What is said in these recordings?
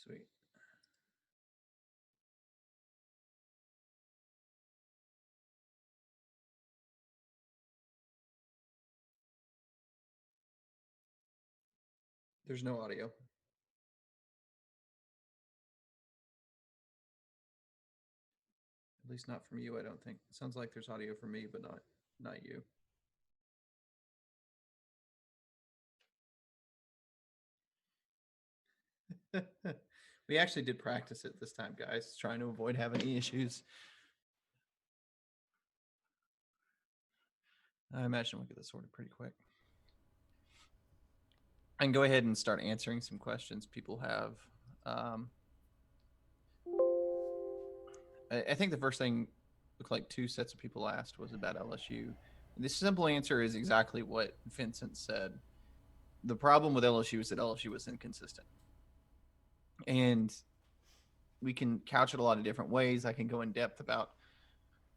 Sweet. There's no audio. At least not from you, I don't think. It sounds like there's audio from me, but not you. We actually did practice it this time, guys, trying to avoid having any issues. I imagine we'll get this sorted pretty quick. I can go ahead and start answering some questions people have. I think the first thing looked like two sets of people asked was about LSU. The simple answer is exactly what Vincent said. The problem with LSU is that LSU was inconsistent. And we can couch it a lot of different ways. I can go in depth about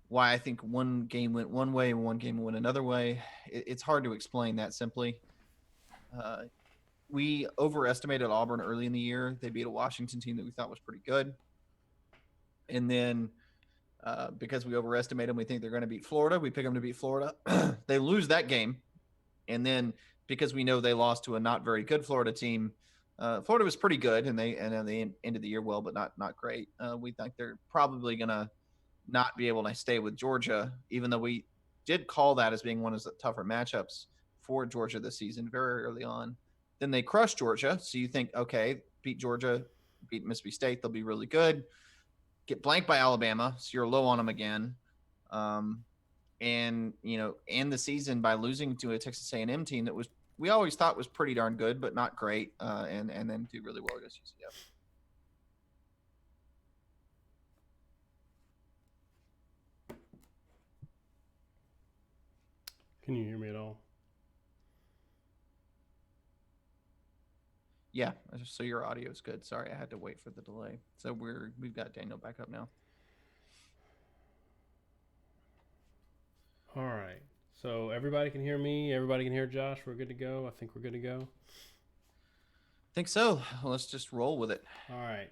why I think one game went one way and one game went another way. It's hard to explain that simply. We overestimated Auburn early in the year. They beat a Washington team that we thought was pretty good. And then because we overestimate them, we think they're going to beat Florida. We pick them to beat Florida. They lose that game. And then because we know they lost to a not very good Florida team, Florida was pretty good, and they ended the year well, but not great. We think they're probably going to not be able to stay with Georgia, even though we did call that as being one of the tougher matchups for Georgia this season very early on. Then they crushed Georgia. So you think, okay, beat Georgia, beat Mississippi State, they'll be really good. Get blanked by Alabama, so you're low on them again. And end the season by losing to a Texas A&M team that was we always thought was pretty darn good, but not great, and then do really well against UCF. Can you hear me at all? Yeah, so your audio is good. Sorry, I had to wait for the delay. So we've got Daniel back up now. All right. So everybody can hear me. Everybody can hear Josh. We're good to go. I think we're good to go. Think so. Let's just roll with it. All right.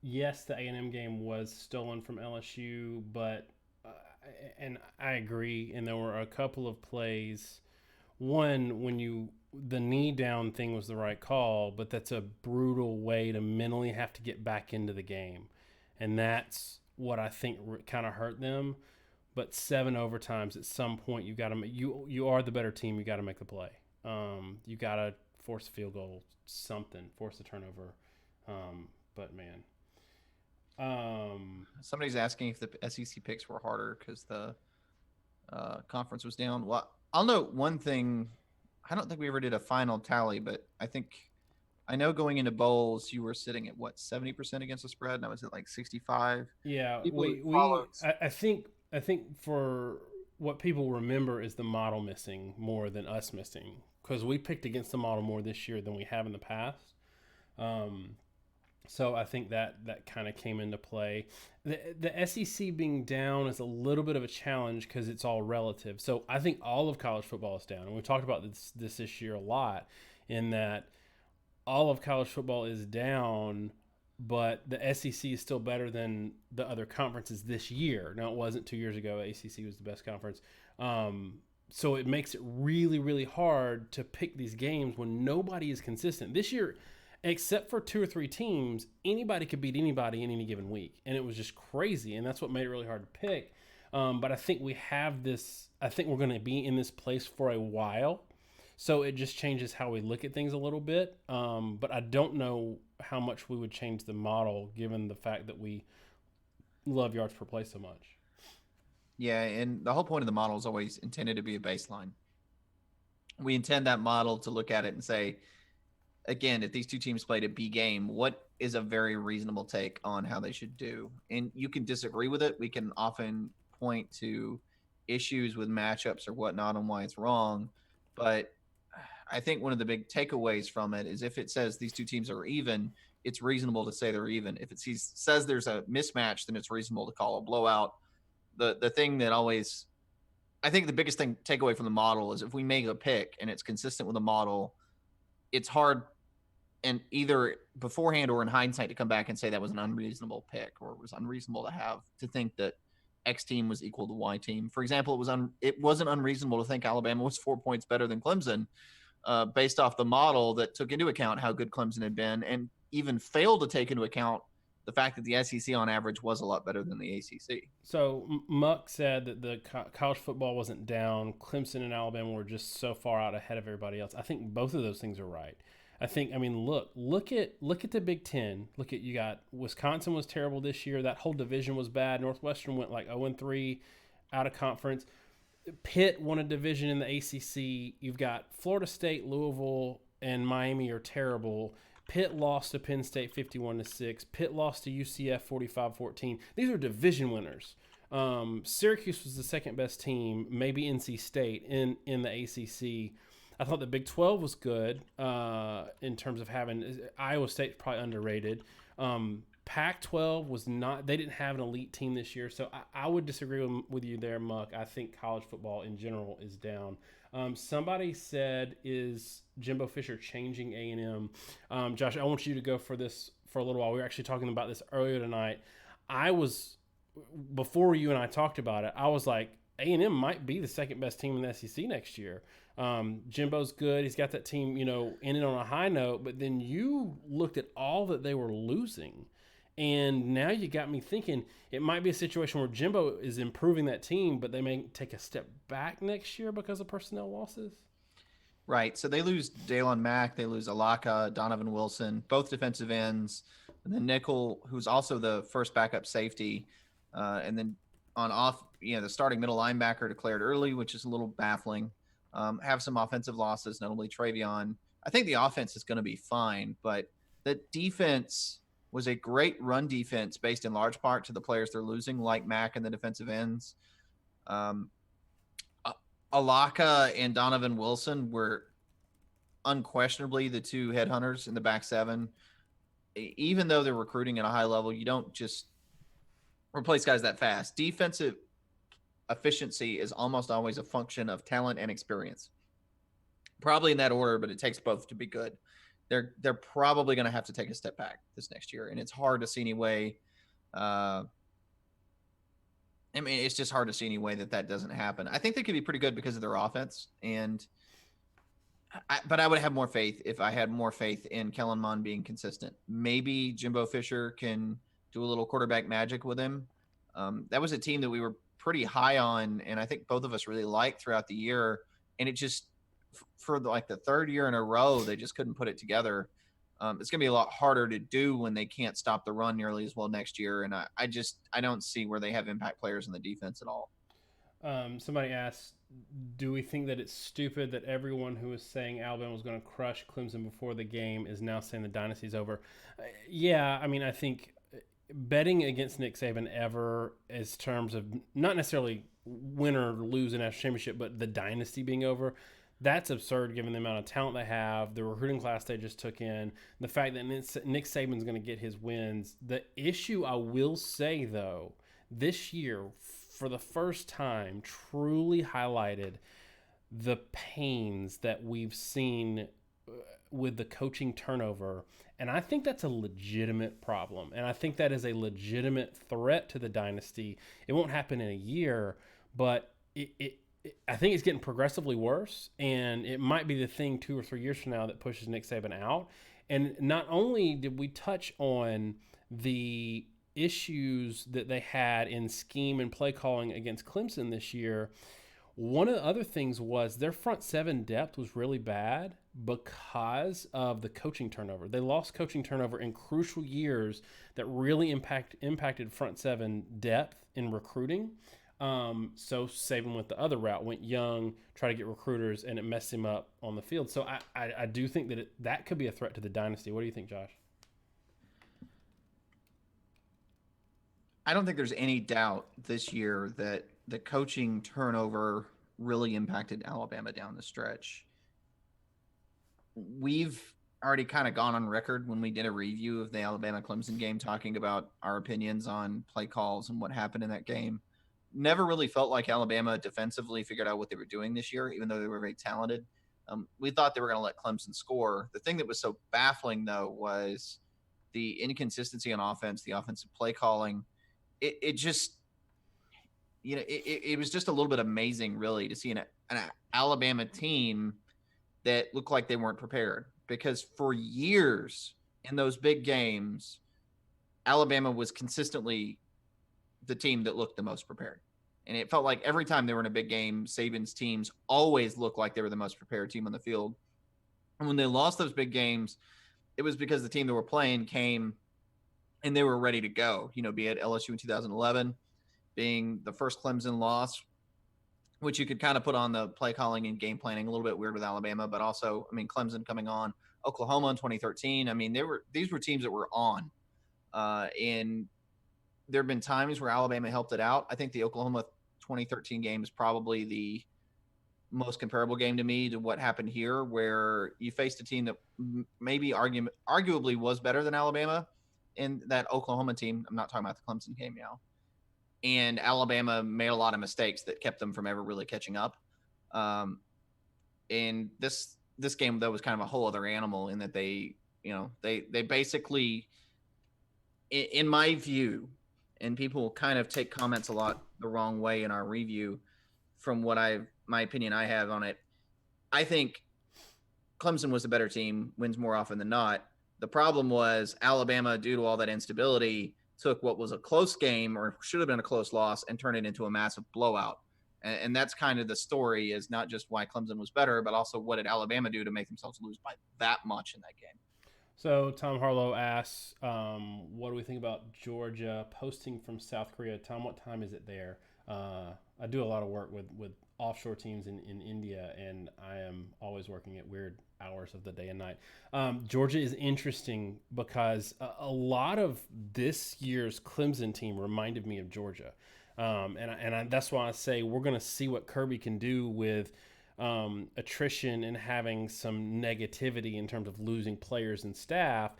Yes, the A&M game was stolen from LSU, but and I agree. And there were a couple of plays. One, the knee down thing was the right call, but that's a brutal way to mentally have to get back into the game, and that's what I think kind of hurt them. But 7 overtimes at some point you got to you are the better team. You got to make the play. You got to force a field goal, something, force a turnover. But man, somebody's asking if the SEC picks were harder because the conference was down. Well, I'll note one thing. I don't think we ever did a final tally, but I know going into bowls, you were sitting at what 70% against the spread, and I was at like 65. yeah, People who we followed, I think for what people remember is the model missing more than us missing, because we picked against the model more this year than we have in the past. So I think that kind of came into play. The SEC being down is a little bit of a challenge because it's all relative. So I think all of college football is down, and we've talked about this year a lot. In that all of college football is down, but the SEC is still better than the other conferences this year. Now, it wasn't 2 years ago. ACC was the best conference. So it makes it really, really hard to pick these games when nobody is consistent. This year, except for 2 or 3 teams, anybody could beat anybody in any given week. And it was just crazy. And that's what made it really hard to pick. But I think we have this, I think we're going to be in this place for a while. So it just changes how we look at things a little bit. But I don't know how much we would change the model given the fact that we love yards per play so much. yeah, and the whole point of the model is always intended to be a baseline. We intend that model to look at it and say, again, if these two teams played a B game, what is a very reasonable take on how they should do? And you can disagree with it. We can often point to issues with matchups or whatnot and why it's wrong. But I think one of the big takeaways from it is if it says these two teams are even, it's reasonable to say they're even. If it says there's a mismatch, then it's reasonable to call a blowout. The thing that always, I think the biggest thing takeaway from the model is if we make a pick and it's consistent with the model, it's hard and either beforehand or in hindsight to come back and say that was an unreasonable pick or it was unreasonable to think that X team was equal to Y team. For example, it wasn't unreasonable to think Alabama was 4 points better than Clemson, based off the model that took into account how good Clemson had been and even failed to take into account the fact that the SEC on average was a lot better than the ACC. So Muck said that the college football wasn't down. Clemson and Alabama were just so far out ahead of everybody else. I think both of those things are right. I mean, look at the Big Ten. Look at, you got Wisconsin was terrible this year. That whole division was bad. Northwestern went like 0-3 out of conference. Pitt won a division in the ACC. You've got Florida State, Louisville, and Miami are terrible. Pitt lost to Penn State 51-6. Pitt lost to UCF 45-14. These are division winners. Syracuse was the second best team, maybe NC State in the ACC. I thought the Big 12 was good in terms of having Iowa State's probably underrated. Pac-12 was not. They didn't have an elite team this year, so I would disagree with you there, Muck. I think college football in general is down. Somebody said, "Is Jimbo Fisher changing A&M?" Josh, I want you to go for this for a little while. We were actually talking about this earlier tonight. Before you and I talked about it, I was like, A&M might be the second best team in the SEC next year. Jimbo's good. He's got that team, ending on a high note. But then you looked at all that they were losing. And now you got me thinking it might be a situation where Jimbo is improving that team, but they may take a step back next year because of personnel losses. Right. So they lose Dalen Mack, they lose Alaka, Donovan Wilson, both defensive ends, and then Nickel, who's also the first backup safety, and then on off, the starting middle linebacker declared early, which is a little baffling. Have some offensive losses, notably Travion. I think the offense is going to be fine, but the defense was a great run defense based in large part to the players they're losing, like Mack and the defensive ends. Alaka and Donovan Wilson were unquestionably the two headhunters in the back seven. Even though they're recruiting at a high level, you don't just replace guys that fast. Defensive efficiency is almost always a function of talent and experience. Probably in that order, but it takes both to be good. They're probably going to have to take a step back this next year, and it's hard to see any way. It's just hard to see any way that doesn't happen. I think they could be pretty good because of their offense, but I would have more faith if I had more faith in Kellen Mond being consistent. Maybe Jimbo Fisher can do a little quarterback magic with him. That was a team that we were pretty high on, and I think both of us really liked throughout the year. And it just, for the third year in a row, they just couldn't put it together. It's going to be a lot harder to do when they can't stop the run nearly as well next year. And I don't see where they have impact players in the defense at all. Somebody asked, do we think that it's stupid that everyone who was saying Alabama was going to crush Clemson before the game is now saying the dynasty's over? Yeah, I think betting against Nick Saban ever, as terms of not necessarily win or lose a national championship, but the dynasty being over, that's absurd given the amount of talent they have, the recruiting class they just took in, the fact that Nick Saban's going to get his wins. The issue, I will say, though, this year, for the first time, truly highlighted the pains that we've seen with the coaching turnover. And I think that's a legitimate problem. And I think that is a legitimate threat to the dynasty. It won't happen in a year, but I think it's getting progressively worse, and it might be the thing 2 or 3 years from now that pushes Nick Saban out. And not only did we touch on the issues that they had in scheme and play calling against Clemson this year, one of the other things was their front seven depth was really bad because of the coaching turnover. They lost coaching turnover in crucial years that really impacted front seven depth in recruiting. So Saban went the other route, went young, try to get recruiters, and it messed him up on the field. So I do think that could be a threat to the dynasty. What do you think, Josh? I don't think there's any doubt this year that the coaching turnover really impacted Alabama down the stretch. We've already kind of gone on record when we did a review of the Alabama-Clemson game talking about our opinions on play calls and what happened in that game. Never really felt like Alabama defensively figured out what they were doing this year, even though they were very talented. We thought they were going to let Clemson score. The thing that was so baffling, though, was the inconsistency on offense, the offensive play calling. It just, it was just a little bit amazing, really, to see an Alabama team that looked like they weren't prepared. Because for years in those big games, Alabama was consistently the team that looked the most prepared. And it felt like every time they were in a big game, Saban's teams always looked like they were the most prepared team on the field. And when they lost those big games, it was because the team that were playing came and they were ready to go. Be it LSU in 2011, being the first Clemson loss, which you could kind of put on the play calling and game planning, a little bit weird with Alabama, but also, Clemson coming on, Oklahoma in 2013. These were teams that were on, and there have been times where Alabama helped it out. I think the Oklahoma 2013 game is probably the most comparable game to me to what happened here, where you faced a team that maybe arguably was better than Alabama in that Oklahoma team. I'm not talking about the Clemson game now. And Alabama made a lot of mistakes that kept them from ever really catching up. And this game, though, was kind of a whole other animal in that they basically, in my view, and people kind of take comments a lot the wrong way in our review from my opinion I have on it. I think Clemson was the better team, wins more often than not. The problem was Alabama, due to all that instability, took what was a close game or should have been a close loss and turned it into a massive blowout. And that's kind of the story, is not just why Clemson was better, but also what did Alabama do to make themselves lose by that much in that game. So Tom Harlow asks, what do we think about Georgia posting from South Korea? Tom, what time is it there? I do a lot of work with offshore teams in India, and I am always working at weird hours of the day and night. Georgia is interesting because a lot of this year's Clemson team reminded me of Georgia. That's why I say we're going to see what Kirby can do with attrition and having some negativity in terms of losing players and staff.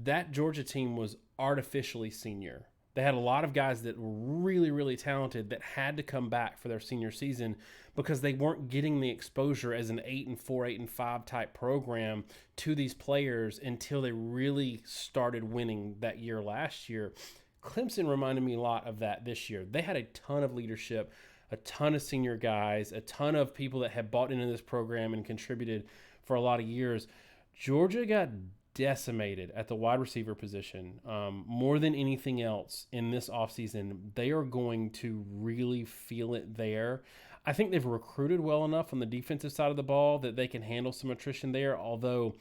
That Georgia team was artificially senior. They had a lot of guys that were really, really talented that had to come back for their senior season because they weren't getting the exposure as an 8-4, 8-5 type program to these players until they really started winning that year last year. Clemson reminded me a lot of that this year. They had a ton of leadership, a ton of senior guys, a ton of people that had bought into this program and contributed for a lot of years. Georgia got decimated at the wide receiver position more than anything else in this offseason. They are going to really feel it there. I think they've recruited well enough on the defensive side of the ball that they can handle some attrition there, although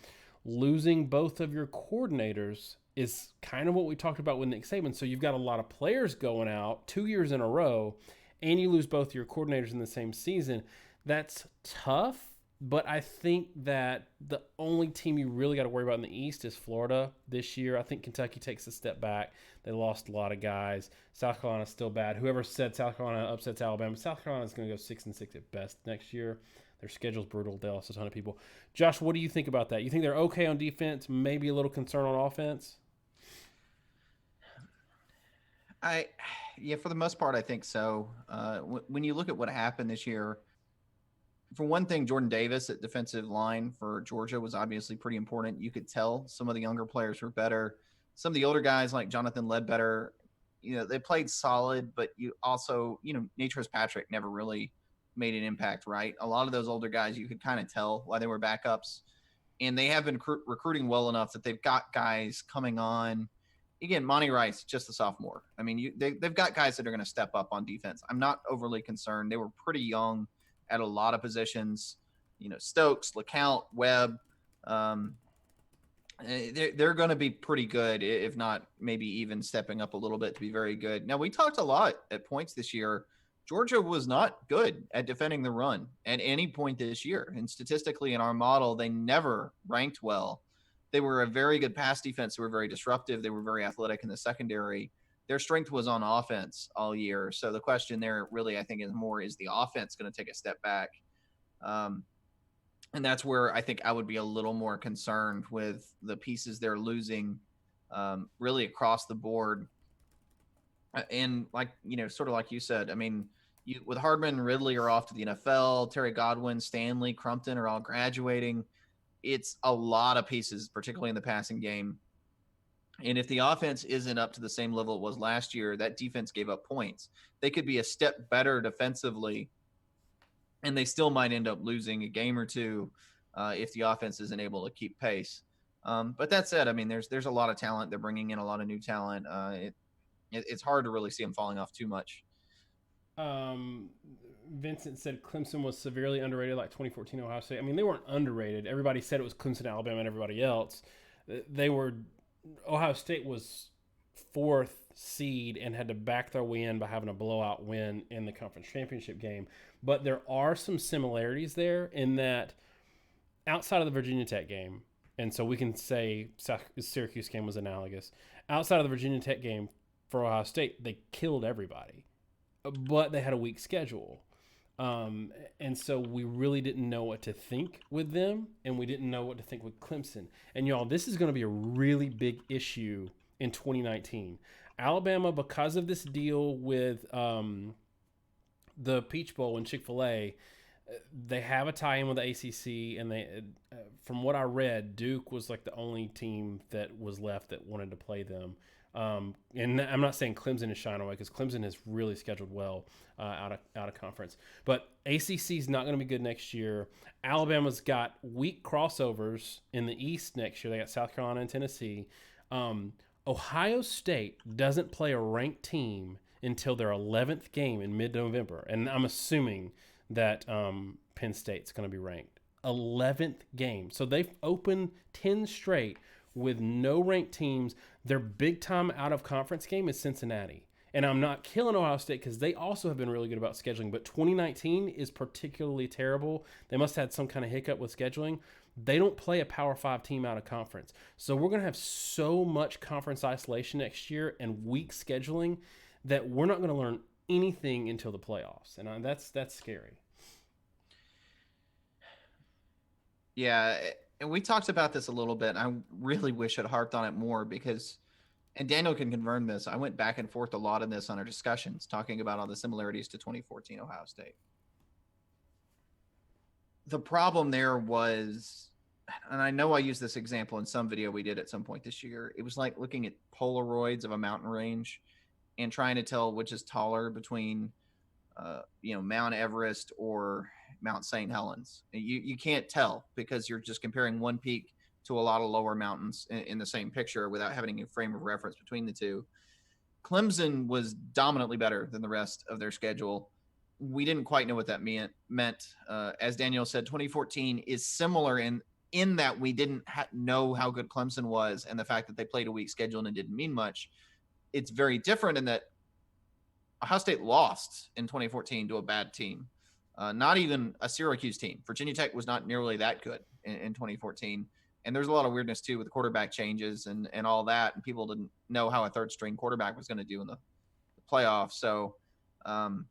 losing both of your coordinators is kind of what we talked about with Nick Saban. So you've got a lot of players going out 2 years in a row, and you lose both your coordinators in the same season. That's tough, but I think that the only team you really got to worry about in the East is Florida this year. I think Kentucky takes a step back. They lost a lot of guys. South Carolina's still bad. Whoever said South Carolina upsets Alabama, South Carolina's going to go 6-6 at best next year. Their schedule's brutal. They lost a ton of people. Josh, what do you think about that? You think they're okay on defense, maybe a little concern on offense? Yeah, for the most part, I think so. When you look at what happened this year, for one thing, Jordan Davis at defensive line for Georgia was obviously pretty important. You could tell some of the younger players were better. Some of the older guys like Jonathan Ledbetter, they played solid, but you also, Natris Patrick never really made an impact, right? A lot of those older guys, you could kind of tell why they were backups. And they have been recruiting well enough that they've got guys coming on. Again, Monty Rice, just a sophomore. They've got guys that are going to step up on defense. I'm not overly concerned. They were pretty young at a lot of positions. Stokes, LeCount, Webb. They're going to be pretty good, if not maybe even stepping up a little bit to be very good. Now, we talked a lot at points this year. Georgia was not good at defending the run at any point this year. And statistically, in our model, they never ranked well. They were a very good pass defense. They were very disruptive. They were very athletic in the secondary. Their strength was on offense all year. So the question there really, I think, is the offense going to take a step back? And that's where I think I would be a little more concerned with the pieces they're losing really across the board. And sort of like you said, with Hardman and Ridley are off to the NFL, Terry Godwin, Stanley, Crumpton are all graduating. It's a lot of pieces, particularly in the passing game. And if the offense isn't up to the same level it was last year, that defense gave up points. They could be a step better defensively, and they still might end up losing a game or two if the offense isn't able to keep pace. But that said, I mean, there's a lot of talent. They're bringing in a lot of new talent. It's hard to really see them falling off too much. Um, Vincent said Clemson was severely underrated, like 2014 Ohio State. I mean, they weren't underrated. Everybody said it was Clemson, Alabama, and everybody else. They were. Ohio State was fourth seed and had to back their way in by having a blowout win in the conference championship game. But there are some similarities there in that outside of the Virginia Tech game, and so we can say Syracuse game was analogous. Outside of the Virginia Tech game for Ohio State, they killed everybody, but they had a weak schedule. And so we really didn't know what to think with them, and we didn't know what to think with Clemson. And y'all, this is going to be a really big issue in 2019. Alabama, because of this deal with the Peach Bowl and Chick-fil-A, they have a tie-in with the ACC, and they, from what I read, Duke was like the only team that was left that wanted to play them. And I'm not saying Clemson is shying away because Clemson has really scheduled well out of conference. But ACC is not going to be good next year. Alabama's got weak crossovers in the East next year. They got South Carolina and Tennessee. Ohio State doesn't play a ranked team until their 11th game in mid-November. And I'm assuming that Penn State's going to be ranked. 11th game. So they've opened 10 straight with no ranked teams. Their big time out of conference game is Cincinnati. And I'm not killing Ohio State because they also have been really good about scheduling, but 2019 is particularly terrible. They must have had some kind of hiccup with scheduling. They don't play a Power 5 team out of conference. So we're going to have so much conference isolation next year and weak scheduling that we're not going to learn anything until the playoffs. And that's scary. Yeah, and we talked about this a little bit. I really wish I'd harped on it more because, and Daniel can confirm this, I went back and forth a lot in this on our discussions, talking about all the similarities to 2014 Ohio State. The problem there was, and I know I used this example in some video we did at some point this year, it was like looking at Polaroids of a mountain range and trying to tell which is taller between, Mount Everest or Mount St. Helens. You can't tell because you're just comparing one peak to a lot of lower mountains in the same picture without having a frame of reference between the two. Clemson was dominantly better than the rest of their schedule. We didn't quite know what that meant. As Daniel said, 2014 is similar in that we didn't know how good Clemson was, and the fact that they played a weak schedule and it didn't mean much. It's very different in that Ohio State lost in 2014 to a bad team. Not even a Syracuse team. Virginia Tech was not nearly that good in 2014. And there's a lot of weirdness, too, with the quarterback changes and all that. And people didn't know how a third-string quarterback was going to do in the playoffs. So, and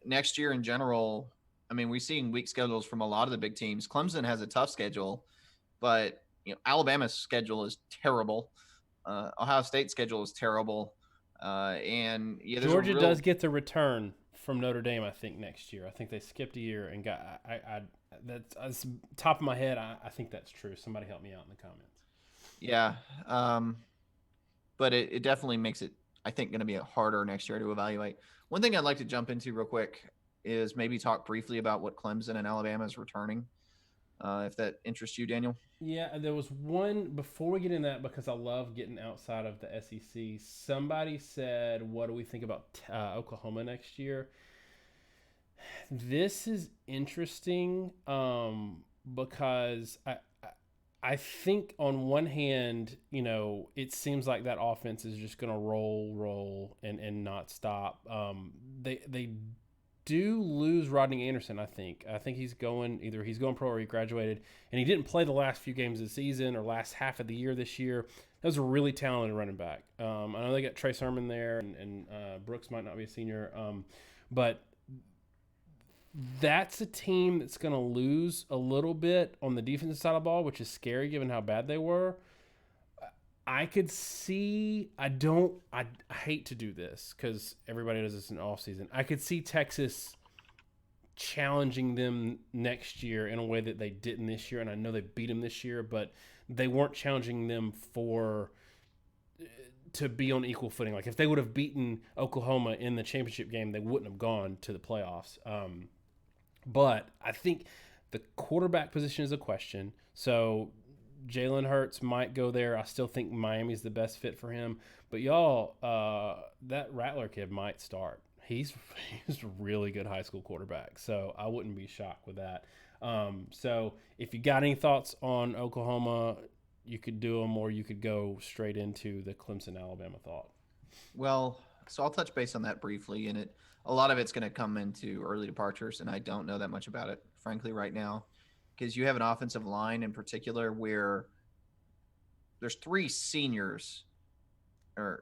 next year in general, I mean, we're seeing weak schedules from a lot of the big teams. Clemson has a tough schedule, but Alabama's schedule is terrible. Ohio State's schedule is terrible. And Georgia does get the return from Notre Dame, I think, next year. I think they skipped a year and got. That's top of my head. I think that's true. Somebody help me out in the comments. Yeah, but it definitely makes it, I think, going to be harder next year to evaluate. One thing I'd like to jump into real quick is maybe talk briefly about what Clemson and Alabama is returning, if that interests you, Daniel. Yeah, there was one before we get in that because I love getting outside of the SEC. Somebody said, "What do we think about Oklahoma next year?" This is interesting because I think on one hand, it seems like that offense is just going to roll and not stop. They do lose Rodney Anderson, I think. I think he's going pro or he graduated, and he didn't play the last few games of the season or last half of the year this year. That was a really talented running back. I know they got Trey Sermon there, and Brooks might not be a senior, but that's a team that's going to lose a little bit on the defensive side of the ball, which is scary given how bad they were. I could see. I don't. I hate to do this because everybody does this in off season. I could see Texas challenging them next year in a way that they didn't this year, and I know they beat them this year, but they weren't challenging them for to be on equal footing. Like if they would have beaten Oklahoma in the championship game, they wouldn't have gone to the playoffs. But I think the quarterback position is a question. So Jalen Hurts might go there. I still think Miami's the best fit for him. But y'all, that Rattler kid might start. He's a really good high school quarterback. So I wouldn't be shocked with that. So if you got any thoughts on Oklahoma, you could do them, or you could go straight into the Clemson Alabama thought. Well, so I'll touch base on that briefly, and a lot of it's going to come into early departures, and I don't know that much about it, frankly, right now, because you have an offensive line in particular where there's three seniors, no,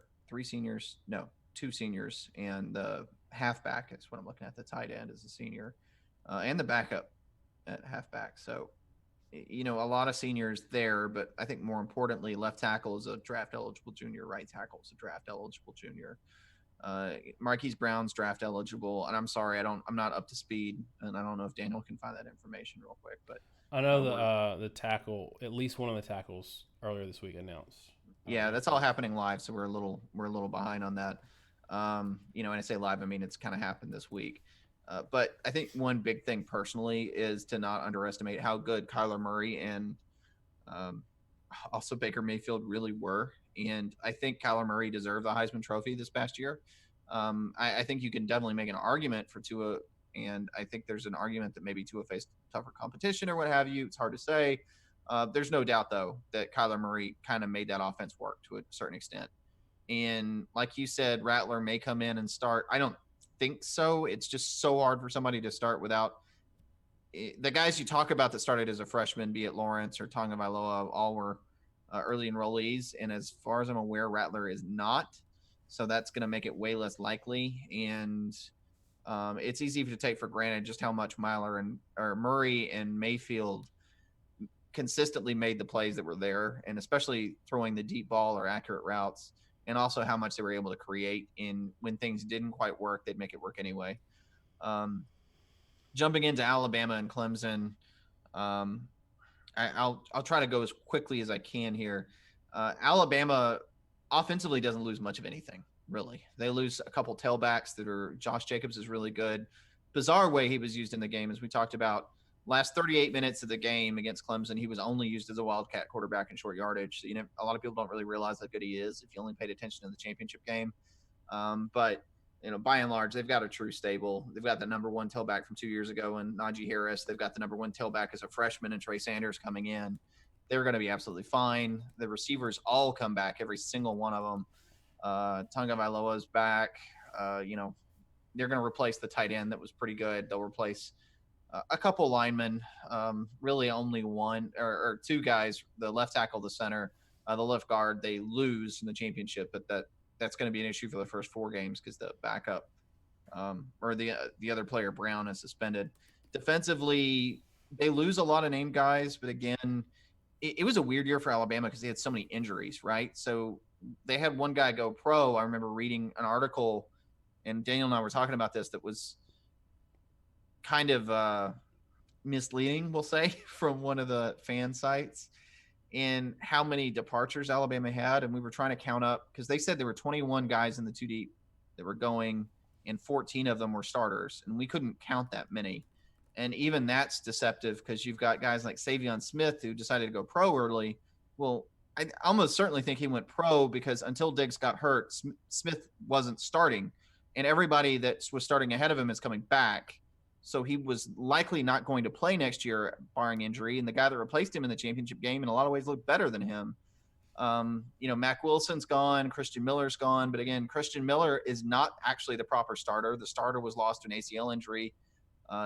two seniors, and the halfback is what I'm looking at. The tight end is a senior, and the backup at halfback. So, a lot of seniors there, but I think more importantly, left tackle is a draft eligible junior, right tackle is a draft eligible junior. Marquise Brown's draft eligible, and I'm sorry, I'm not up to speed, and I don't know if Daniel can find that information real quick, but I know we're the tackle, at least one of the tackles earlier this week announced. yeah, that's all happening live, so we're a little behind on that. When I say live, I mean it's kind of happened this week. But I think one big thing personally is to not underestimate how good Kyler Murray and um, also Baker Mayfield really were. And I think Kyler Murray deserved the Heisman Trophy this past year. I think you can definitely make an argument for Tua, and I think there's an argument that maybe Tua faced tougher competition or what have you. It's hard to say. There's no doubt, though, that Kyler Murray kind of made that offense work to a certain extent. And like you said, Rattler may come in and start. I don't think so. It's just so hard for somebody to start without the guys you talk about that started as a freshman, be it Lawrence or Tonga Vailoa, all were early enrollees. And as far as I'm aware, Rattler is not. So that's going to make it way less likely. And it's easy to take for granted just how much Murray and Mayfield consistently made the plays that were there, and especially throwing the deep ball or accurate routes, and also how much they were able to create in when things didn't quite work, they'd make it work anyway. Jumping into Alabama and Clemson, um, I'll try to go as quickly as I can here. Alabama offensively doesn't lose much of anything, really. They lose a couple tailbacks that are Josh Jacobs is really good. Bizarre way he was used in the game, as we talked about. Last 38 minutes of the game against Clemson, he was only used as a wildcat quarterback in short yardage. So, a lot of people don't really realize how good he is if you only paid attention to the championship game. But by and large, they've got a true stable. They've got the number one tailback from 2 years ago and Najee Harris. They've got the number one tailback as a freshman and Trey Sanders coming in. They're going to be absolutely fine. The receivers all come back, every single one of them. Tonga Vailoa's back. They're going to replace the tight end that was pretty good. They'll replace a couple linemen, really only one or two guys, the left tackle, the center, the left guard. They lose in the championship, but that's going to be an issue for the first four games because the backup or the other player, Brown, is suspended. Defensively, they lose a lot of named guys, but again, it was a weird year for Alabama because they had so many injuries, right? So they had one guy go pro. I remember reading an article, and Daniel and I were talking about this, that was kind of misleading, we'll say, from one of the fan sites, and how many departures Alabama had. And we were trying to count up because they said there were 21 guys in the two deep that were going, and 14 of them were starters, and we couldn't count that many. And even that's deceptive because you've got guys like Savion Smith who decided to go pro early. Well, I almost certainly think he went pro because until Diggs got hurt, Smith wasn't starting, and everybody that was starting ahead of him is coming back. So he was likely not going to play next year, barring injury. And the guy that replaced him in the championship game, in a lot of ways, looked better than him. Mac Wilson's gone, Christian Miller's gone, but again, Christian Miller is not actually the proper starter. The starter was lost to an ACL injury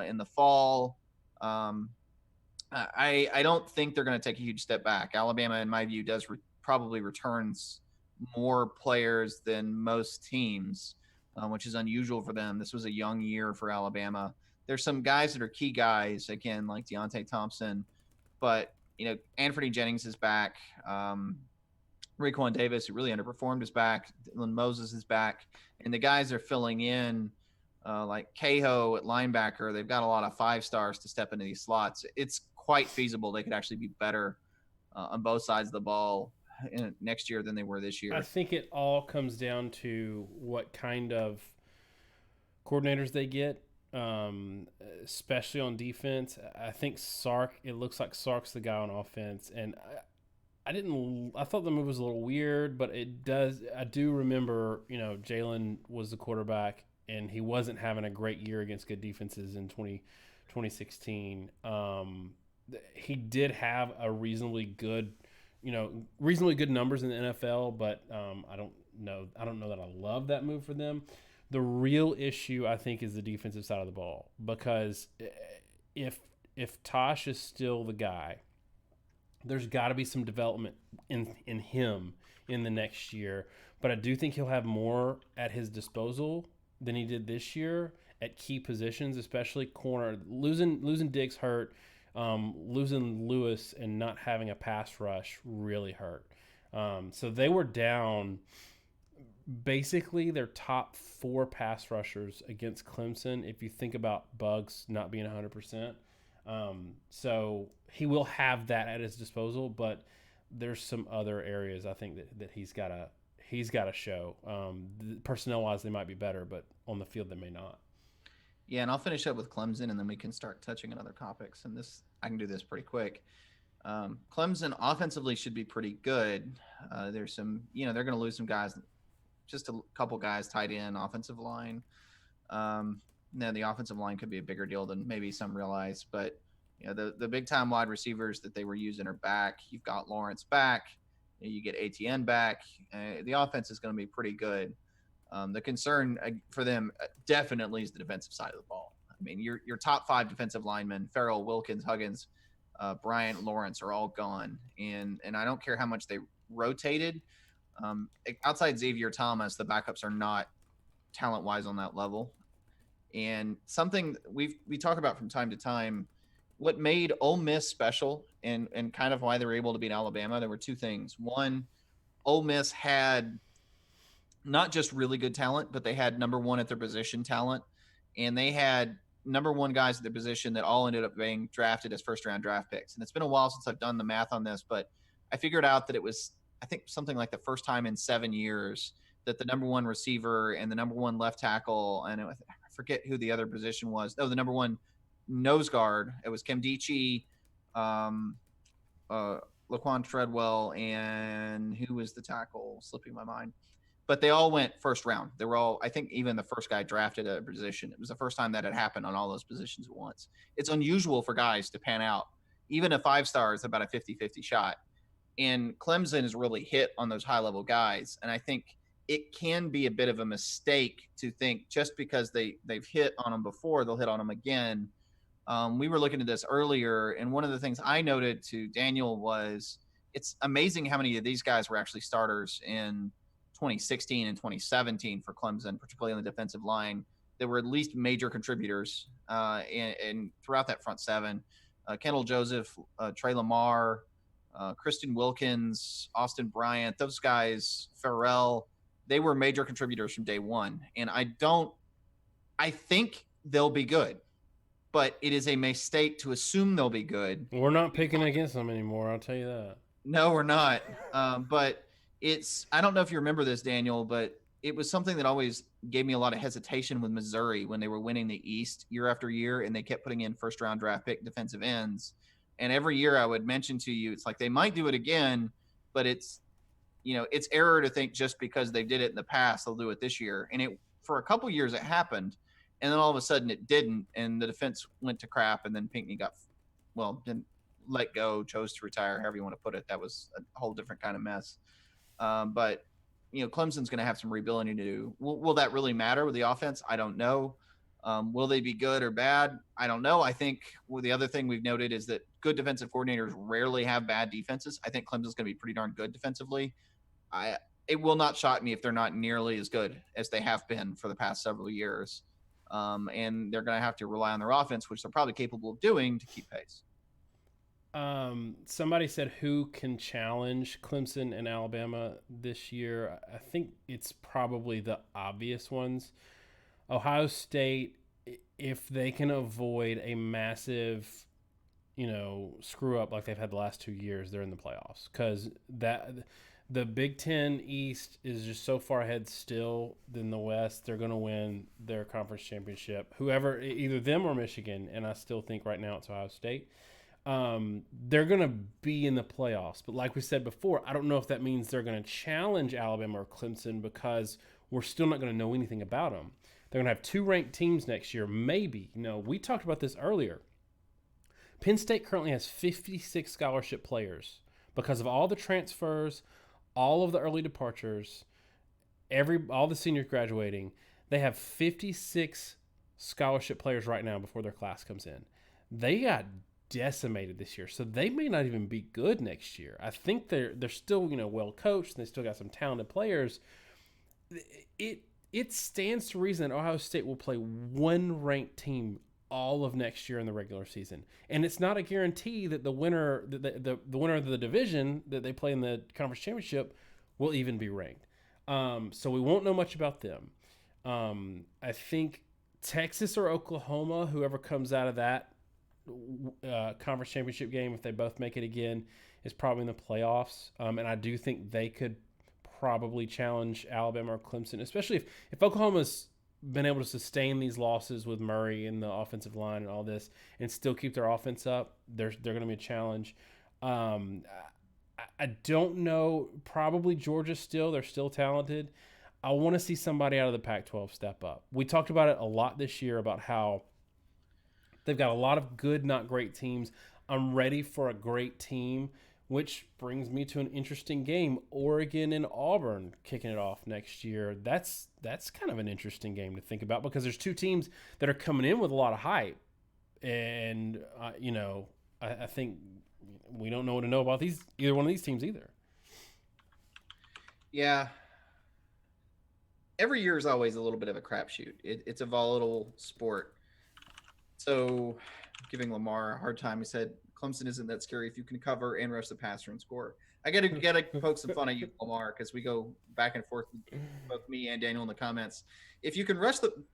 in the fall. I don't think they're going to take a huge step back. Alabama, in my view, probably returns more players than most teams, which is unusual for them. This was a young year for Alabama. There's some guys that are key guys, again, like Deontay Thompson, but Anthony Jennings is back. Raekwon Davis, who really underperformed, is back. Dylan Moses is back, and the guys are filling in. Like Cahill at linebacker, they've got a lot of 5 stars to step into these slots. It's quite feasible they could actually be better on both sides of the ball next year than they were this I year. think it all comes down to what kind of coordinators they get, especially on defense. I think Sark. It looks like Sark's the guy on offense, and I didn't. I thought the move was a little weird, but it does. I do remember, Jalen was the quarterback, and he wasn't having a great year against good defenses in 2016. He did have a reasonably good numbers in the NFL, but I don't know. I don't know that I love that move for them. The real issue, I think, is the defensive side of the ball, because if Tosh is still the guy, there's got to be some development in him in the next year. But I do think he'll have more at his disposal than he did this year at key positions, especially corner. Losing Diggs hurt. Losing Lewis and not having a pass rush really hurt. So they were down basically their top 4 pass rushers against Clemson, if you think about Bugs not being 100%. So he will have that at his disposal, but there's some other areas I think that he's got to show. Personnel wise, they might be better, but on the field they may not. Yeah, and I'll finish up with Clemson, and then we can start touching on other topics. And this, I can do this pretty quick. Clemson offensively should be pretty good. There's some, they're going to lose some guys, just a couple guys tied in offensive line. Now the offensive line could be a bigger deal than maybe some realize, but the big time wide receivers that they were using are back. You've got Lawrence back. You get ATN back. The offense is going to be pretty good. The concern for them definitely is the defensive side of the ball. I mean, your top 5 defensive linemen, Farrell, Wilkins, Huggins, Bryant, Lawrence, are all gone. And I don't care how much they rotated. Outside Xavier Thomas, the backups are not talent-wise on that level. And something we talk about from time to time, what made Ole Miss special and kind of why they were able to beat Alabama, there were 2 things. One, Ole Miss had not just really good talent, but they had number 1 at their position talent, and they had number 1 guys at their position that all ended up being drafted as first-round draft picks. And it's been a while since I've done the math on this, but I figured out that it was, I think, something like the first time in 7 years that the number 1 receiver and the number 1 left tackle, and I forget who the other position was. Oh, the number 1 nose guard. It was Kemdichi, Laquan Treadwell, and who was the tackle? Slipping my mind. But they all went first round. They were all, I think, even the first guy drafted a position. It was the first time that had happened on all those positions at once. It's unusual for guys to pan out. Even a 5-star is about a 50-50 shot. And Clemson is really hit on those high-level guys. And I think it can be a bit of a mistake to think just because they've hit on them before, they'll hit on them again. We were looking at this earlier, and one of the things I noted to Daniel was it's amazing how many of these guys were actually starters in 2016 and 2017 for Clemson, particularly on the defensive line. There were at least major contributors and throughout that front 7. Kendall Joseph, Trey Lamar, Kristen Wilkins, Austin Bryant, those guys, Farrell, they were major contributors from day one. And I think they'll be good, but it is a mistake to assume they'll be good. We're not picking against them anymore, I'll tell you that. No, we're not. But I don't know if you remember this, Daniel, but it was something that always gave me a lot of hesitation with Missouri when they were winning the East year after year, and they kept putting in first-round draft pick defensive ends. And every year I would mention to you, it's like they might do it again, but it's error to think just because they did it in the past, they'll do it this year. And for a couple years it happened, and then all of a sudden it didn't, and the defense went to crap, and then Pinckney didn't let go, chose to retire, however you want to put it. That was a whole different kind of mess. But Clemson's going to have some rebuilding to do. Will that really matter with the offense? I don't know. Will they be good or bad? I don't know. I think the other thing we've noted is that good defensive coordinators rarely have bad defenses. I think Clemson's going to be pretty darn good defensively. It will not shock me if they're not nearly as good as they have been for the past several years. And they're going to have to rely on their offense, which they're probably capable of doing, to keep pace. Somebody said who can challenge Clemson and Alabama this year. I think it's probably the obvious ones. Ohio State, if they can avoid a massive, screw up like they've had the last 2 years, they're in the playoffs because that the Big Ten East is just so far ahead still than the West. They're going to win their conference championship. Whoever, either them or Michigan, and I still think right now it's Ohio State. They're going to be in the playoffs. But like we said before, I don't know if that means they're going to challenge Alabama or Clemson because we're still not going to know anything about them. They're going to have two ranked teams next year, maybe. We talked about this earlier. Penn State currently has 56 scholarship players because of all the transfers, all of the early departures, all the seniors graduating. They have 56 scholarship players right now before their class comes in. They got decimated this year, so they may not even be good next year. I think they're still well coached and they still got some talented players. It stands to reason that Ohio State will play one ranked team all of next year in the regular season, and it's not a guarantee that the winner the winner of the division that they play in the conference championship will even be ranked. So we won't know much about them. I think Texas or Oklahoma, whoever comes out of that conference championship game, if they both make it again, is probably in the playoffs. And I do think they could probably challenge Alabama or Clemson, especially if Oklahoma's been able to sustain these losses with Murray and the offensive line and all this and still keep their offense up. They're going to be a challenge. I don't know. Probably Georgia still. They're still talented. I want to see somebody out of the Pac-12 step up. We talked about it a lot this year about how they've got a lot of good, not great teams. I'm ready for a great team, which brings me to an interesting game. Oregon and Auburn kicking it off next year. That's kind of an interesting game to think about because there's two teams that are coming in with a lot of hype. And, I think we don't know what to know about either one of these teams either. Yeah. Every year is always a little bit of a crapshoot. It's a volatile sport. So, giving Lamar a hard time, he said Clemson isn't that scary if you can cover and rush the passer and score. I gotta poke some fun at you, Lamar, because we go back and forth, both me and Daniel in the comments. If you can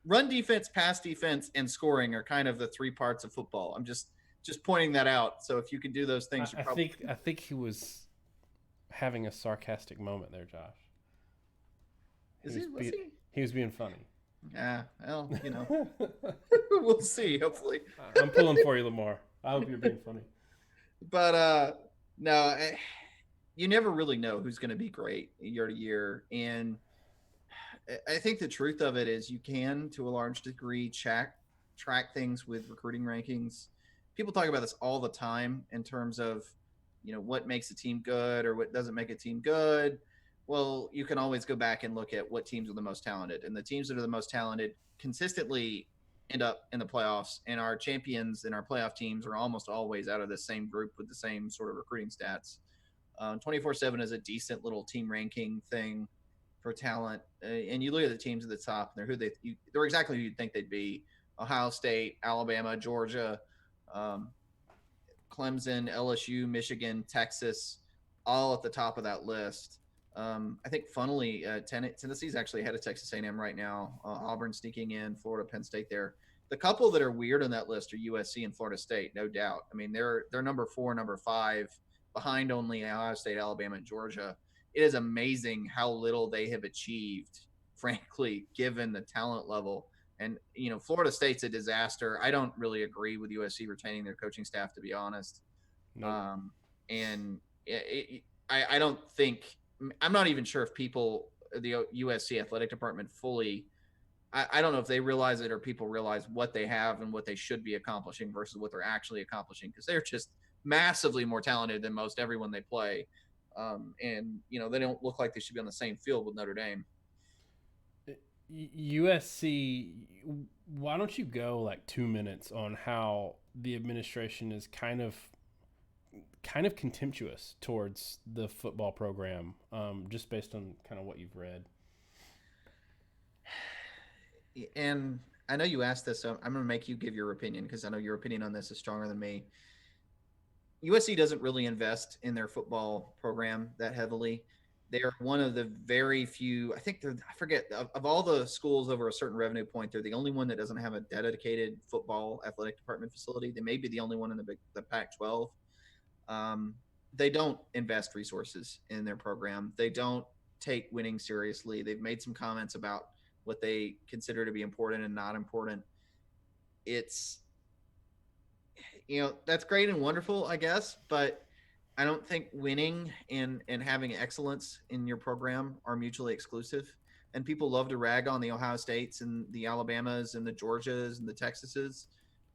run defense, pass defense, and scoring are kind of the three parts of football. I'm just pointing that out. So if you can do those things, I think he was having a sarcastic moment there, Josh. He was being funny. Yeah, well, we'll see. Hopefully, I'm pulling for you, Lamar. I hope you're being funny. But no, you never really know who's going to be great year to year, and I think the truth of it is you can, to a large degree, track things with recruiting rankings. People talk about this all the time in terms of, what makes a team good or what doesn't make a team good. Well, you can always go back and look at what teams are the most talented, and the teams that are the most talented consistently end up in the playoffs, and our champions and our playoff teams are almost always out of the same group with the same sort of recruiting stats. 24/7 is a decent little team ranking thing for talent, and you look at the teams at the top, and they're exactly who you'd think they'd be: Ohio State, Alabama, Georgia, Clemson, LSU, Michigan, Texas, all at the top of that list. I think, funnily, Tennessee's actually ahead of Texas A&M right now. Auburn sneaking in, Florida, Penn State there. The couple that are weird on that list are USC and Florida State, no doubt. I mean, they're number 4, number 5, behind only Ohio State, Alabama, and Georgia. It is amazing how little they have achieved, frankly, given the talent level. And, Florida State's a disaster. I don't really agree with USC retaining their coaching staff, to be honest. Nope. And I don't think – I'm not even sure if the USC athletic department fully – I don't know if they realize it or people realize what they have and what they should be accomplishing versus what they're actually accomplishing, because they're just massively more talented than most everyone they play. And, they don't look like they should be on the same field with Notre Dame. USC, why don't you go like 2 minutes on how the administration is kind of contemptuous towards the football program, just based on kind of what you've read? And I know you asked this, so I'm going to make you give your opinion because I know your opinion on this is stronger than me. USC doesn't really invest in their football program that heavily. They are one of the very few. I think they're. I forget of all the schools over a certain revenue point. They're the only one that doesn't have a dedicated football athletic department facility. They may be the only one in the Pac-12. Um, they don't invest resources in their program. They don't take winning seriously. They've made some comments about what they consider to be important and not important. It's that's great and wonderful, I guess, but I don't think winning and having excellence in your program are mutually exclusive. And people love to rag on the Ohio States and the Alabamas and the Georgias and the Texases,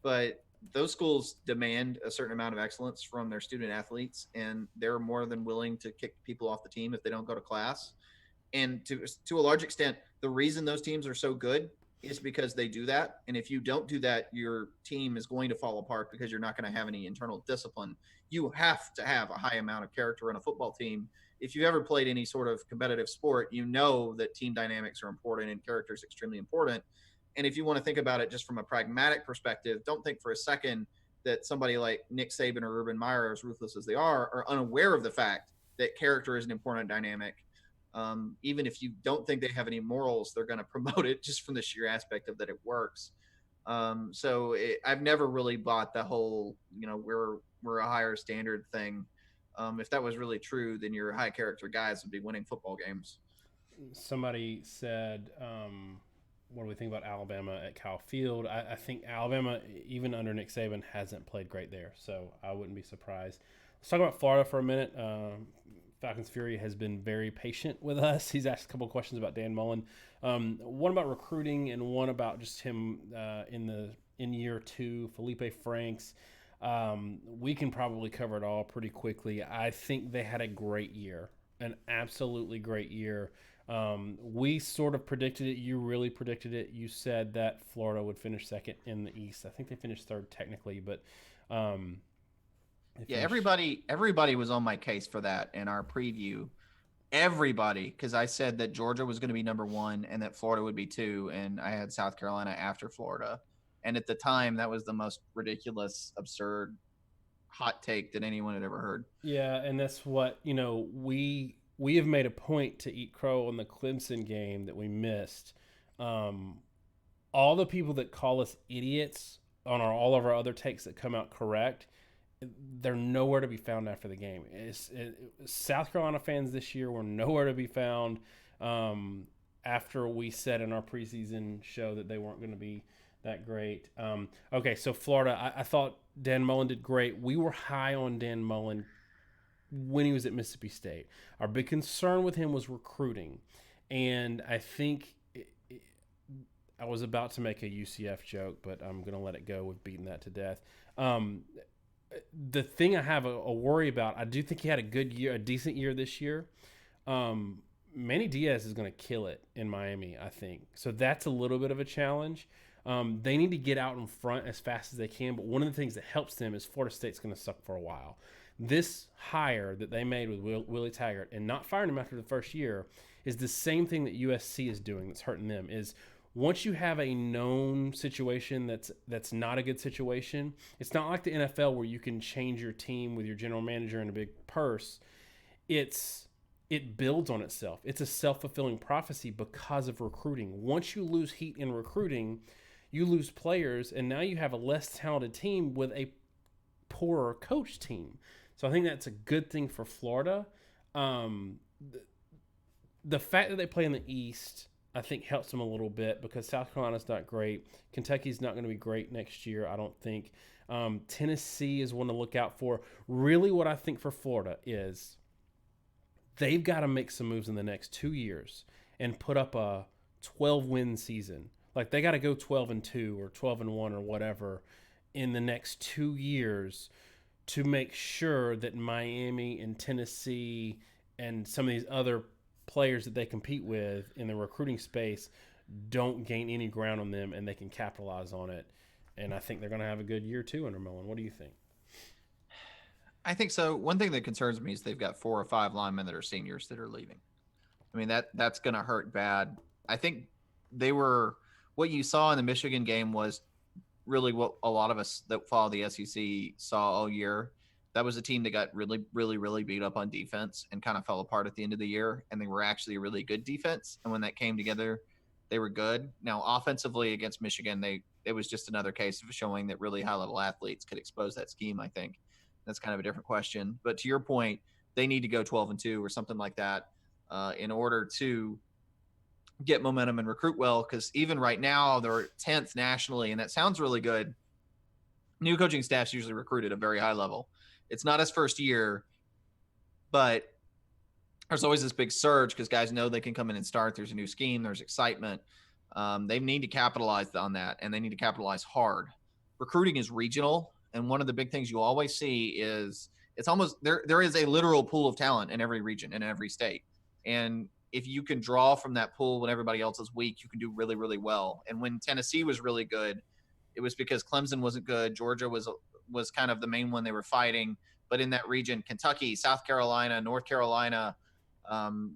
but those schools demand a certain amount of excellence from their student athletes, and they're more than willing to kick people off the team if they don't go to class. And to a large extent, the reason those teams are so good is because they do that. And if you don't do that, your team is going to fall apart because you're not going to have any internal discipline. You have to have a high amount of character in a football team. If you've ever played any sort of competitive sport, you know that team dynamics are important and character is extremely important. And if you want to think about it just from a pragmatic perspective, don't think for a second that somebody like Nick Saban or Urban Meyer, as ruthless as they are unaware of the fact that character is an important dynamic. Even if you don't think they have any morals, they're going to promote it just from the sheer aspect of that it works. I've never really bought the whole, we're a higher standard thing. If that was really true, then your high character guys would be winning football games. Somebody said, what do we think about Alabama at Cal Field? I think Alabama, even under Nick Saban, hasn't played great there, so I wouldn't be surprised. Let's talk about Florida for a minute. Falcons Fury has been very patient with us. He's asked a couple of questions about Dan Mullen, one about recruiting and one about just him in year two. Felipe Franks. We can probably cover it all pretty quickly. I think they had a great year, an absolutely great year. We sort of predicted it. You really predicted it. You said that Florida would finish second in the East. I think they finished third technically, but yeah, everybody was on my case for that in our preview. Everybody, because I said that Georgia was going to be number one and that Florida would be two, and I had South Carolina after Florida. And at the time, that was the most ridiculous, absurd, hot take that anyone had ever heard. Yeah, and that's what we have made a point to eat crow on the Clemson game that we missed. All the people that call us idiots on all of our other takes that come out correct, they're nowhere to be found after the game. South Carolina fans this year were nowhere to be found after we said in our preseason show that they weren't going to be that great. Okay, so Florida, I thought Dan Mullen did great. We were high on Dan Mullen when he was at Mississippi State. Our big concern with him was recruiting. And I think I was about to make a UCF joke, but I'm going to let it go. We've beaten that to death. The thing I have a worry about, I do think he had a good year, a decent year this year. Manny Diaz is going to kill it in Miami, I think. So that's a little bit of a challenge. They need to get out in front as fast as they can. But one of the things that helps them is Florida State's going to suck for a while. This hire that they made with Willie Taggart and not firing him after the first year is the same thing that USC is doing that's hurting them. Is once you have a known situation that's not a good situation, it's not like the NFL where you can change your team with your general manager and a big purse. It builds on itself. It's a self-fulfilling prophecy because of recruiting. Once you lose heat in recruiting, you lose players, and now you have a less talented team with a poorer coach team. So I think that's a good thing for Florida. The fact that they play in the East, I think, helps them a little bit because South Carolina's not great. Kentucky's not going to be great next year, I don't think. Tennessee is one to look out for. Really what I think for Florida is they've got to make some moves in the next 2 years and put up a 12-win season. Like they got to go 12-2 or 12-1 or whatever in the next 2 years to make sure that Miami and Tennessee and some of these other players that they compete with in the recruiting space don't gain any ground on them and they can capitalize on it. And I think they're going to have a good year too under Mullen. What do you think? I think so. One thing that concerns me is they've got 4 or 5 linemen that are seniors that are leaving. I mean, that's going to hurt bad. I think what you saw in the Michigan game was really what a lot of us that follow the SEC saw all year. That was a team that got really, really, really beat up on defense and kind of fell apart at the end of the year. And they were actually a really good defense. And when that came together, they were good. Now, offensively against Michigan, it was just another case of showing that really high level athletes could expose that scheme. I think that's kind of a different question. But to your point, they need to go 12-2 or something like that in order to get momentum and recruit well. Because even right now, they're 10th nationally, and that sounds really good. New coaching staffs usually recruit at a very high level. It's not his first year, but there's always this big surge because guys know they can come in and start. There's a new scheme. There's excitement. They need to capitalize on that, and they need to capitalize hard. Recruiting is regional, and one of the big things you always see is it's almost there is a literal pool of talent in every region, in every state. And if you can draw from that pool when everybody else is weak, you can do really, really well. And when Tennessee was really good, it was because Clemson wasn't good. Georgia was kind of the main one they were fighting. But in that region, Kentucky, South Carolina, North Carolina,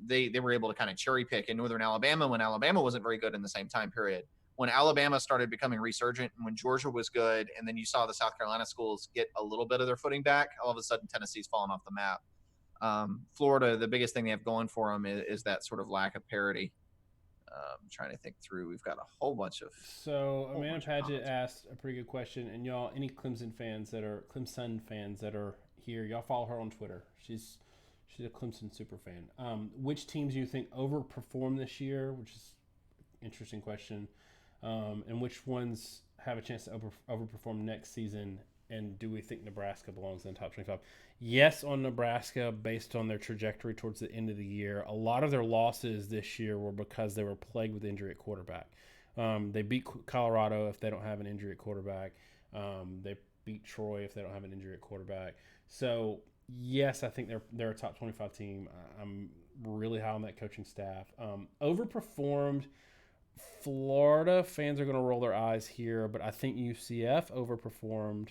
they were able to kind of cherry pick. In Northern Alabama, when Alabama wasn't very good in the same time period, when Alabama started becoming resurgent, and when Georgia was good, and then you saw the South Carolina schools get a little bit of their footing back, all of a sudden Tennessee's fallen off the map. Florida, the biggest thing they have going for them is that sort of lack of parity. I'm trying to think through. We've got a whole bunch of. So Amanda Paget asked a pretty good question, and y'all, any Clemson fans that are here, y'all follow her on Twitter. She's a Clemson super fan. Which teams do you think overperformed this year? Which is an interesting question. And which ones have a chance to overperform next season? And do we think Nebraska belongs in the top 25? Yes, on Nebraska, based on their trajectory towards the end of the year. A lot of their losses this year were because they were plagued with injury at quarterback. They beat Colorado if they don't have an injury at quarterback. They beat Troy if they don't have an injury at quarterback. So, yes, I think they're a top 25 team. I'm really high on that coaching staff. Overperformed. Florida fans are going to roll their eyes here, but I think UCF overperformed,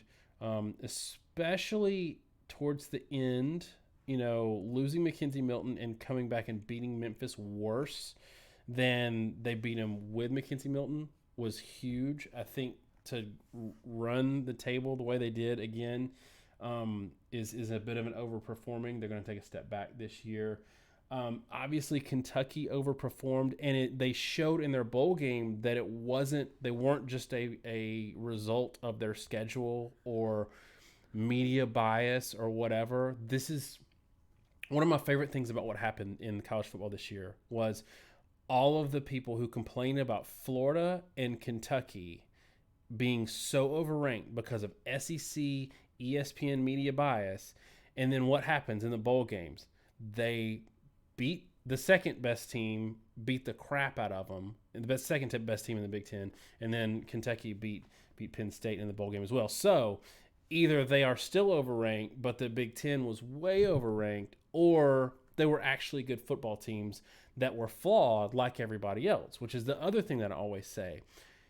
especially towards the end. Losing Mackenzie Milton and coming back and beating Memphis worse than they beat him with Mackenzie Milton was huge. I think to run the table the way they did again is a bit of an overperforming. They're going to take a step back this year. Obviously, Kentucky overperformed, and they showed in their bowl game that they weren't just a result of their schedule or media bias or whatever. This is one of my favorite things about what happened in college football this year was all of the people who complained about Florida and Kentucky being so overranked because of SEC, ESPN media bias, and then what happens in the bowl games? They beat the second best team, beat the crap out of them, and the second best team in the Big Ten, and then Kentucky beat Penn State in the bowl game as well. So either they are still overranked, but the Big Ten was way overranked, or they were actually good football teams that were flawed like everybody else, which is the other thing that I always say.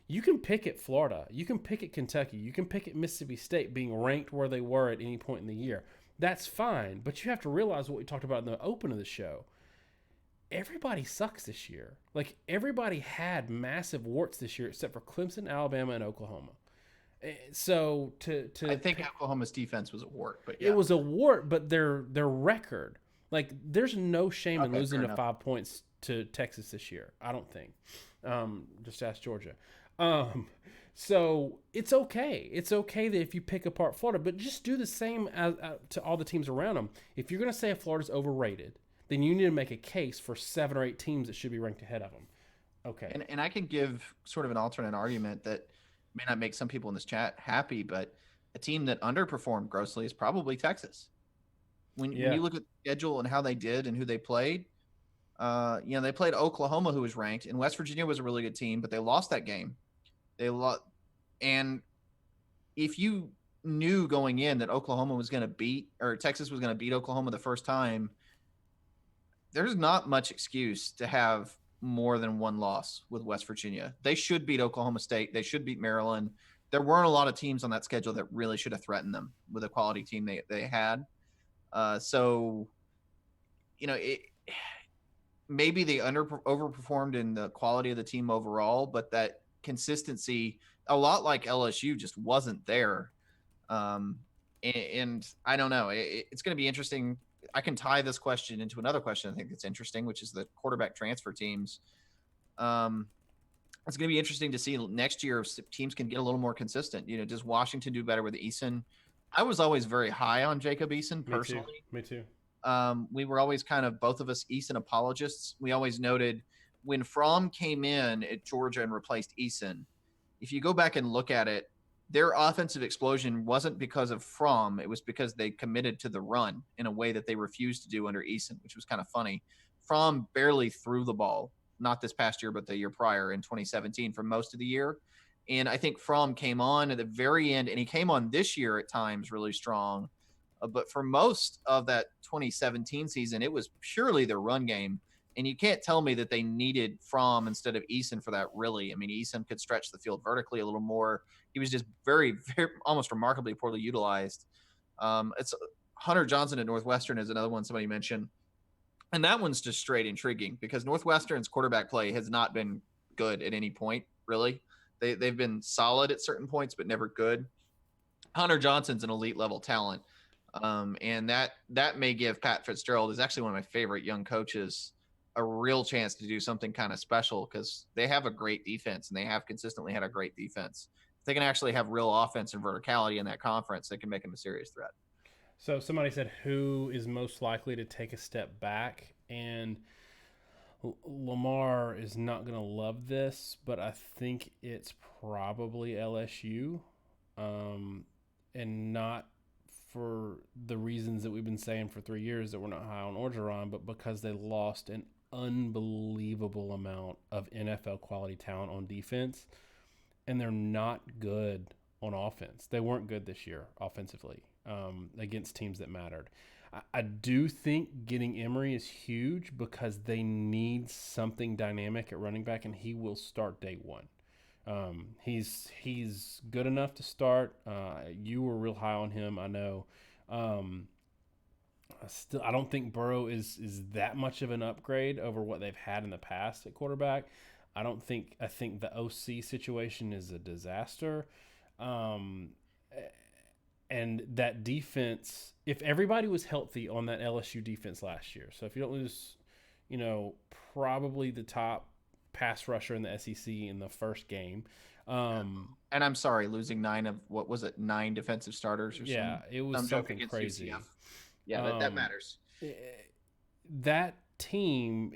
You can pick at Florida, you can pick at Kentucky, you can pick at Mississippi State being ranked where they were at any point in the year. That's fine, but you have to realize what we talked about in the open of the show. Everybody sucks this year. Like, everybody had massive warts this year except for Clemson, Alabama, and Oklahoma. So I think Oklahoma's defense was a wart, but yeah. It was a wart, but their record, like, there's no shame in losing to 5 points to Texas this year. I don't think. Just ask Georgia. So it's okay. It's okay that if you pick apart Florida, but just do the same as to all the teams around them. If you're going to say Florida's overrated, then you need to make a case for 7 or 8 teams that should be ranked ahead of them. Okay. And I can give sort of an alternate argument that may not make some people in this chat happy, but a team that underperformed grossly is probably Texas. When you look at the schedule and how they did and who they played, they played Oklahoma, who was ranked, and West Virginia was a really good team, but they lost that game. They lost, and if you knew going in that Oklahoma was going to beat, or Texas was going to beat Oklahoma the first time, there's not much excuse to have more than one loss with West Virginia. They should beat Oklahoma State. They should beat Maryland. There weren't a lot of teams on that schedule that really should have threatened them with a quality team they had. Maybe they overperformed in the quality of the team overall, but that consistency, a lot like LSU, just wasn't there. And I don't know. It's going to be interesting. I can tie this question into another question I think that's interesting, which is the quarterback transfer teams. Um, it's going to be interesting to see next year if teams can get a little more consistent. Does Washington do better with Eason? I was always very high on Jacob Eason Me too. personally. Me too. We were always kind of both of us Eason apologists. We always noted when Fromm came in at Georgia and replaced Eason, if you go back and look at it, their offensive explosion wasn't because of Fromm. It was because they committed to the run in a way that they refused to do under Eason, which was kind of funny. Fromm barely threw the ball, not this past year, but the year prior in 2017 for most of the year. And I think Fromm came on at the very end, and he came on this year at times really strong. But for most of that 2017 season, it was purely their run game. And you can't tell me that they needed Fromm instead of Eason for that, really. I mean, Eason could stretch the field vertically a little more. He was just very, very almost remarkably poorly utilized. It's Hunter Johnson at Northwestern is another one somebody mentioned. And that one's just straight intriguing because Northwestern's quarterback play has not been good at any point, really. They've been solid at certain points, but never good. Hunter Johnson's an elite level talent. And that may give Pat Fitzgerald, is actually one of my favorite young coaches, a real chance to do something kind of special because they have a great defense and they have consistently had a great defense. If they can actually have real offense and verticality in that conference, they can make them a serious threat. So somebody said who is most likely to take a step back, and Lamar is not going to love this, but I think it's probably LSU, and not for the reasons that we've been saying for 3 years that we're not high on Orgeron, but because they lost an unbelievable amount of NFL quality talent on defense, and they're not good on offense. They weren't good this year offensively against teams that mattered. I do think getting Emery is huge because they need something dynamic at running back, and he will start day one. He's good enough to start. You were real high on him, I know. I don't think Burrow is that much of an upgrade over what they've had in the past at quarterback. I think the OC situation is a disaster. Um, and that defense, if everybody was healthy on that LSU defense last year, so if you don't lose, probably the top pass rusher in the SEC in the first game. And I'm sorry, losing what was it, 9 defensive starters or Yeah, it was some joke something against crazy. UCF. Yeah, that matters. That team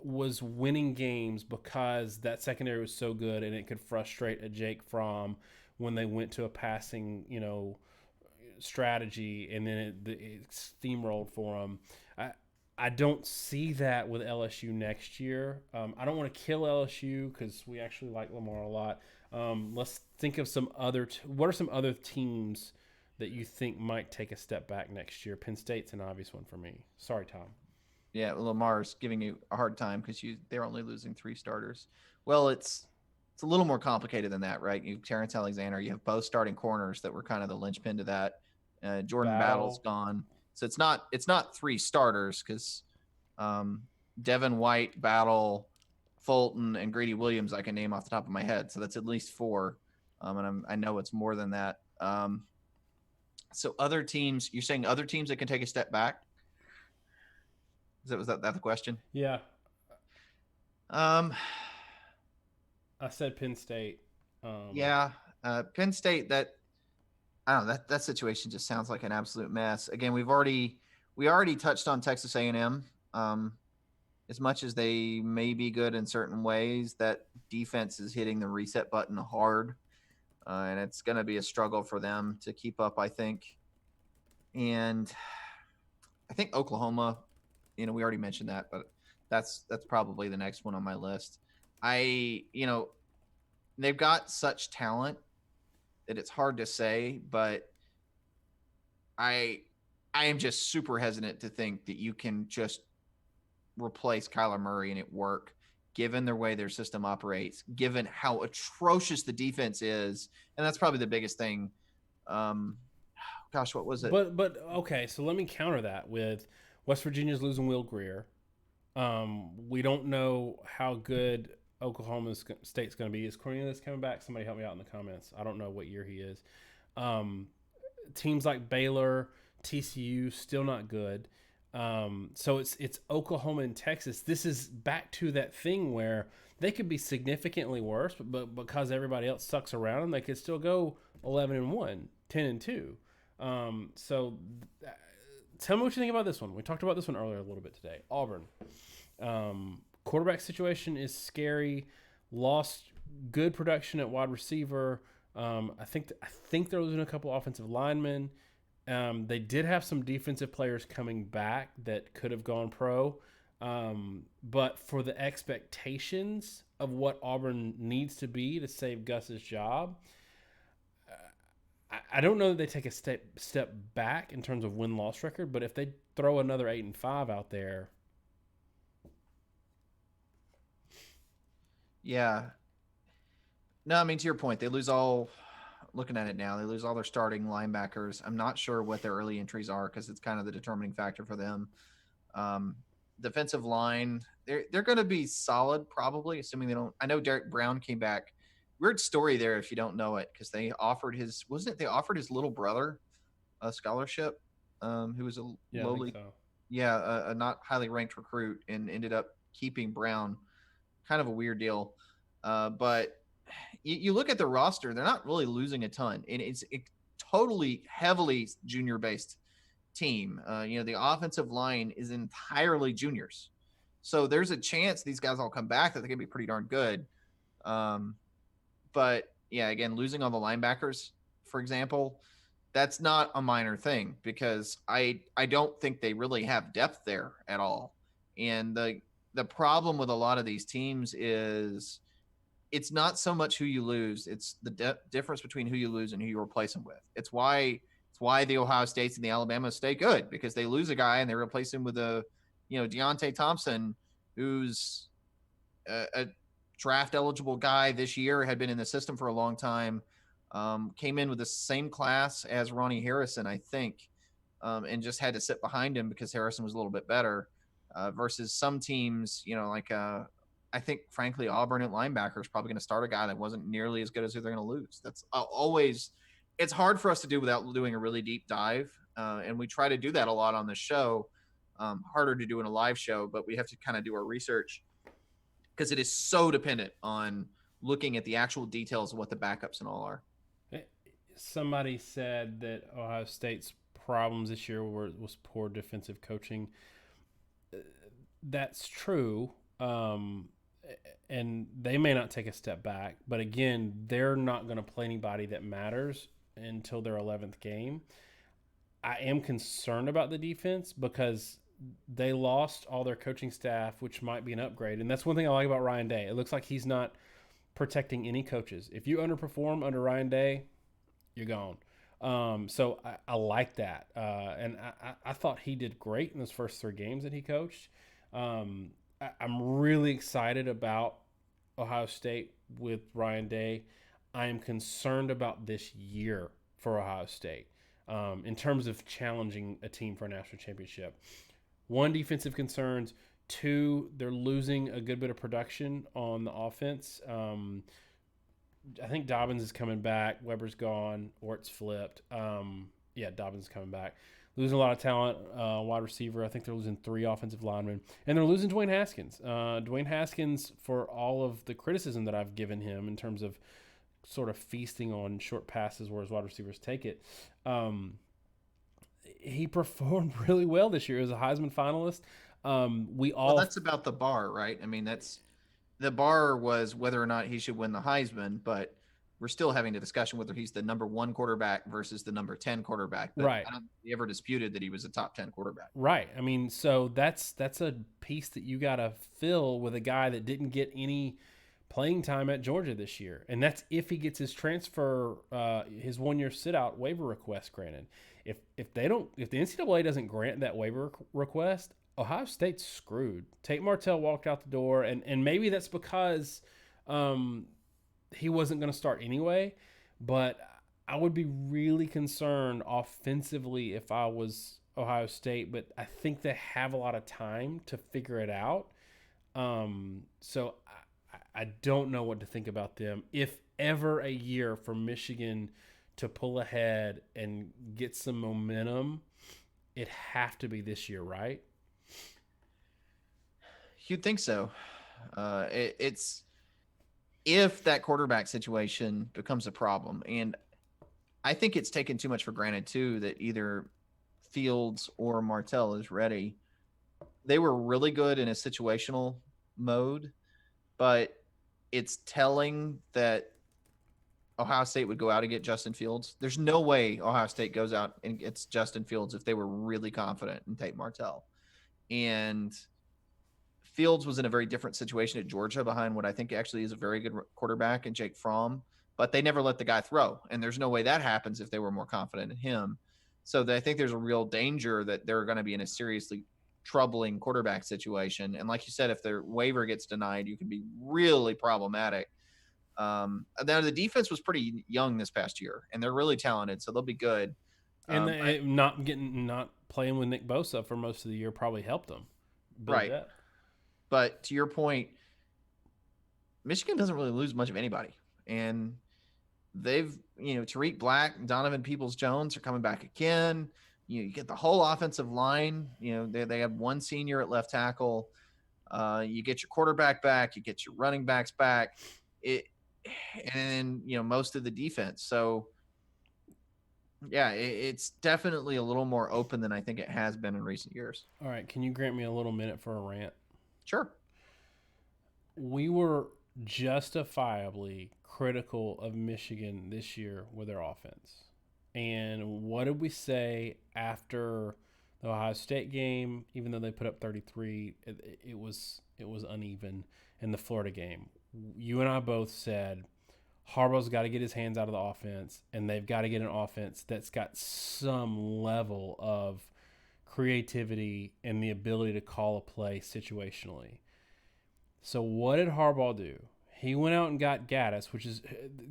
was winning games because that secondary was so good and it could frustrate a Jake Fromm when they went to a passing, strategy, and then it steamrolled for them. I don't see that with LSU next year. I don't want to kill LSU because we actually like Lamar a lot. Let's think of some other. What are some other teams that you think might take a step back next year? Penn State's an obvious one for me. Sorry, Tom. Yeah, Lamar's giving you a hard time because they're only losing 3 starters. Well, it's a little more complicated than that, right? You Terrence Alexander, you have both starting corners that were kind of the linchpin to that. Jordan Battle's Battle. gone, so it's not 3 starters because Devin White, Battle, Fulton, and Grady Williams I can name off the top of my head. So that's at least 4, and I know it's more than that. So other teams, you're saying other teams that can take a step back? Was that the question? Yeah, Um, I said Penn State. yeah, Penn State. That I don't know. That situation just sounds like an absolute mess. Again, we already touched on Texas A&M. As much as they may be good in certain ways, that defense is hitting the reset button hard, and it's going to be a struggle for them to keep up, I think. And I think Oklahoma, we already mentioned that, but that's probably the next one on my list. They've got such talent that it's hard to say, but I I am just super hesitant to think that you can just replace Kyler Murray and it work, given the way their system operates, given how atrocious the defense is, and that's probably the biggest thing. Um, Gosh, what was it? But okay, so let me counter that with West Virginia's losing Will Greer. We don't know how good Oklahoma State's going to be. Is Cornelius coming back? Somebody help me out in the comments. I don't know what year he is. Um, teams like Baylor, TCU, still not good. So it's Oklahoma and Texas. This is back to that thing where they could be significantly worse, but because everybody else sucks around them, they could still go 11-1, 10-2. So tell me what you think about this one. We talked about this one earlier a little bit today. Auburn. Quarterback situation is scary. Lost good production at wide receiver. I think they're losing a couple offensive linemen. They did have some defensive players coming back that could have gone pro. But for the expectations of what Auburn needs to be to save Gus's job, I don't know that they take a step back in terms of win-loss record, but if they throw another 8-5 out there. Yeah. No, I mean, to your point, they lose all, looking at it now, they lose all their starting linebackers. I'm not sure what their early entries are because it's kind of the determining factor for them. Um, Defensive line, they're going to be solid, probably, assuming they don't. I know Derek Brown came back. Weird story there if you don't know it, because they offered his, wasn't it? They offered his little brother a scholarship, who was a Yeah, I think lowly, so. yeah, a not highly ranked recruit, and ended up keeping Brown. Kind of a weird deal, but you look at the roster; they're not really losing a ton, and it's totally heavily junior based team. The offensive line is entirely juniors. So there's a chance these guys all come back that they can be pretty darn good. Um, but yeah, again, losing all the linebackers, for example, that's not a minor thing because I don't think they really have depth there at all. And the problem with a lot of these teams is it's not so much who you lose; it's the difference between who you lose and who you replace them with. It's why the Ohio States and the Alabama stay good, because they lose a guy and they replace him with Deontay Thompson, who's a draft eligible guy this year, had been in the system for a long time, came in with the same class as Ronnie Harrison, I think, and just had to sit behind him because Harrison was a little bit better. Versus some teams, I think, frankly, Auburn at linebacker is probably going to start a guy that wasn't nearly as good as who they're going to lose. That's always, it's hard for us to do without doing a really deep dive. And we try to do that a lot on the show. Harder to do in a live show, but we have to kind of do our research because it is so dependent on looking at the actual details of what the backups and all are. Somebody said that Ohio State's problems this year was poor defensive coaching. That's true. And they may not take a step back, but again, they're not going to play anybody that matters until their 11th game. I am concerned about the defense because they lost all their coaching staff, which might be an upgrade. And that's one thing I like about Ryan Day. It looks like he's not protecting any coaches. If you underperform under Ryan Day, you're gone. So I like that. And I thought he did great in those first 3 games that he coached. I'm really excited about Ohio State with Ryan Day. I am concerned about this year for Ohio State in terms of challenging a team for a national championship. 1, defensive concerns. 2, they're losing a good bit of production on the offense. I think Dobbins is coming back. Weber's gone, or it's flipped. Dobbins is coming back. Losing a lot of talent, wide receiver. I think they're losing 3 offensive linemen. And they're losing Dwayne Haskins. Dwayne Haskins, for all of the criticism that I've given him in terms of sort of feasting on short passes where his wide receivers take it, he performed really well this year as a Heisman finalist. Well, that's about the bar, right? I mean, that's the bar was whether or not he should win the Heisman, but we're still having a discussion whether he's the number 1 quarterback versus the number 10 quarterback. But right. I don't think he ever disputed that he was a top 10 quarterback. Right. I mean, so that's a piece that you got to fill with a guy that didn't get any playing time at Georgia this year. And that's if he gets his transfer, his 1-year sit-out waiver request granted. If the NCAA doesn't grant that waiver request, Ohio State's screwed. Tate Martell walked out the door, and maybe that's because he wasn't going to start anyway. But I would be really concerned offensively if I was Ohio State. But I think they have a lot of time to figure it out. So I don't know what to think about them. If ever a year for Michigan to pull ahead and get some momentum, it have to be this year, right? You'd think so. It's if that quarterback situation becomes a problem, and I think it's taken too much for granted too that either Fields or Martell is ready. They were really good in a situational mode, but it's telling that Ohio State would go out and get Justin Fields. There's no way Ohio State goes out and gets Justin Fields if they were really confident in Tate Martell. And Fields was in a very different situation at Georgia behind what I think actually is a very good quarterback in Jake Fromm, but they never let the guy throw. And there's no way that happens if they were more confident in him. So I think there's a real danger that they're going to be in a seriously troubling quarterback situation. And like you said, if their waiver gets denied, you can be really problematic. Now the defense was pretty young this past year, and they're really talented, so they'll be good. And But not playing with Nick Bosa for most of the year probably helped them build right, depth. but to your point, Michigan doesn't really lose much of anybody, and they've Tariq Black, Donovan Peoples Jones are coming back again. You get the whole offensive line. They have one senior at left tackle. You get your quarterback back. You get your running backs back. And most of the defense. So yeah, it's definitely a little more open than I think it has been in recent years. All right, can you grant me a little minute for a rant? Sure. We were justifiably critical of Michigan this year with their offense. And what did we say after the Ohio State game? Even though they put up 33, it was uneven. In the Florida game, you and I both said Harbaugh's got to get his hands out of the offense, and they've got to get an offense that's got some level of creativity and the ability to call a play situationally. So what did Harbaugh do? He went out and got Gaddis,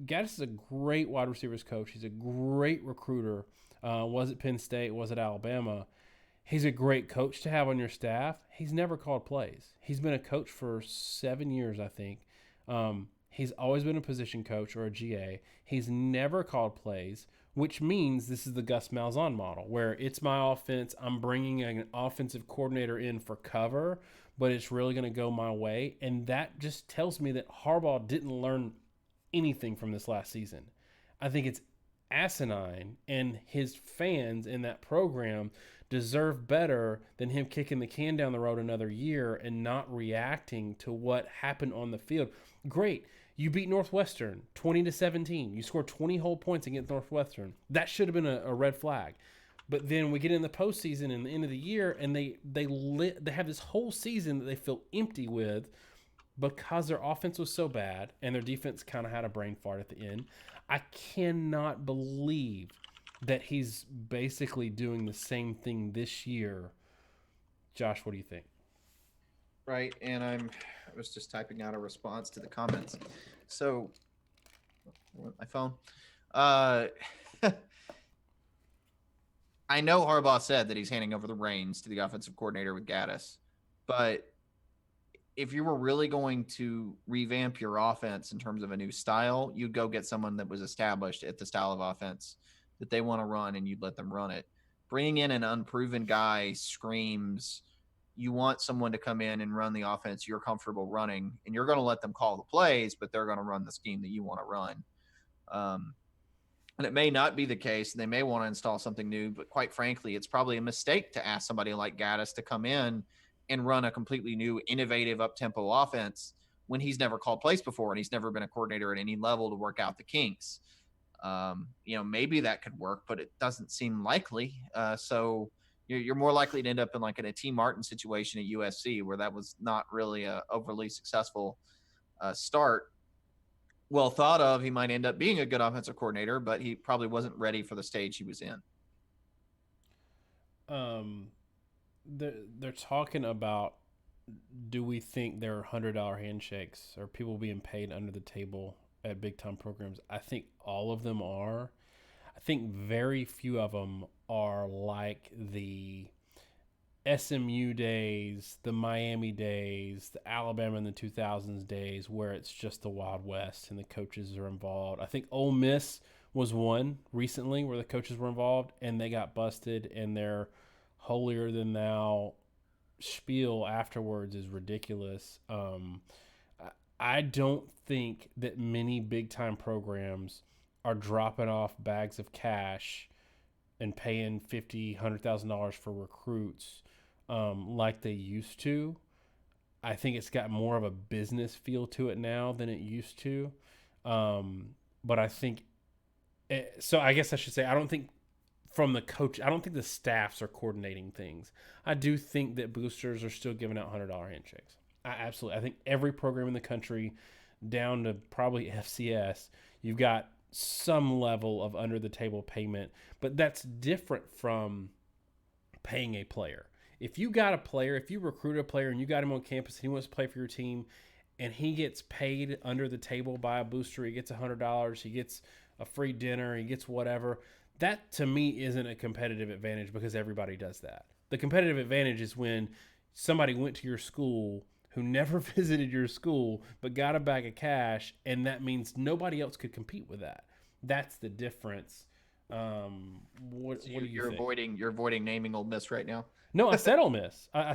Gaddis is a great wide receivers coach. He's a great recruiter. Was it Penn State? Was it Alabama? He's a great coach to have on your staff. He's never called plays. He's been a coach for 7 years, I think. He's always been a position coach or a GA. He's never called plays, which means this is the Gus Malzahn model, where it's my offense. I'm bringing an offensive coordinator in for cover, but it's really going to go my way. And that just tells me that Harbaugh didn't learn anything from this last season. I think it's asinine, and his fans in that program deserve better than him kicking the can down the road another year and not reacting to what happened on the field. Great. You beat Northwestern 20-17. You scored 20 whole points against Northwestern. That should have been a red flag. But then we get in the postseason and the end of the year, and they have this whole season that they feel empty with because their offense was so bad and their defense kind of had a brain fart at the end. I cannot believe that he's basically doing the same thing this year. Josh, what do you think? Right, and I was just typing out a response to the comments. So, my phone. I know Harbaugh said that he's handing over the reins to the offensive coordinator with Gaddis, but if you were really going to revamp your offense in terms of a new style, you'd go get someone that was established at the style of offense that they want to run, and you'd let them run it. Bringing in an unproven guy screams you want someone to come in and run the offense you're comfortable running, and you're going to let them call the plays, but they're going to run the scheme that you want to run. And it may not be the case. They may want to install something new, but quite frankly, it's probably a mistake to ask somebody like Gaddis to come in and run a completely new, innovative, up-tempo offense when he's never called plays before and he's never been a coordinator at any level to work out the kinks. Maybe that could work, but it doesn't seem likely. So you're more likely to end up in like a T. Martin situation at USC, where that was not really a overly successful start. Well thought of. He might end up being a good offensive coordinator, but he probably wasn't ready for the stage he was in. They're talking about, do we think there are $100 handshakes or people being paid under the table at big time programs? I think all of them are. I think very few of them are like the SMU days, the Miami days, the Alabama in the 2000s days, where it's just the Wild West and the coaches are involved. I think Ole Miss was one recently where the coaches were involved and they got busted, and their holier than thou spiel afterwards is ridiculous. I don't think that many big time programs are dropping off bags of cash and paying $50,000, $100,000 for recruits like they used to. I think it's got more of a business feel to it now than it used to. But I think so. I guess I should say I don't think from the coach. I don't think the staffs are coordinating things. I do think that boosters are still giving out $100 handshakes. I absolutely. I think every program in the country, down to probably FCS, you've got some level of under the table payment, but that's different from paying a player. If you got a player, if you recruit a player and you got him on campus and he wants to play for your team, and he gets paid under the table by a booster, he gets $100, he gets a free dinner, he gets whatever. That to me isn't a competitive advantage because everybody does that. The competitive advantage is when somebody went to your school who never visited your school but got a bag of cash, and that means nobody else could compete with that. That's the difference. What So do you think? you're avoiding naming Ole Miss right now. No, I said Ole Miss. I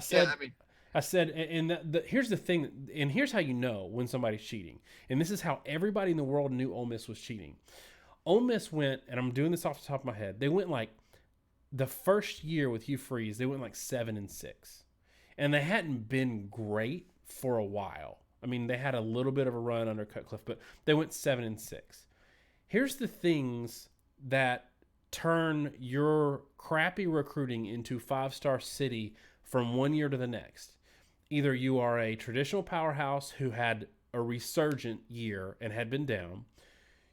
Yeah, said I mean, and here's the thing, and here's how you know when somebody's cheating, and this is how everybody in the world knew Ole Miss was cheating. Ole Miss went, and I'm doing this off the top of my head. They went like the first year with Hugh Freeze, they went like 7-6, and they hadn't been great for a while. I mean, they had a little bit of a run under Cutcliffe, but they went 7-6. Here's the things that turn your crappy recruiting into five-star city from one year to the next. Either you are a traditional powerhouse who had a resurgent year and had been down,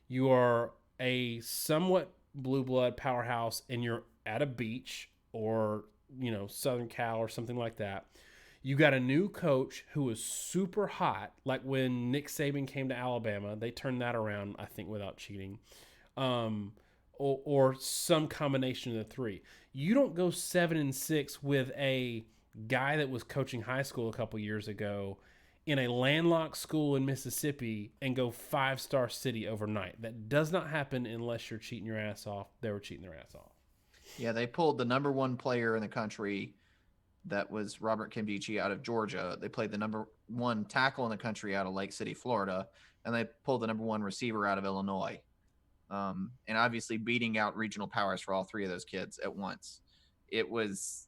you are a somewhat blue blood powerhouse and you're at a beach or, Southern Cal or something like that. You got a new coach who was super hot, like when Nick Saban came to Alabama. They turned that around, I think, without cheating. Or some combination of the three. You don't go 7-6 with a guy that was coaching high school a couple years ago in a landlocked school in Mississippi and go five-star city overnight. That does not happen unless you're cheating your ass off. They were cheating their ass off. yeah, they pulled the number one player in the country, that was Robert Kimdichie out of Georgia. They played the number one tackle in the country out of Lake City, Florida, and they pulled the number one receiver out of Illinois. And obviously beating out regional powers for all three of those kids at once. It was,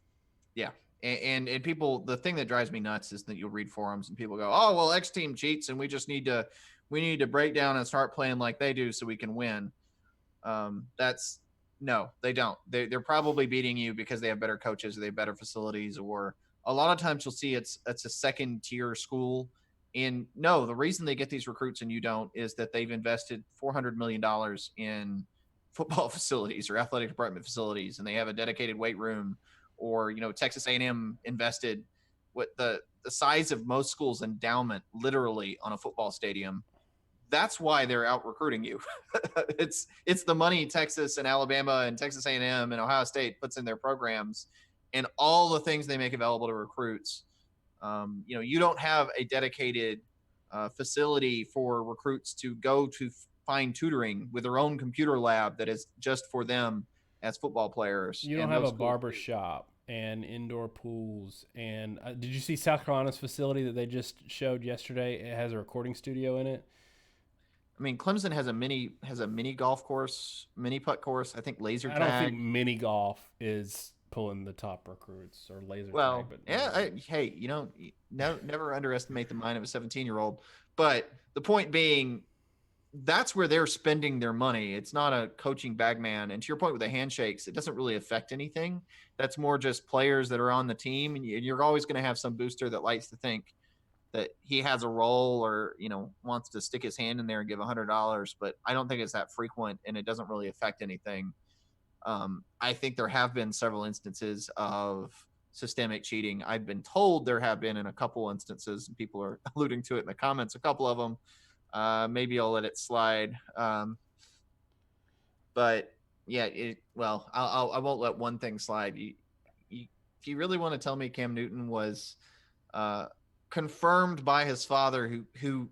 yeah. And people, the thing that drives me nuts is that you'll read forums and people go, "Oh, well, X team cheats, and we need to break down and start playing like they do so we can win." That's no, they don't. They're probably beating you because they have better coaches, or they have better facilities, or a lot of times you'll see it's a second tier school. And no, the reason they get these recruits and you don't is that they've invested $400 million in football facilities or athletic department facilities, and they have a dedicated weight room. Or Texas A&M invested what the size of most schools' endowment literally on a football stadium. That's why they're out recruiting you. it's the money Texas and Alabama and Texas A&M and Ohio State puts in their programs, and all the things they make available to recruits. You don't have a dedicated facility for recruits to go to find tutoring with their own computer lab that is just for them as football players. You don't And have a those barber shop and indoor pools. And did you see South Carolina's facility that they just showed yesterday? It has a recording studio in it. I mean, Clemson has a mini golf course, mini putt course. I think laser I don't think tag. mini golf is pulling the top recruits or laser tag, Well, but yeah. Hey, never underestimate the mind of a 17-year-old. But the point being, that's where they're spending their money. It's not a coaching bagman. And to your point with the handshakes, it doesn't really affect anything. That's more just players that are on the team, and you're always going to have some booster that likes to think that he has a role, or wants to stick his hand in there and give $100. But I don't think it's that frequent, and it doesn't really affect anything. I think there have been several instances of systemic cheating. I've been told there have been in a couple instances, and people are alluding to it in the comments, a couple of them. Maybe I'll let it slide. But yeah, I won't let one thing slide. If you really want to tell me Cam Newton was confirmed by his father, who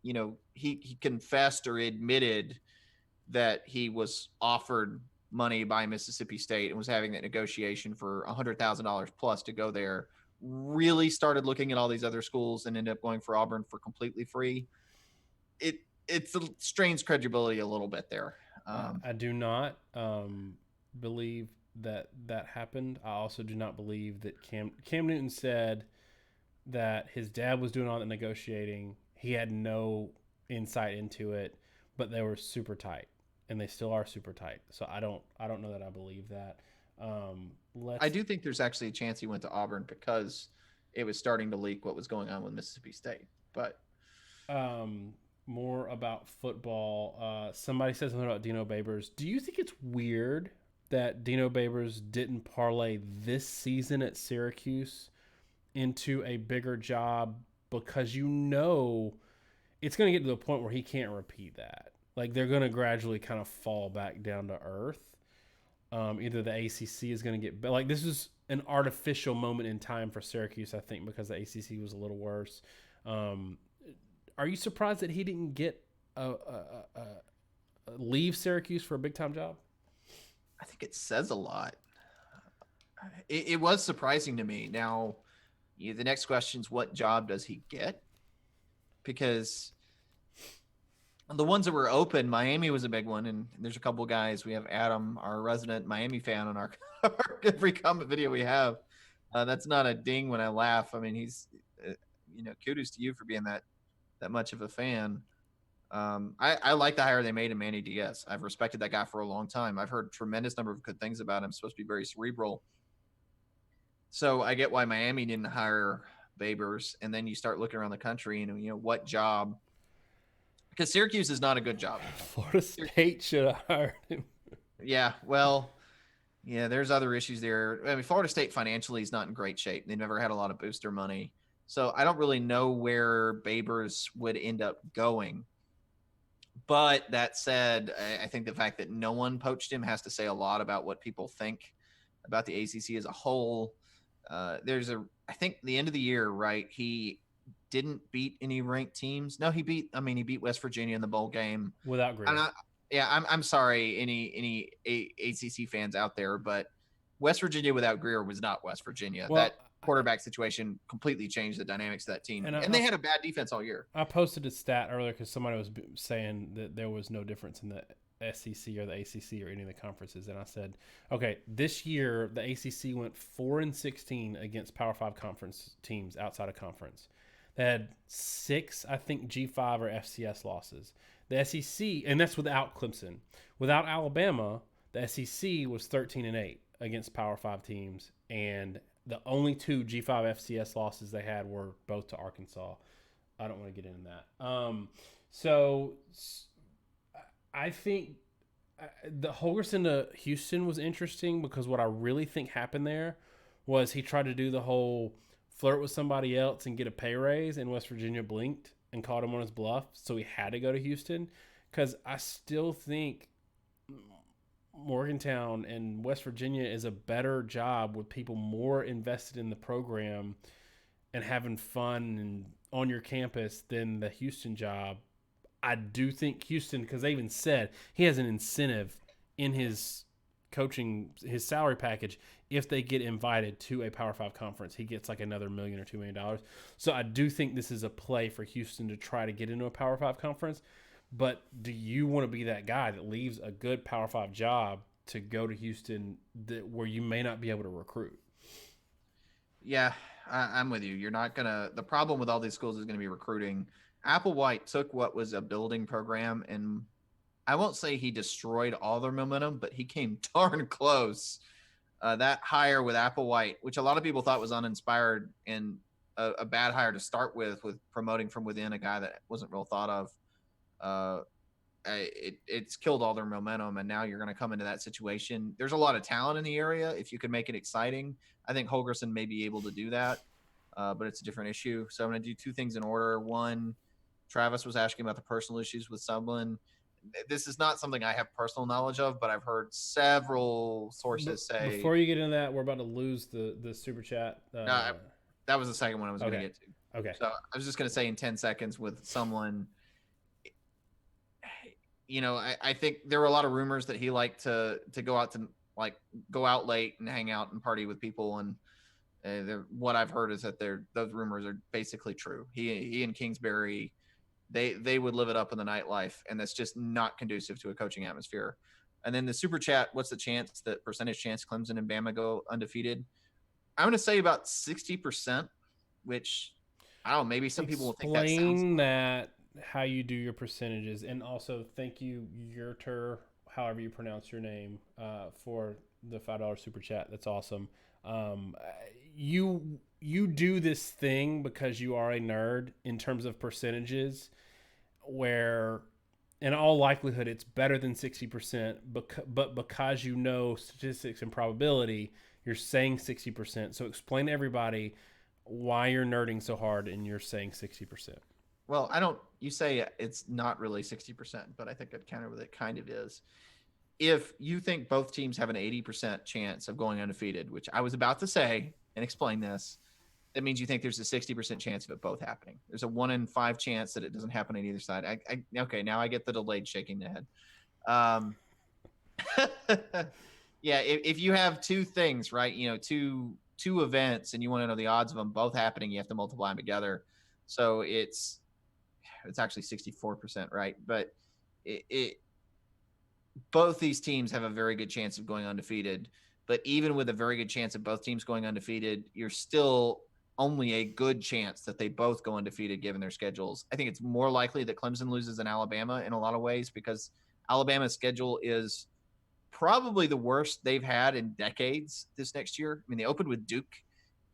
he confessed or admitted that he was offered money by Mississippi State and was having that negotiation for $100,000 plus to go there, really started looking at all these other schools and ended up going for Auburn for completely free. It it's strains credibility a little bit there. I do not believe that that happened. I also do not believe that Cam Newton said that his dad was doing all the negotiating. He had no insight into it, but they were super tight, and they still are super tight. So I don't know that I believe that. I Let's do think there's actually a chance he went to Auburn because it was starting to leak what was going on with Mississippi State. But more about football. Somebody said something about Dino Babers. Do you think it's weird that Dino Babers didn't parlay this season at Syracuse into a bigger job, because it's going to get to the point where he can't repeat that? Like, they're going to gradually kind of fall back down to earth. Either the ACC is going to get like, this is an artificial moment in time for Syracuse, I think, because the ACC was a little worse. Are you surprised that he didn't get leave Syracuse for a big time job? I think it says a lot. It was surprising to me. Now, the next question is, what job does he get? Because the ones that were open, Miami was a big one, and there's a couple guys. We have Adam, our resident Miami fan, on our every comment video we have. That's not a ding when I laugh. I mean, he's, kudos to you for being that much of a fan. I like the hire they made in Manny Diaz. I've respected that guy for a long time. I've heard a tremendous number of good things about him. Supposed to be very cerebral. So I get why Miami didn't hire Babers. And then you start looking around the country and, what job? Because Syracuse is not a good job. Florida State should have hired him. Yeah, well, yeah, there's other issues there. I mean, Florida State financially is not in great shape. They've never had a lot of booster money. So I don't really know where Babers would end up going. But that said, I think the fact that no one poached him has to say a lot about what people think about the ACC as a whole. I think the end of the year, right? He didn't beat any ranked teams. No, he beat West Virginia in the bowl game Without Greer. I'm sorry, any ACC fans out there, but West Virginia without Greer was not West Virginia. Well, that quarterback situation completely changed the dynamics of that team, and they had a bad defense all year. I posted a stat earlier because somebody was saying that there was no difference in the SEC or the ACC or any of the conferences, and I said, okay, this year the ACC went 4-16 against Power 5 conference teams outside of conference. They had 6, I think, G5 or FCS losses. The SEC, and that's without Clemson. Without Alabama, the SEC was 13-8 against Power 5 teams, and the only 2 G5 FCS losses they had were both to Arkansas. I don't want to get into that. So I think the Holgorsen to Houston was interesting, because what I really think happened there was he tried to do the whole flirt with somebody else and get a pay raise, and West Virginia blinked and caught him on his bluff, so he had to go to Houston. Because I still think Morgantown and West Virginia is a better job with people more invested in the program and having fun and on your campus than the Houston job. I do think Houston, because they even said he has an incentive in his coaching, his salary package. If they get invited to a Power 5 conference, he gets like another $1 million or $2 million. So I do think this is a play for Houston to try to get into a Power 5 conference. But do you want to be that guy that leaves a good Power 5 job to go to Houston where you may not be able to recruit? Yeah, I'm with you. You're not going to – the problem with all these schools is going to be recruiting. Applewhite took what was a building program, and I won't say he destroyed all their momentum, but he came darn close. That hire with Applewhite, which a lot of people thought was uninspired and a bad hire to start with promoting from within a guy that wasn't real thought of, it's killed all their momentum, and now you're going to come into that situation. There's a lot of talent in the area. If you can make it exciting, I think Holgorsen may be able to do that, but it's a different issue. So I'm going to do 2 things in order. One, Travis was asking about the personal issues with Sumlin. This is not something I have personal knowledge of, but I've heard several sources say. Before you get into that, we're about to lose the super chat. That was the second one I was going to get to. Okay. So I was just going to say in 10 seconds with someone, I think there were a lot of rumors that he liked to go out to like go out late and hang out and party with people, and what I've heard is that those rumors are basically true. He and Kingsbury, they would live it up in the nightlife, and that's just not conducive to a coaching atmosphere. And then the super chat, what's the chance that percentage chance Clemson and Bama go undefeated? I'm going to say about 60%, which I don't know, maybe some people will think that sounds Explain low. that how you do your percentages, and also thank you, Yurter, however you pronounce your name, for the $5 super chat. That's awesome. Um, you do this thing because you are a nerd in terms of percentages, where in all likelihood it's better than 60%, but because you know statistics and probability, you're saying 60%. So explain to everybody why you're nerding so hard and you're saying 60%. Well, I don't. You say it's not really 60%, but I think I'd counter with it kind of is. If you think both teams have an 80% chance of going undefeated, which I was about to say and explain this, that means you think there's a 60% chance of it both happening. There's a 1 in 5 chance that it doesn't happen on either side. Okay, now I get the delayed shaking the head. Um, yeah, if you have two things, right? Two events, and you want to know the odds of them both happening, you have to multiply them together. So it's actually 64%, right? But it both these teams have a very good chance of going undefeated. But even with a very good chance of both teams going undefeated, you're still only a good chance that they both go undefeated given their schedules. I think it's more likely that Clemson loses than Alabama in a lot of ways because Alabama's schedule is probably the worst they've had in decades this next year. I mean, they opened with Duke,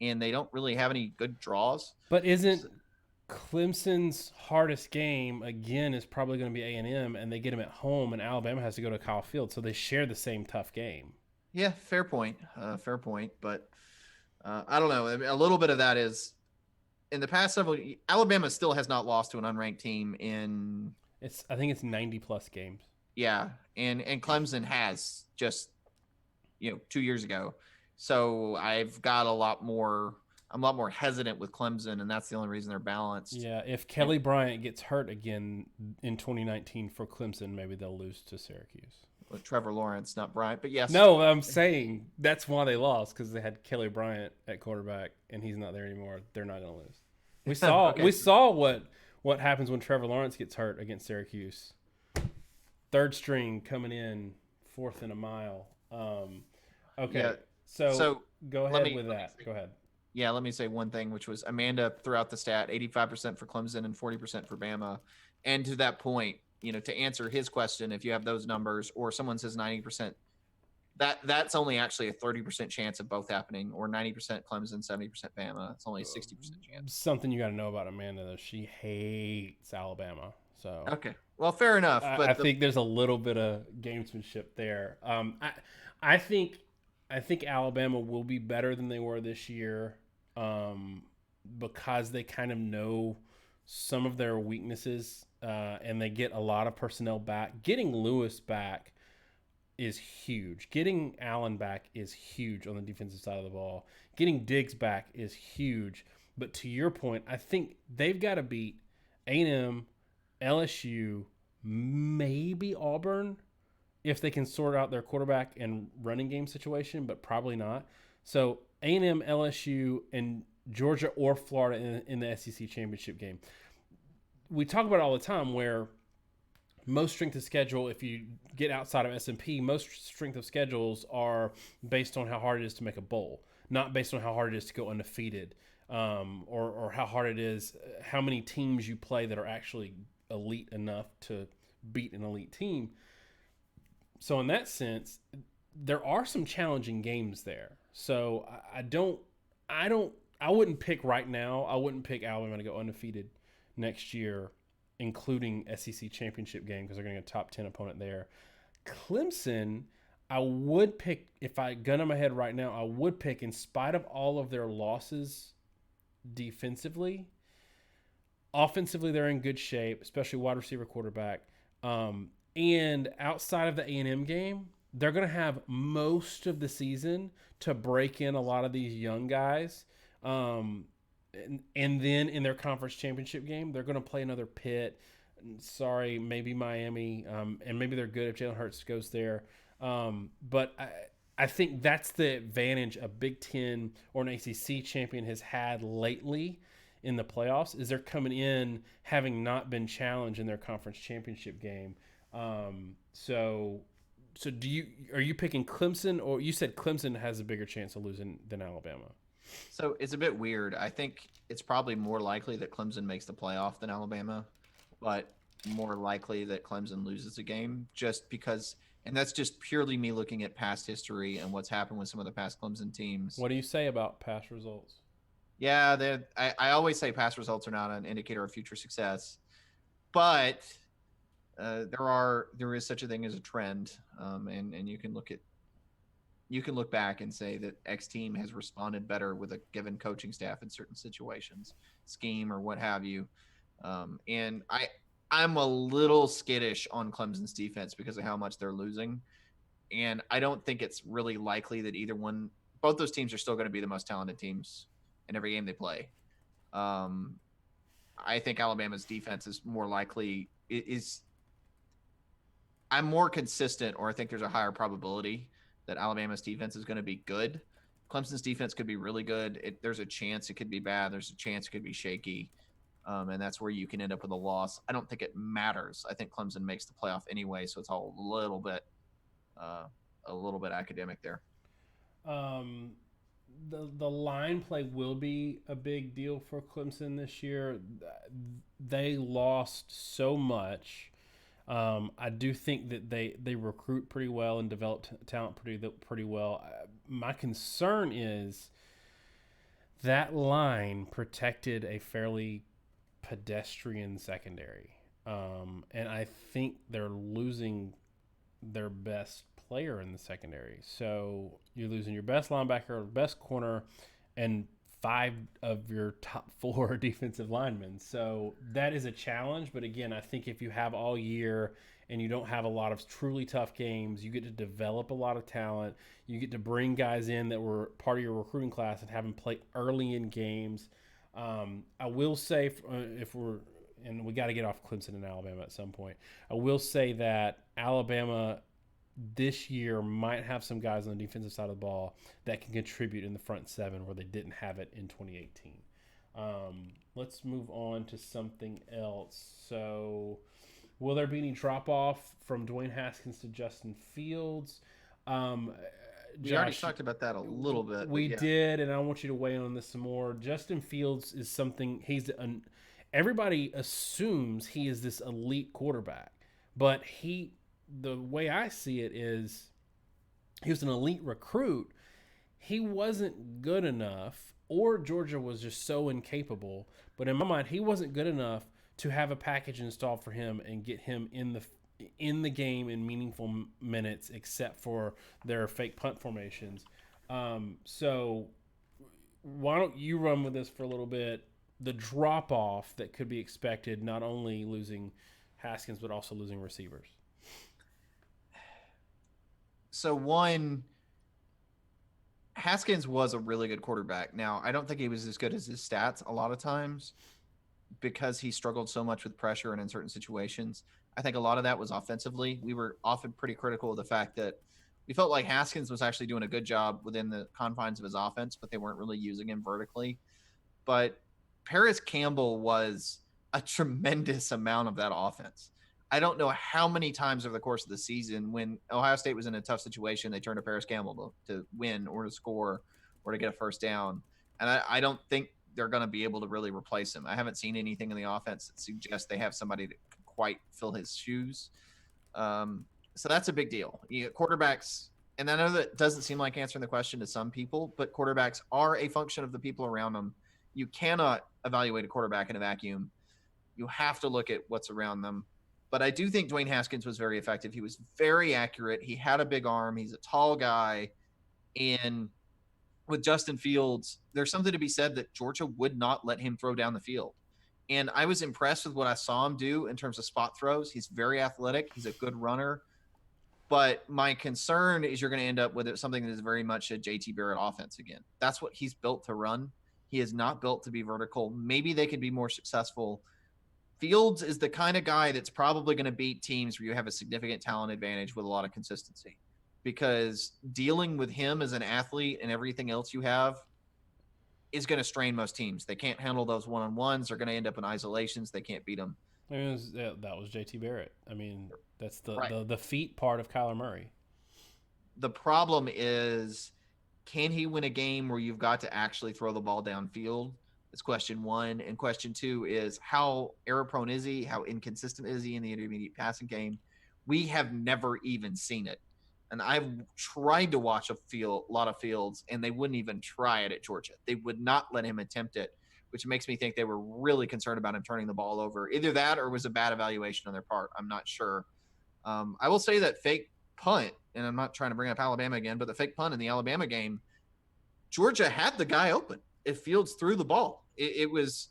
and they don't really have any good draws. But isn't So, Clemson's hardest game again is probably going to be A&M, and they get them at home, and Alabama has to go to Kyle Field, so they share the same tough game. yeah, fair point. Fair point. But I don't know. I mean, a little bit of that is in the past several. Alabama still has not lost to an unranked team in. I think it's 90 plus games. Yeah, and Clemson has just 2 years ago. So I've got a lot more. I'm a lot more hesitant with Clemson, and that's the only reason they're balanced. Yeah, if And Kelly Bryant gets hurt again in 2019 for Clemson, maybe they'll lose to Syracuse. with Trevor Lawrence, not Bryant, but yes. No, I'm saying that's why they lost, because they had Kelly Bryant at quarterback, and he's not there anymore. They're not going to lose. We saw Okay. we saw what happens when Trevor Lawrence gets hurt against Syracuse. Third string coming in, fourth and a mile. Okay, Yeah. so So go let ahead me with let me that. say, Go ahead. yeah, let me say one thing, which was Amanda threw out the stat: 85% for Clemson and 40% for Bama. And to that point, to answer his question, if you have those numbers, or someone says 90%, that's only actually a 30% chance of both happening, or 90% Clemson, 70% Bama. It's only a 60% chance. Something you got to know about Amanda, though, she hates Alabama. So Okay, well, fair enough. I But think there's a little bit of gamesmanship there. I think Alabama will be better than they were this year, because they kind of know some of their weaknesses, and they get a lot of personnel back. Getting Lewis back is huge. Getting Allen back is huge on the defensive side of the ball. Getting Diggs back is huge. But to your point, I think they've got to beat A&M, LSU, maybe Auburn, if they can sort out their quarterback and running game situation, but probably not. So A&M, LSU, and Georgia or Florida in the SEC championship game. We talk about it all the time where most strength of schedule, if you get outside of S&P, most strength of schedules are based on how hard it is to make a bowl, not based on how hard it is to go undefeated, or how hard it is, how many teams you play that are actually elite enough to beat an elite team. So in that sense, there are some challenging games there. So I wouldn't pick right now. I wouldn't pick Alabama to go undefeated next year, including SEC championship game, because they're going to get a top 10 opponent there. Clemson, I would pick, if I gun on my head right now, I would pick, in spite of all of their losses defensively. Offensively, they're in good shape, especially wide receiver, quarterback. And outside of the A&M game, they're going to have most of the season to break in a lot of these young guys. And then in their conference championship game, they're going to play another Pitt, Sorry, maybe Miami, and maybe they're good if Jalen Hurts goes there. But I think that's the advantage a Big Ten or an ACC champion has had lately in the playoffs is they're coming in having not been challenged in their conference championship game. So, so are you picking Clemson, or you said Clemson has a bigger chance of losing than Alabama? So it's a bit weird. I think it's probably more likely that Clemson makes the playoff than Alabama, but more likely that Clemson loses a game just because, and that's just purely me looking at past history and what's happened with some of the past Clemson teams. What do you say about past results? Yeah, I always say past results are not an indicator of future success, but there is such a thing as a trend, and you can look back and say that X team has responded better with a given coaching staff in certain situations, scheme or what have you. And I'm a little skittish on Clemson's defense because of how much they're losing, and I don't think it's really likely that both those teams are still going to be the most talented teams in every game they play. Um, I think Alabama's defense is more likely is I'm more consistent, or I think there's a higher probability that Alabama's defense is going to be good. Clemson's defense could be really good. There's a chance it could be bad. There's a chance it could be shaky, and that's where you can end up with a loss. I don't think it matters. I think Clemson makes the playoff anyway, so it's all uh, a little bit academic there. Um, the line play will be a big deal for Clemson this year. They lost so much. I do think that they recruit pretty well and develop talent pretty well. My concern is that line protected a fairly pedestrian secondary, and I think they're losing their best player in the secondary. So you're losing your best linebacker, best corner, and five of your top four defensive linemen. So that is a challenge. But again, I think if you have all year and you don't have a lot of truly tough games, you get to develop a lot of talent. You get to bring guys in that were part of your recruiting class and have them play early in games. I will say, if we're and we got to get off Clemson and Alabama at some point. I will say that Alabama this year might have some guys on the defensive side of the ball that can contribute in the front seven where they didn't have it in 2018. Let's move on to something else. So, will there be any drop off from Dwayne Haskins to Justin Fields? Um, We already Josh, talked about that a little bit, but we yeah. did, and I want you to weigh in on this some more. Justin Fields is something everybody assumes he is this elite quarterback, but the way I see it is he was an elite recruit. He wasn't good enough, or Georgia was just so incapable. But in my mind, he wasn't good enough to have a package installed for him and get him in the game in meaningful minutes, except for their fake punt formations. So why don't you run with this for a little bit? The drop off that could be expected, not only losing Haskins but also losing receivers. So one, Haskins was a really good quarterback. Now, I don't think he was as good as his stats a lot of times because he struggled so much with pressure and in certain situations. I think a lot of that was offensively. We were often pretty critical of the fact that we felt like Haskins was actually doing a good job within the confines of his offense, but they weren't really using him vertically. But Paris Campbell was a tremendous amount of that offense. I don't know how many times over the course of the season when Ohio State was in a tough situation, they turned to Paris Campbell to win or to score or to get a first down. And I don't think they're going to be able to really replace him. I haven't seen anything in the offense that suggests they have somebody that can quite fill his shoes. So that's a big deal. Quarterbacks, and I know that doesn't seem like answering the question to some people, but quarterbacks are a function of the people around them. You cannot evaluate a quarterback in a vacuum. You have to look at what's around them. But I do think Dwayne Haskins was very effective. He was very accurate. He had a big arm. He's a tall guy. And with Justin Fields, there's something to be said that Georgia would not let him throw down the field. And I was impressed with what I saw him do in terms of spot throws. He's very athletic. He's a good runner. But my concern is you're going to end up with something that is very much a JT Barrett offense again. That's what he's built to run. He is not built to be vertical. Maybe they could be more successful Fields is the kind of guy that's probably going to beat teams where you have a significant talent advantage with a lot of consistency, because dealing with him as an athlete and everything else you have is going to strain most teams. They can't handle those one-on-ones. They're going to end up in isolations. They can't beat them. I mean, that was JT Barrett. I mean, that's Right. the feet part of Kyler Murray. The problem is, can he win a game where you've got to actually throw the ball downfield? That's question one. And question two is, how error prone is he? How inconsistent is he in the intermediate passing game? We have never even seen it. And I've tried to watch lot of Fields, and they wouldn't even try it at Georgia. They would not let him attempt it, which makes me think they were really concerned about him turning the ball over. Either that or it was a bad evaluation on their part. I'm not sure. I will say that fake punt, and I'm not trying to bring up Alabama again, but the fake punt in the Alabama game, Georgia had the guy open if Fields threw the ball. It was,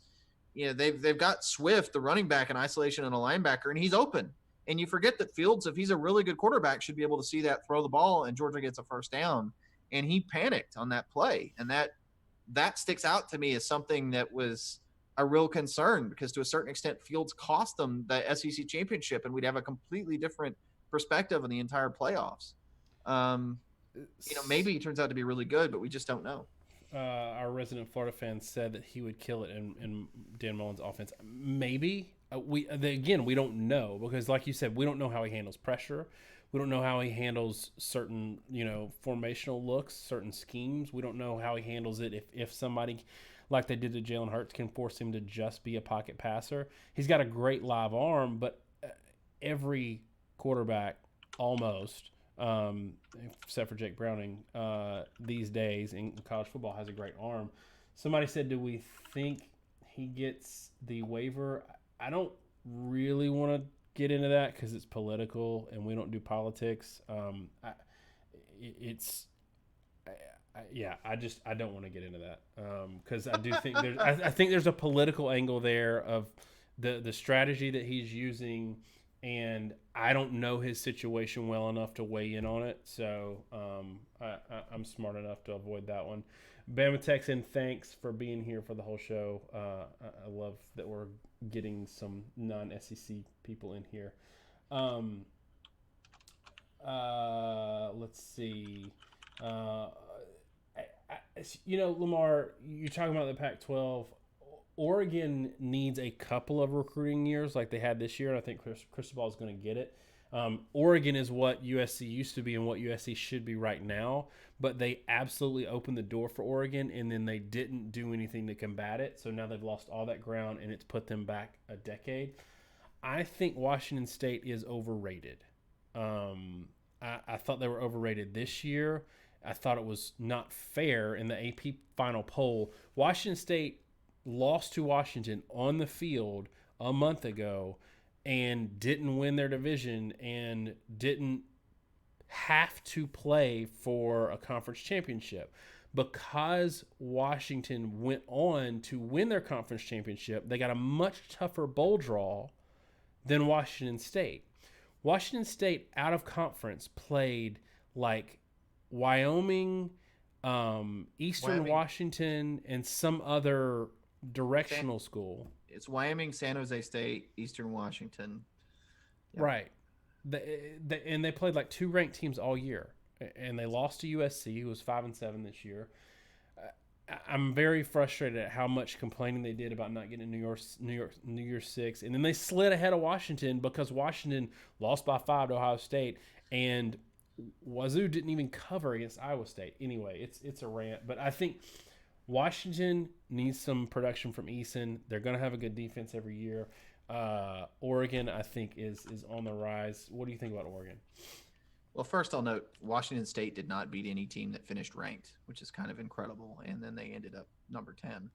they've got Swift, the running back, in isolation and a linebacker, and he's open. And you forget that Fields, if he's a really good quarterback, should be able to see that, throw the ball, and Georgia gets a first down. And he panicked on that play. And that sticks out to me as something that was a real concern, because to a certain extent, Fields cost them the SEC championship, and we'd have a completely different perspective on the entire playoffs. Maybe he turns out to be really good, but we just don't know. Our resident Florida fan said that he would kill it in Dan Mullen's offense. Maybe we don't know, because, like you said, we don't know how he handles pressure. We don't know how he handles certain formational looks, certain schemes. We don't know how he handles it if somebody, like they did to Jalen Hurts, can force him to just be a pocket passer. He's got a great live arm, but every quarterback almost, except for Jake Browning, these days in college football, has a great arm. Somebody said, do we think he gets the waiver? I don't really want to get into that because it's political and we don't do politics. I don't want to get into that because I do think I think there's a political angle there of the strategy that he's using, and I don't know his situation well enough to weigh in on it. So I'm smart enough to avoid that one. Bama Texan, thanks for being here for the whole show. I love that we're getting some non-SEC people in here. Let's see. Lamar, you're talking about the Pac-12. Oregon needs a couple of recruiting years like they had this year, and I think Cristobal is going to get it. Oregon is what USC used to be and what USC should be right now, but they absolutely opened the door for Oregon, and then they didn't do anything to combat it. So now they've lost all that ground, and it's put them back a decade. I think Washington State is overrated. I thought they were overrated this year. I thought it was not fair in the AP final poll. Washington State lost to Washington on the field a month ago and didn't win their division and didn't have to play for a conference championship. Because Washington went on to win their conference championship, they got a much tougher bowl draw than Washington State. Washington State out of conference played like Wyoming, Eastern Washington, and some other directional school. It's Wyoming, San Jose State, Eastern Washington. Yep. Right. And they played like two ranked teams all year, and they lost to USC, who was 5-7 this year. I'm very frustrated at how much complaining they did about not getting New Year's Six, and then they slid ahead of Washington because Washington lost by 5 to Ohio State, and Wazoo didn't even cover against Iowa State. Anyway, it's a rant, but I think Washington needs some production from Eason. They're going to have a good defense every year. Oregon, I think, is on the rise. What do you think about Oregon? Well, first I'll note Washington State did not beat any team that finished ranked, which is kind of incredible. And then they ended up number 10.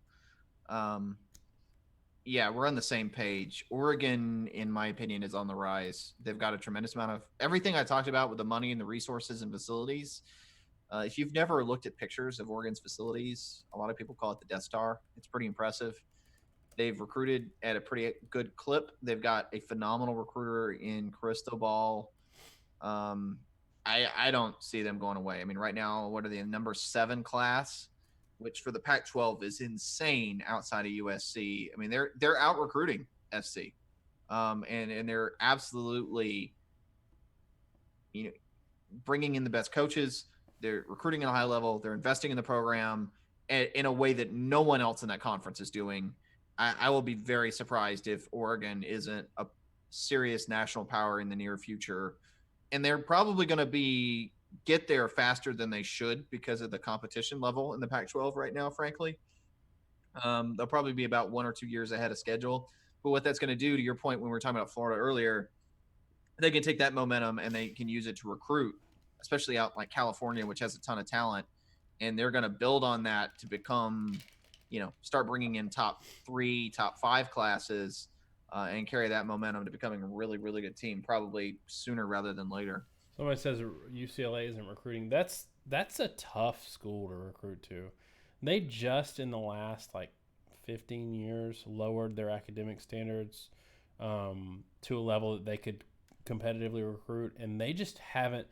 Yeah, we're on the same page. Oregon, in my opinion, is on the rise. They've got a tremendous amount of everything I talked about with the money and the resources and facilities. If you've never looked at pictures of Oregon's facilities, a lot of people call it the Death Star. It's pretty impressive. They've recruited at a pretty good clip. They've got a phenomenal recruiter in Cristobal. I don't see them going away. I mean, right now, what are they, number 7 class, which for the Pac-12 is insane outside of USC. I mean, they're out recruiting SC. and they're absolutely, you know, bringing in the best coaches. They're recruiting at a high level. They're investing in the program in a way that no one else in that conference is doing. I will be very surprised if Oregon isn't a serious national power in the near future. And they're probably going to be get there faster than they should because of the competition level in the Pac-12 right now, frankly. They'll probably be about 1 or 2 years ahead of schedule. But what that's going to do, to your point when we were talking about Florida earlier, they can take that momentum and they can use it to recruit, especially out like California, which has a ton of talent. And they're going to build on that to become, start bringing in top 3, top 5 classes and carry that momentum to becoming a really, really good team, probably sooner rather than later. Somebody says UCLA isn't recruiting. That's a tough school to recruit to. They just in the last like 15 years lowered their academic standards to a level that they could competitively recruit, and they just haven't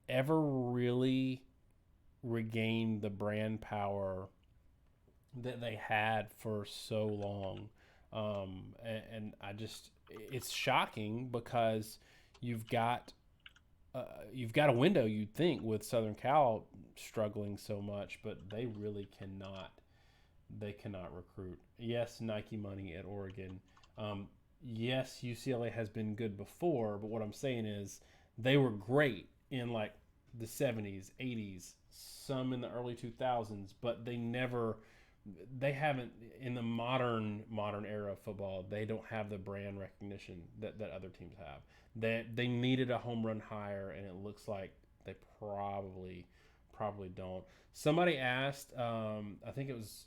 ever really regained the brand power that they had for so long. And I just, it's shocking because you've got you've got a window, you'd think, with Southern Cal struggling so much, but they really cannot. They cannot recruit. Yes, Nike money at Oregon. Yes, UCLA has been good before, but what I'm saying is they were great in like the 70s, 80s, some in the early 2000s, but they haven't in the modern era of football. They don't have the brand recognition that other teams have. They needed a home run hire, and it looks like they probably don't. Somebody asked, I think it was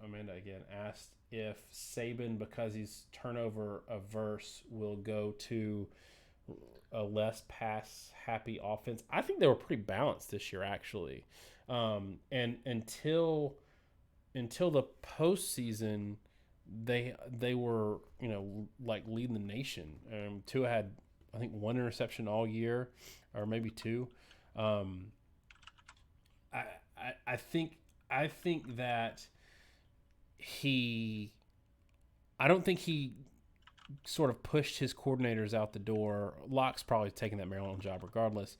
Amanda again, asked if Saban, because he's turnover averse, will go to a less pass happy offense. I think they were pretty balanced this year, actually, and until the postseason, they were like leading the nation. Tua had, I think, one interception all year, or maybe two. I, I think that he I don't think he sort of pushed his coordinators out the door. Locke's probably taking that Maryland job regardless.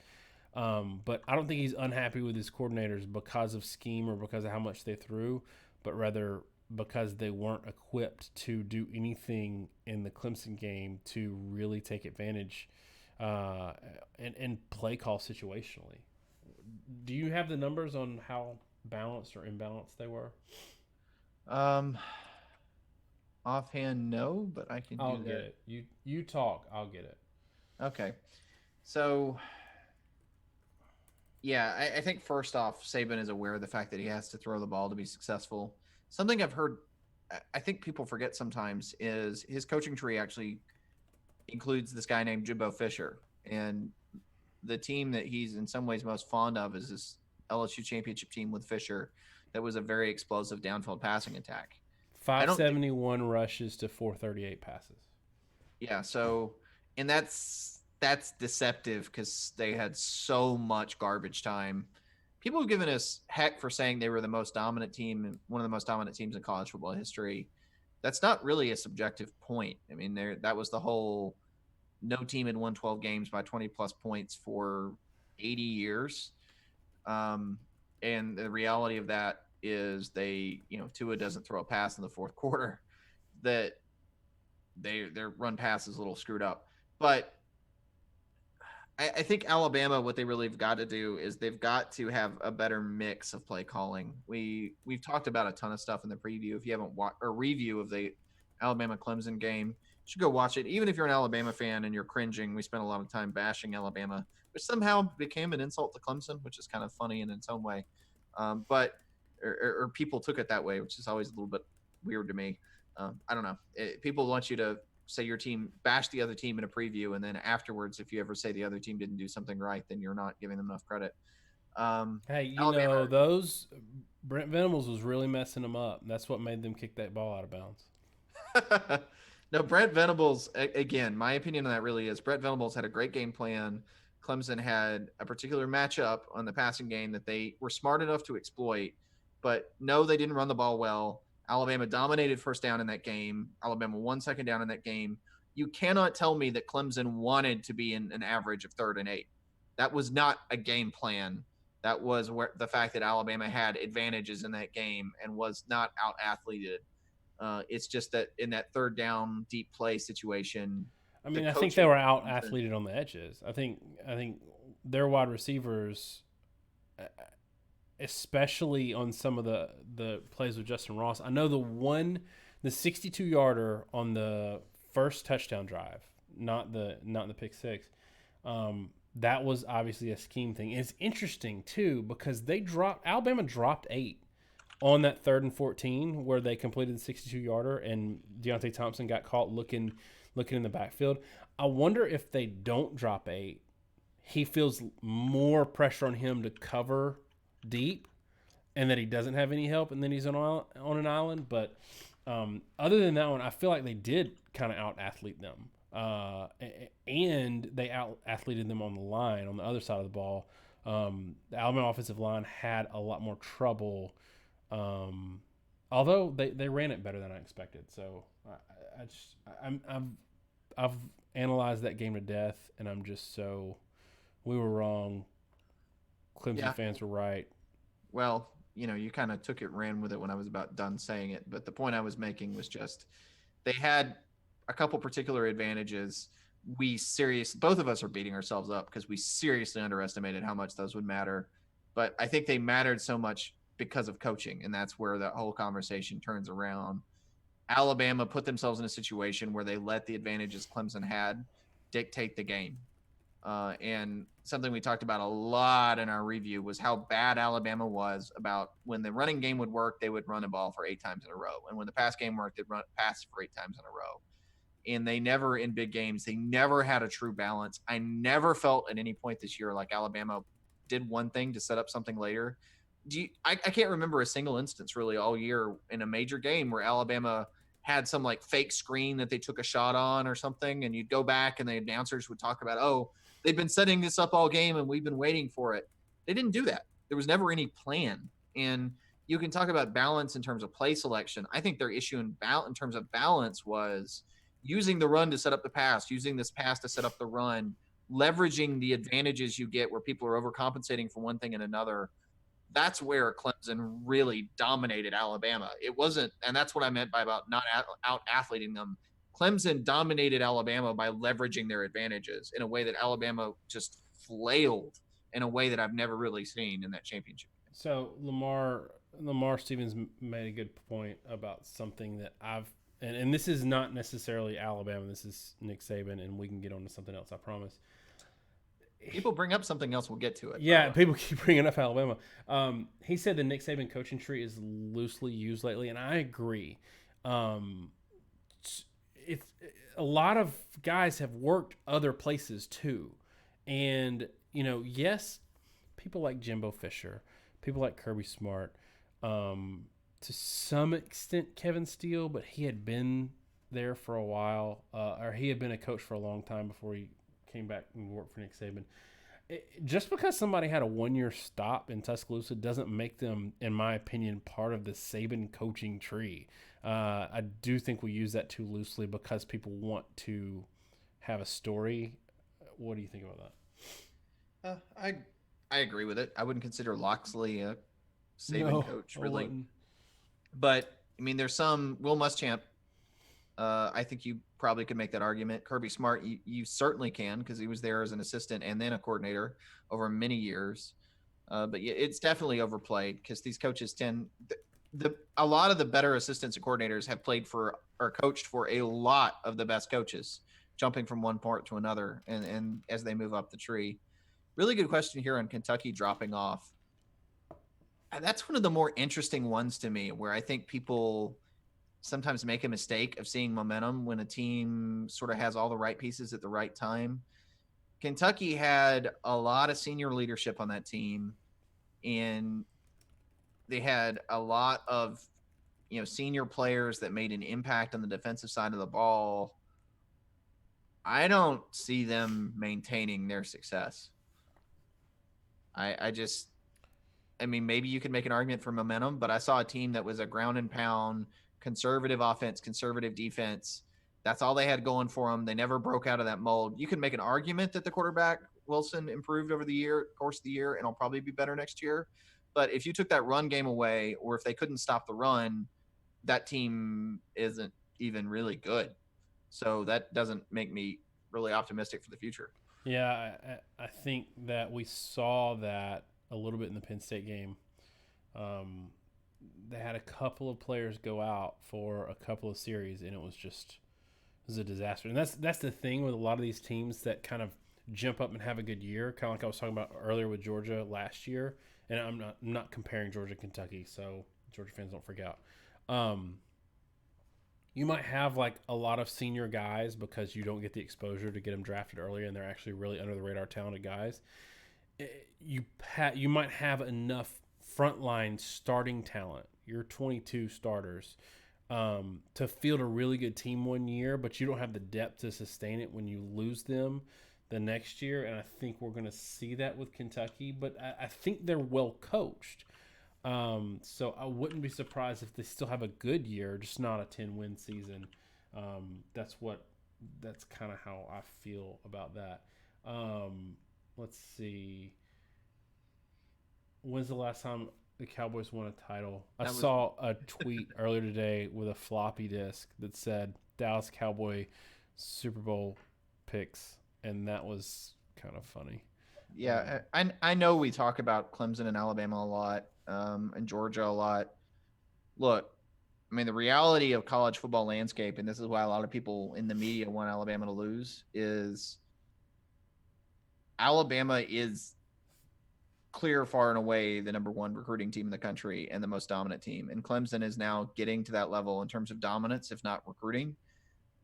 But I don't think he's unhappy with his coordinators because of scheme or because of how much they threw, but rather because they weren't equipped to do anything in the Clemson game to really take advantage and play call situationally. Do you have the numbers on how balanced or imbalanced they were? Um, Offhand, no, but I can I'll do get that. it. You talk. I'll get it. Okay. So, yeah, I think first off, Saban is aware of the fact that he has to throw the ball to be successful. Something I've heard, I think people forget sometimes, is his coaching tree actually includes this guy named Jimbo Fisher. And the team that he's in some ways most fond of is this LSU championship team with Fisher that was a very explosive downfield passing attack. I don't think 571 rushes to 438 passes. Yeah, so and that's deceptive because they had so much garbage time. People have given us heck for saying they were the most dominant team, one of the most dominant teams in college football history. That's not really a subjective point. I mean, that was the whole no team had won 12 games by 20 plus points for 80 years. Um, and the reality of that is Tua doesn't throw a pass in the fourth quarter. That their run pass is a little screwed up. But I think Alabama, what they really have got to do is they've got to have a better mix of play calling. We've talked about a ton of stuff in the preview. If you haven't watched or review of the Alabama Clemson game, you should go watch it. Even if you're an Alabama fan and you're cringing, we spent a lot of time bashing Alabama, which somehow became an insult to Clemson, which is kind of funny in its own way. But or people took it that way, which is always a little bit weird to me. I don't know. People want you to say your team bash the other team in a preview, and then afterwards, if you ever say the other team didn't do something right, then you're not giving them enough credit. Hey, Alabama, those Brent Venables was really messing them up. That's what made them kick that ball out of bounds. no, Brent Venables. Again, my opinion on that really is Brent Venables had a great game plan. Clemson had a particular matchup on the passing game that they were smart enough to exploit, but no, they didn't run the ball well. Alabama dominated first down in that game. Alabama won second down in that game. You cannot tell me that Clemson wanted to be in an average of 3rd and 8. That was not a game plan. That was where the fact that Alabama had advantages in that game and was not out athleted. It's just that in that 3rd down deep play situation, I the mean, I think they coaching were out Clemson, athleted on the edges. I think their wide receivers, especially on some of the plays with Justin Ross. I know the 62 yarder on the first touchdown drive, not the pick six. That was obviously a scheme thing. And it's interesting too because Alabama dropped 8 on that 3rd and 14 where they completed the 62 yarder and Deontay Thompson got caught looking in the backfield. I wonder if they don't drop 8, he feels more pressure on him to cover deep and that he doesn't have any help and then he's on an island. But other than that one, I feel like they did kind of out athlete them. And they out athleted them on the line on the other side of the ball. The Alabama offensive line had a lot more trouble, although they ran it better than I expected. So I've analyzed that game to death, and I'm just so we were wrong. Clemson yeah. fans were right. Well, you kind of took it, ran with it when I was about done saying it. But the point I was making was just they had a couple particular advantages. Both of us are beating ourselves up because we seriously underestimated how much those would matter. But I think they mattered so much because of coaching, and that's where that whole conversation turns around. Alabama put themselves in a situation where they let the advantages Clemson had dictate the game. And something we talked about a lot in our review was how bad Alabama was about when the running game would work, they would run a ball for 8 times in a row. And when the pass game worked, they'd pass for 8 times in a row. And they never, in big games, they never had a true balance. I never felt at any point this year like Alabama did one thing to set up something later. I can't remember a single instance really all year in a major game where Alabama had some like fake screen that they took a shot on or something, and you'd go back and the announcers would talk about, oh, they've been setting this up all game and we've been waiting for it. They didn't do that. There was never any plan. And you can talk about balance in terms of play selection. I think their issue in terms of balance was using the run to set up the pass, using this pass to set up the run, leveraging the advantages you get where people are overcompensating for one thing and another. That's where Clemson really dominated Alabama. It wasn't, and that's what I meant by about not out athleting them. Clemson dominated Alabama by leveraging their advantages in a way that Alabama just flailed in a way that I've never really seen in that championship. So Lamar Stevens made a good point about something that and this is not necessarily Alabama. This is Nick Saban, and we can get on to something else. I promise. People bring up something else, we'll get to it. Yeah, people keep bringing up Alabama. He said the Nick Saban coaching tree is loosely used lately, and I agree. It's a lot of guys have worked other places too, and yes, people like Jimbo Fisher, people like Kirby Smart, to some extent Kevin Steele, but he had been there for a while, or he had been a coach for a long time before he came back and worked for Nick Saban. Just because somebody had a 1-year stop in Tuscaloosa doesn't make them, in my opinion, part of the Saban coaching tree. I do think we use that too loosely because people want to have a story. What do you think about that? I agree with it. I wouldn't consider Loxley a Saban coach, really. But, I mean, there's some – Will Muschamp, I think you probably could make that argument. Kirby Smart, you certainly can because he was there as an assistant and then a coordinator over many years. But yeah, it's definitely overplayed because these coaches tend a lot of the better assistants and coordinators have played for or coached for a lot of the best coaches, jumping from one part to another and as they move up the tree. Really good question here on Kentucky dropping off. That's one of the more interesting ones to me where I think people sometimes make a mistake of seeing momentum when a team sort of has all the right pieces at the right time. Kentucky had a lot of senior leadership on that team, and they had a lot of senior players that made an impact on the defensive side of the ball. I don't see them maintaining their success. I mean, maybe you could make an argument for momentum, but I saw a team that was a ground and pound, conservative offense, conservative defense, That's all they had going for them. They never broke out of that mold. You can make an argument that the quarterback Wilson improved over the course of the year, and he'll probably be better next year. But if you took that run game away, or if they couldn't stop the run, that team isn't even really good. So that doesn't make me really optimistic for the future. Yeah, I think that we saw that a little bit in the Penn State game. Um, they had a couple of players go out for a couple of series, and it was a disaster. And that's the thing with a lot of these teams that kind of jump up and have a good year, kind of like I was talking about earlier with Georgia last year. And I'm not comparing Georgia Kentucky, so Georgia fans don't freak out. Um, you might have like a lot of senior guys because you don't get the exposure to get them drafted earlier, and they're actually really under the radar talented guys. You might have enough frontline starting talent, your 22 starters, to field a really good team one year, but you don't have the depth to sustain it when you lose them the next year. And I think we're going to see that with Kentucky, but I think they're well coached. So I wouldn't be surprised if they still have a good year, just not a 10-win season. That's kind of how I feel about that. Let's see. When's the last time the Cowboys won a title? I saw a tweet earlier today with a floppy disk that said Dallas Cowboy Super Bowl picks, and that was kind of funny. Yeah, I know we talk about Clemson and Alabama a lot, and Georgia a lot. Look, I mean, the reality of college football landscape, and this is why a lot of people in the media want Alabama to lose, is Alabama is clear, far and away the number one recruiting team in the country and the most dominant team. And Clemson is now getting to that level in terms of dominance, if not recruiting.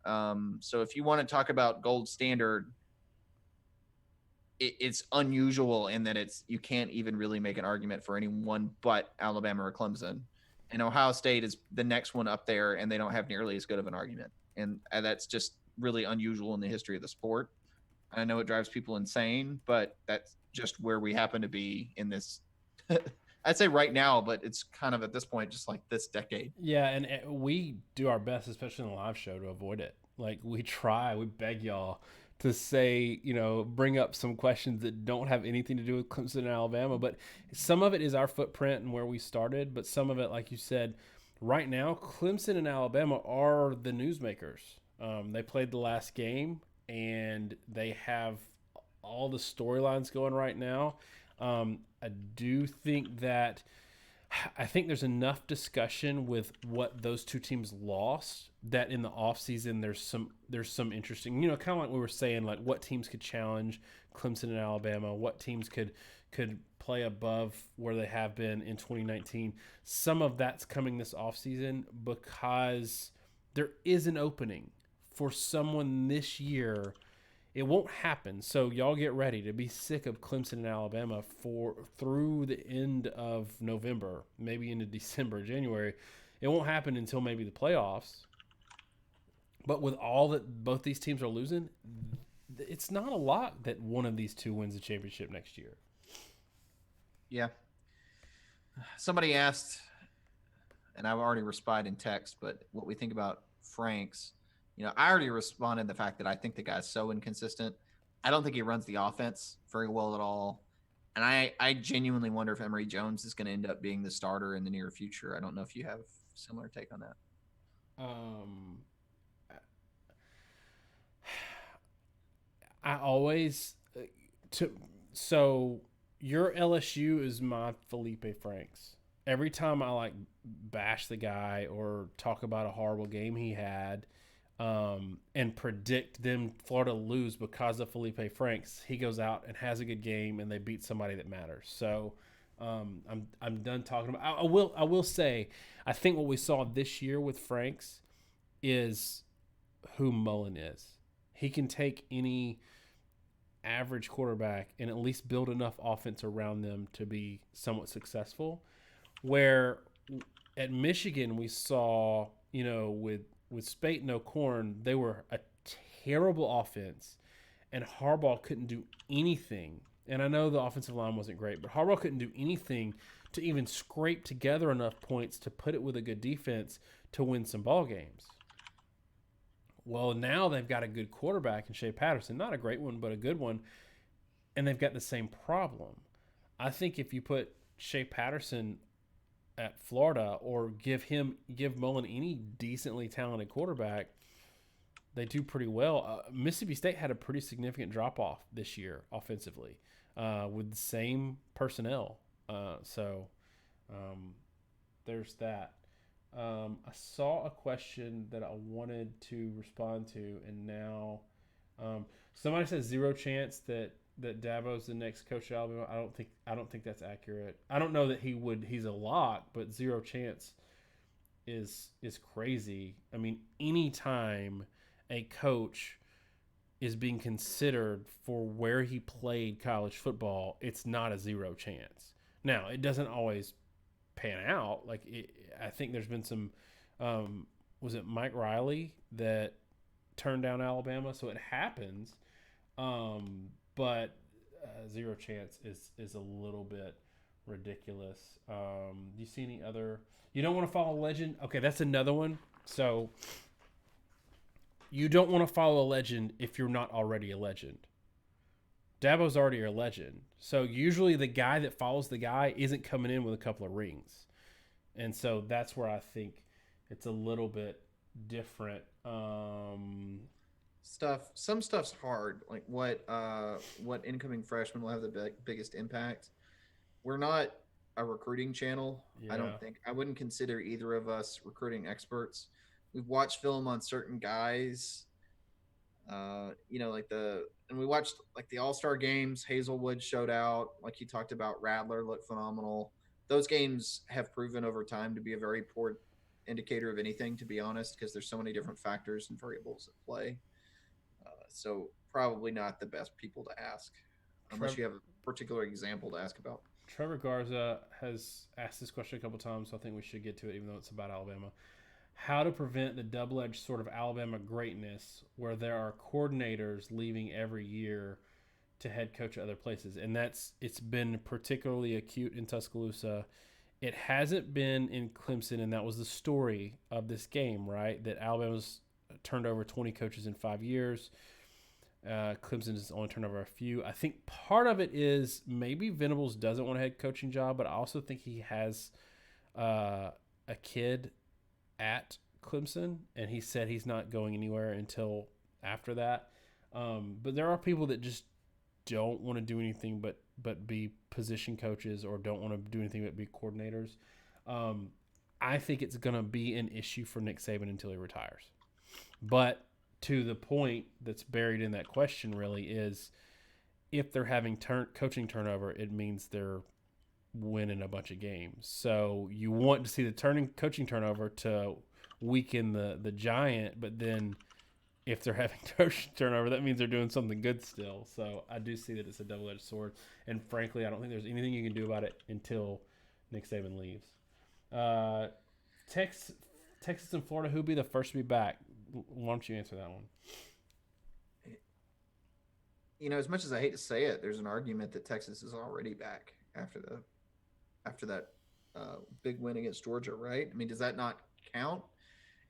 So if you want to talk about gold standard, it's unusual in that you can't even really make an argument for anyone but Alabama or Clemson. And Ohio State is the next one up there, and they don't have nearly as good of an argument. And that's just really unusual in the history of the sport. I know it drives people insane, but that's just where we happen to be in this. I'd say right now, but it's kind of at this point, just like this decade. Yeah, and we do our best, especially in the live show, to avoid it. Like we beg y'all to say, bring up some questions that don't have anything to do with Clemson and Alabama. But some of it is our footprint and where we started. But some of it, like you said, right now, Clemson and Alabama are the newsmakers. They played the last game, and they have all the storylines going right now. I do think that there's enough discussion with what those two teams lost that in the offseason there's some interesting, kind of like we were saying, like what teams could challenge Clemson and Alabama, what teams could play above where they have been in 2019. Some of that's coming this offseason because there is an opening for someone this year. It won't happen, so y'all get ready to be sick of Clemson and Alabama through the end of November, maybe into December, January. It won't happen until maybe the playoffs. But with all that both these teams are losing, it's not a lot that one of these two wins the championship next year. Yeah. Somebody asked, and I've already responded in text, but what we think about Franks. I already responded the fact that I think the guy's so inconsistent. I don't think he runs the offense very well at all. And I genuinely wonder if Emory Jones is going to end up being the starter in the near future. I don't know if you have a similar take on that. I always so your LSU is my Felipe Franks. Every time I bash the guy or talk about a horrible game he had, and predict them Florida lose because of Felipe Franks, he goes out and has a good game and they beat somebody that matters. So I'm done talking about. I will say I think what we saw this year with Franks is who Mullen is. He can take any average quarterback and at least build enough offense around them to be somewhat successful. Where at Michigan we saw, with Spate and O'Korn, they were a terrible offense, and Harbaugh couldn't do anything. And I know the offensive line wasn't great, but Harbaugh couldn't do anything to even scrape together enough points to put it with a good defense to win some ball games. Well, now they've got a good quarterback in Shea Patterson, not a great one, but a good one, and they've got the same problem. I think if you put Shea Patterson at Florida or give Mullen any decently talented quarterback, they do pretty well. Mississippi State had a pretty significant drop off this year offensively with the same personnel. So there's that. I saw a question that I wanted to respond to, and now somebody says zero chance that Dabo's the next coach at Alabama. I don't think that's accurate. I don't know that he's a lock, but zero chance is crazy. I mean, anytime a coach is being considered for where he played college football, it's not a zero chance. Now, it doesn't always pan out. I think there's been some. Was it Mike Riley that turned down Alabama? So it happens, but zero chance is a little bit ridiculous. Do you see any other? You don't want to follow a legend? Okay, that's another one. So you don't want to follow a legend if you're not already a legend. Dabo's already a legend. So usually the guy that follows the guy isn't coming in with a couple of rings. And so that's where I think it's a little bit different. Some stuff's hard. Like what incoming freshman will have the biggest impact. We're not a recruiting channel. Yeah. I don't think I wouldn't consider either of us recruiting experts. We've watched film on certain guys. And we watched like the All-Star games. Hazelwood showed out, like you talked about. Rattler looked phenomenal. Those games have proven over time to be a very poor indicator of anything, to be honest, because there's so many different factors and variables at play. So probably not the best people to ask, unless you have a particular example to ask about. Trevor Garza has asked this question a couple times, so I think we should get to it, even though it's about Alabama. How to prevent the double-edged sort of Alabama greatness where there are coordinators leaving every year to head coach at other places. And it's been particularly acute in Tuscaloosa. It hasn't been in Clemson, and that was the story of this game, right? That Alabama's turned over 20 coaches in 5 years. Clemson has only turned over a few. I think part of it is maybe Venables doesn't want a head coaching job, but I also think he has a kid at Clemson, and he said he's not going anywhere until after that. But there are people that just don't want to do anything but be position coaches, or don't want to do anything but be coordinators. I think it's going to be an issue for Nick Saban until he retires. But to the point that's buried in that question really is, if they're having coaching turnover, it means they're winning a bunch of games. So you want to see the coaching turnover to weaken the giant, but then if they're having coaching turnover, that means they're doing something good still. So I do see that it's a double-edged sword, and frankly, I don't think there's anything you can do about it until Nick Saban leaves. Texas and Florida, who'd be the first to be back? Why don't you answer that one? As much as I hate to say it, there's an argument that Texas is already back after that big win against Georgia, right? I mean, does that not count?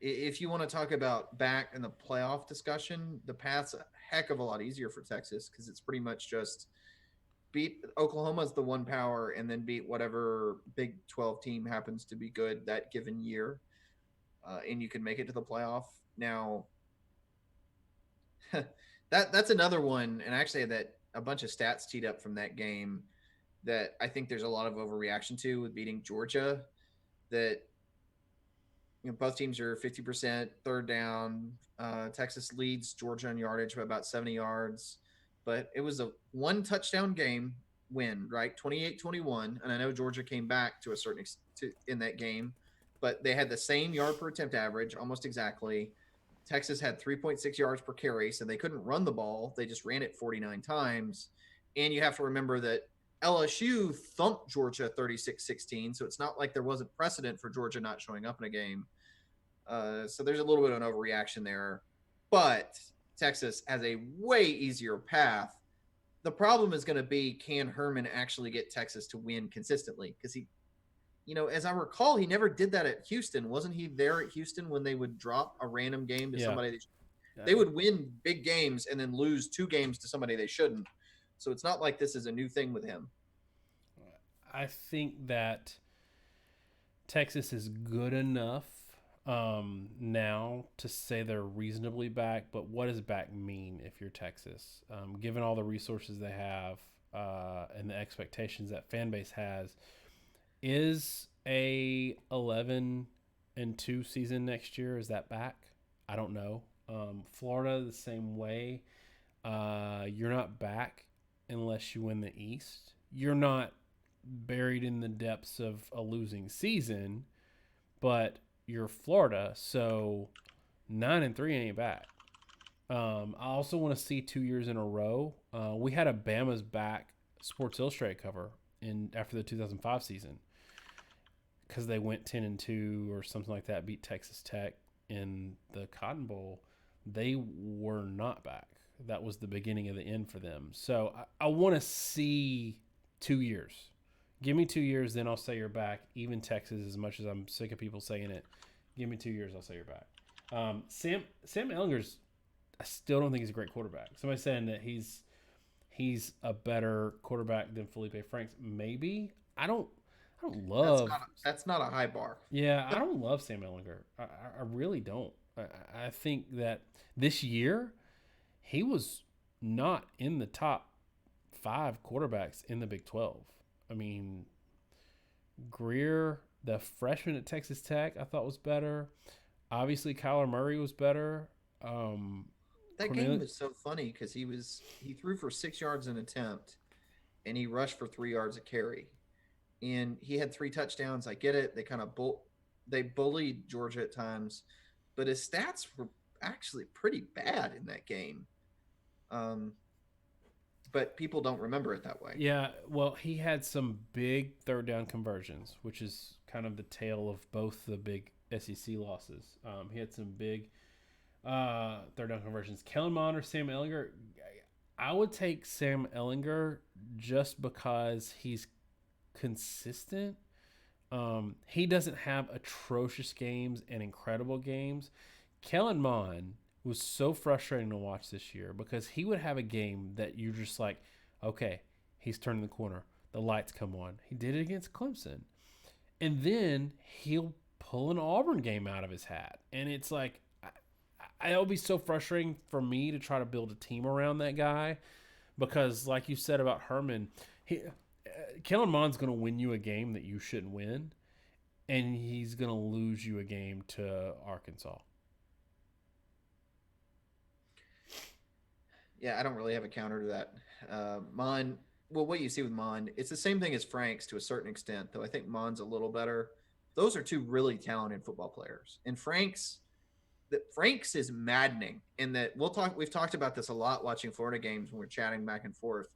If you want to talk about back in the playoff discussion, the path's a heck of a lot easier for Texas, because it's pretty much just beat Oklahoma's the one power, and then beat whatever Big 12 team happens to be good that given year, and you can make it to the playoff. Now, that's another one, and I actually had a bunch of stats teed up from that game that I think there's a lot of overreaction to with beating Georgia. That both teams are 50% third down. Texas leads Georgia in yardage by about 70 yards, but it was a one touchdown game win, right? 28-21. And I know Georgia came back to a certain extent in that game, but they had the same yard per attempt average, almost exactly. Texas had 3.6 yards per carry, so they couldn't run the ball. They just ran it 49 times. And you have to remember that LSU thumped Georgia 36-16, so it's not like there wasn't precedent for Georgia not showing up in a game. So there's a little bit of an overreaction there. But Texas has a way easier path. The problem is going to be, can Herman actually get Texas to win consistently? Because he, as I recall, he never did that at Houston. Wasn't he there at Houston when they would drop a random game to somebody? They would win big games and then lose 2 games to somebody they shouldn't. So it's not like this is a new thing with him. I think that Texas is good enough now to say they're reasonably back, but what does back mean if you're Texas? Given all the resources they have and the expectations that fan base has, is a 11-2 season next year? Is that back? I don't know. Florida the same way. You're not back unless you win the East. You're not buried in the depths of a losing season, but you're Florida, so 9-3 ain't back. I also want to see 2 years in a row. We had a Bama's back Sports Illustrated cover in after the 2005 season because they went 10-2 or something like that, beat Texas Tech in the Cotton Bowl. They were not back. That was the beginning of the end for them. So I want to see 2 years. Give me 2 years, then I'll say you're back. Even Texas, as much as I'm sick of people saying it, give me 2 years, I'll say you're back. Sam Ehlinger's, I still don't think he's a great quarterback. Somebody's saying that he's a better quarterback than Felipe Franks. Maybe. I don't love. That's not a high bar. Yeah, I don't love Sam Ehlinger. I really don't. I think that this year he was not in the top 5 quarterbacks in the Big 12. I mean, Greer, the freshman at Texas Tech, I thought was better. Obviously, Kyler Murray was better. That game was so funny because he threw for 6 yards an attempt, and he rushed for 3 yards a carry, and he had 3 touchdowns. I get it. They kind of they bullied Georgia at times, but his stats were actually pretty bad in that game. But people don't remember it that way. Yeah, well, he had some big third down conversions, which is kind of the tale of both the big SEC losses. He had some big third down conversions. Kellen Mond or Sam Ehlinger? I would take Sam Ehlinger just because he's consistent. He doesn't have atrocious games and incredible games. Kellen Mond was so frustrating to watch this year because he would have a game that you're just like, okay, he's turning the corner. The lights come on. He did it against Clemson. And then he'll pull an Auburn game out of his hat. And it's like, it'll be so frustrating for me to try to build a team around that guy because, like you said about Herman, Kellen Mond's going to win you a game that you shouldn't win, and he's going to lose you a game to Arkansas. Yeah, I don't really have a counter to that. Mon, well, what you see with Mon, it's the same thing as Franks to a certain extent, though I think Mon's a little better. Those are 2 really talented football players, and Franks is maddening in that we've talked about this a lot watching Florida games when we're chatting back and forth.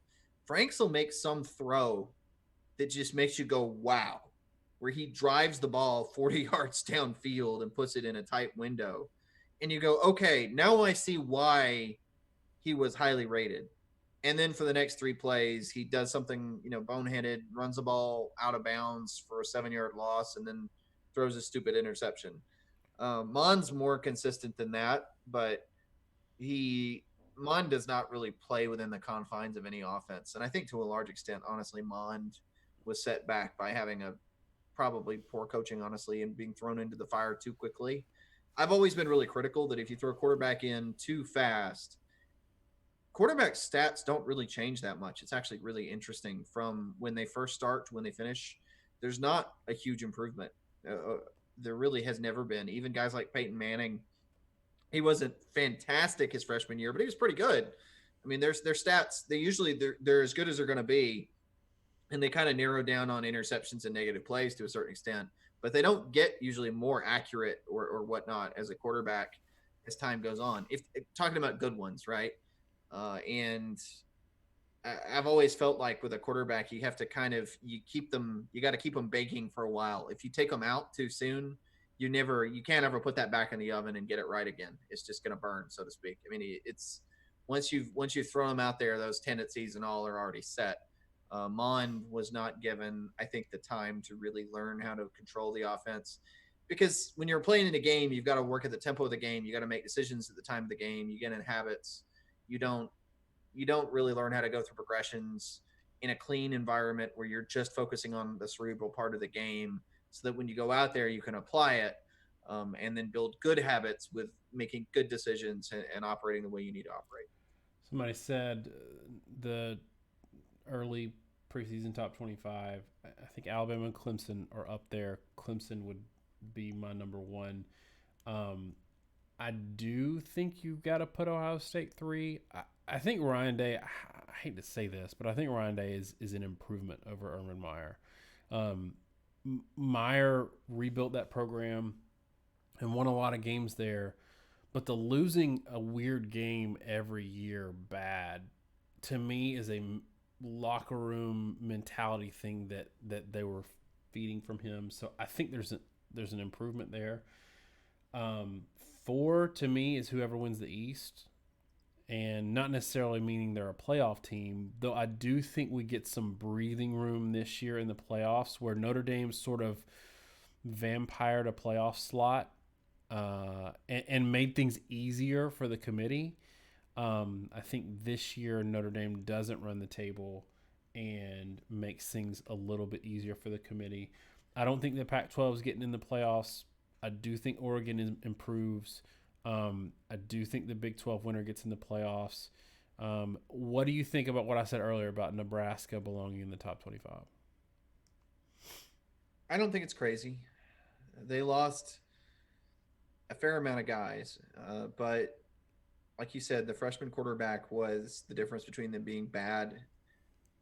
Franks will make some throw that just makes you go, wow, where he drives the ball 40 yards downfield and puts it in a tight window. And you go, okay, now I see why he was highly rated. And then for the next 3 plays, he does something, boneheaded, runs the ball out of bounds for a 7-yard loss, and then throws a stupid interception. Mon's more consistent than that, but Mon does not really play within the confines of any offense. And I think to a large extent, honestly, Mon was set back by having a probably poor coaching, honestly, and being thrown into the fire too quickly. I've always been really critical that if you throw a quarterback in too fast, quarterback stats don't really change that much. It's actually really interesting from when they first start to when they finish. There's not a huge improvement. There really has never been. Even guys like Peyton Manning, he wasn't fantastic his freshman year, but he was pretty good. I mean, their stats, they're as good as they're going to be, and they kind of narrow down on interceptions and negative plays to a certain extent, but they don't get usually more accurate or whatnot as a quarterback as time goes on. If talking about good ones, right? And I've always felt like with a quarterback, you have to you got to keep them baking for a while. If you take them out too soon, you can't ever put that back in the oven and get it right again. It's just going to burn, so to speak. I mean, it's once you've thrown them out there, those tendencies and all are already set. Mon was not given, I think, the time to really learn how to control the offense because when you're playing in a game, you've got to work at the tempo of the game. You got to make decisions at the time of the game. You get in habits. You don't you don't really learn how to go through progressions in a clean environment where you're just focusing on the cerebral part of the game, so that when you go out there, you can apply it, and then build good habits with making good decisions and operating the way you need to operate. Somebody said the early preseason top 25. I think Alabama and Clemson are up there. Clemson would be my number one. Um, I do think you got to put Ohio State three. I think Ryan Day. I hate to say this, but I think Ryan Day is an improvement over Urban Meyer. Um, Meyer rebuilt that program and won a lot of games there, but the losing a weird game every year bad to me is a locker room mentality thing that they were feeding from him. So I think there's an improvement there. Um, Four to me is whoever wins the East, and not necessarily meaning they're a playoff team. Though I do think we get some breathing room this year in the playoffs, where Notre Dame sort of vampired a playoff slot and made things easier for the committee. I think this year Notre Dame doesn't run the table and makes things a little bit easier for the committee. I don't think the Pac-12 is getting in the playoffs. I do think improves. I do think the Big 12 winner gets in the playoffs. What do you think about what I said earlier about Nebraska belonging in the top 25? I don't think it's crazy. They lost a fair amount of guys, but like you said, the freshman quarterback was the difference between them being bad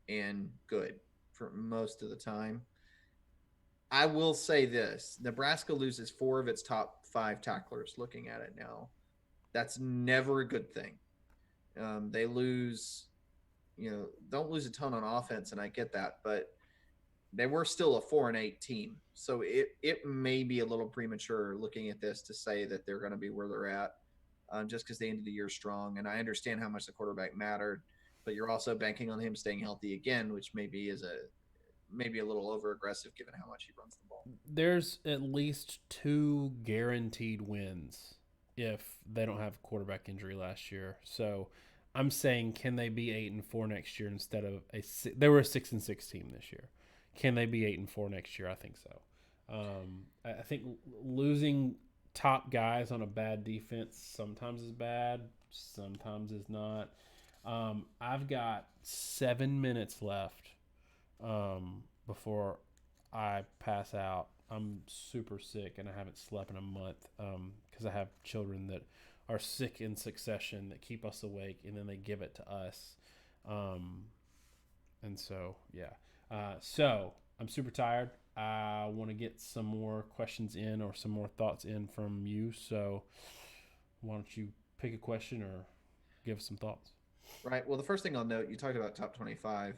and good for most of the time. I will say this: Nebraska loses four of its top five tacklers. Looking at it now, that's never a good thing. They lose, don't lose a ton on offense, and I get that, but they were still a 4-8 team. So it may be a little premature looking at this to say that they're going to be where they're at, just because they ended the year strong. And I understand how much the quarterback mattered, but you're also banking on him staying healthy again, which maybe a little over aggressive given how much he runs the ball. There's at least two guaranteed wins if they don't have a quarterback injury last year. So I'm saying, can they be 8-4 next year instead of they were a 6-6 team this year? Can they be 8-4 next year? I think so. I think losing top guys on a bad defense sometimes is bad, sometimes is not. I've got 7 minutes left before I pass out. I'm super sick and I haven't slept in a month because I have children that are sick in succession that keep us awake, and then they give it to us. And so, yeah. So I'm super tired. I want to get some more questions in or some more thoughts in from you. So why don't you pick a question or give us some thoughts? Right. Well, the first thing I'll note, you talked about top 25.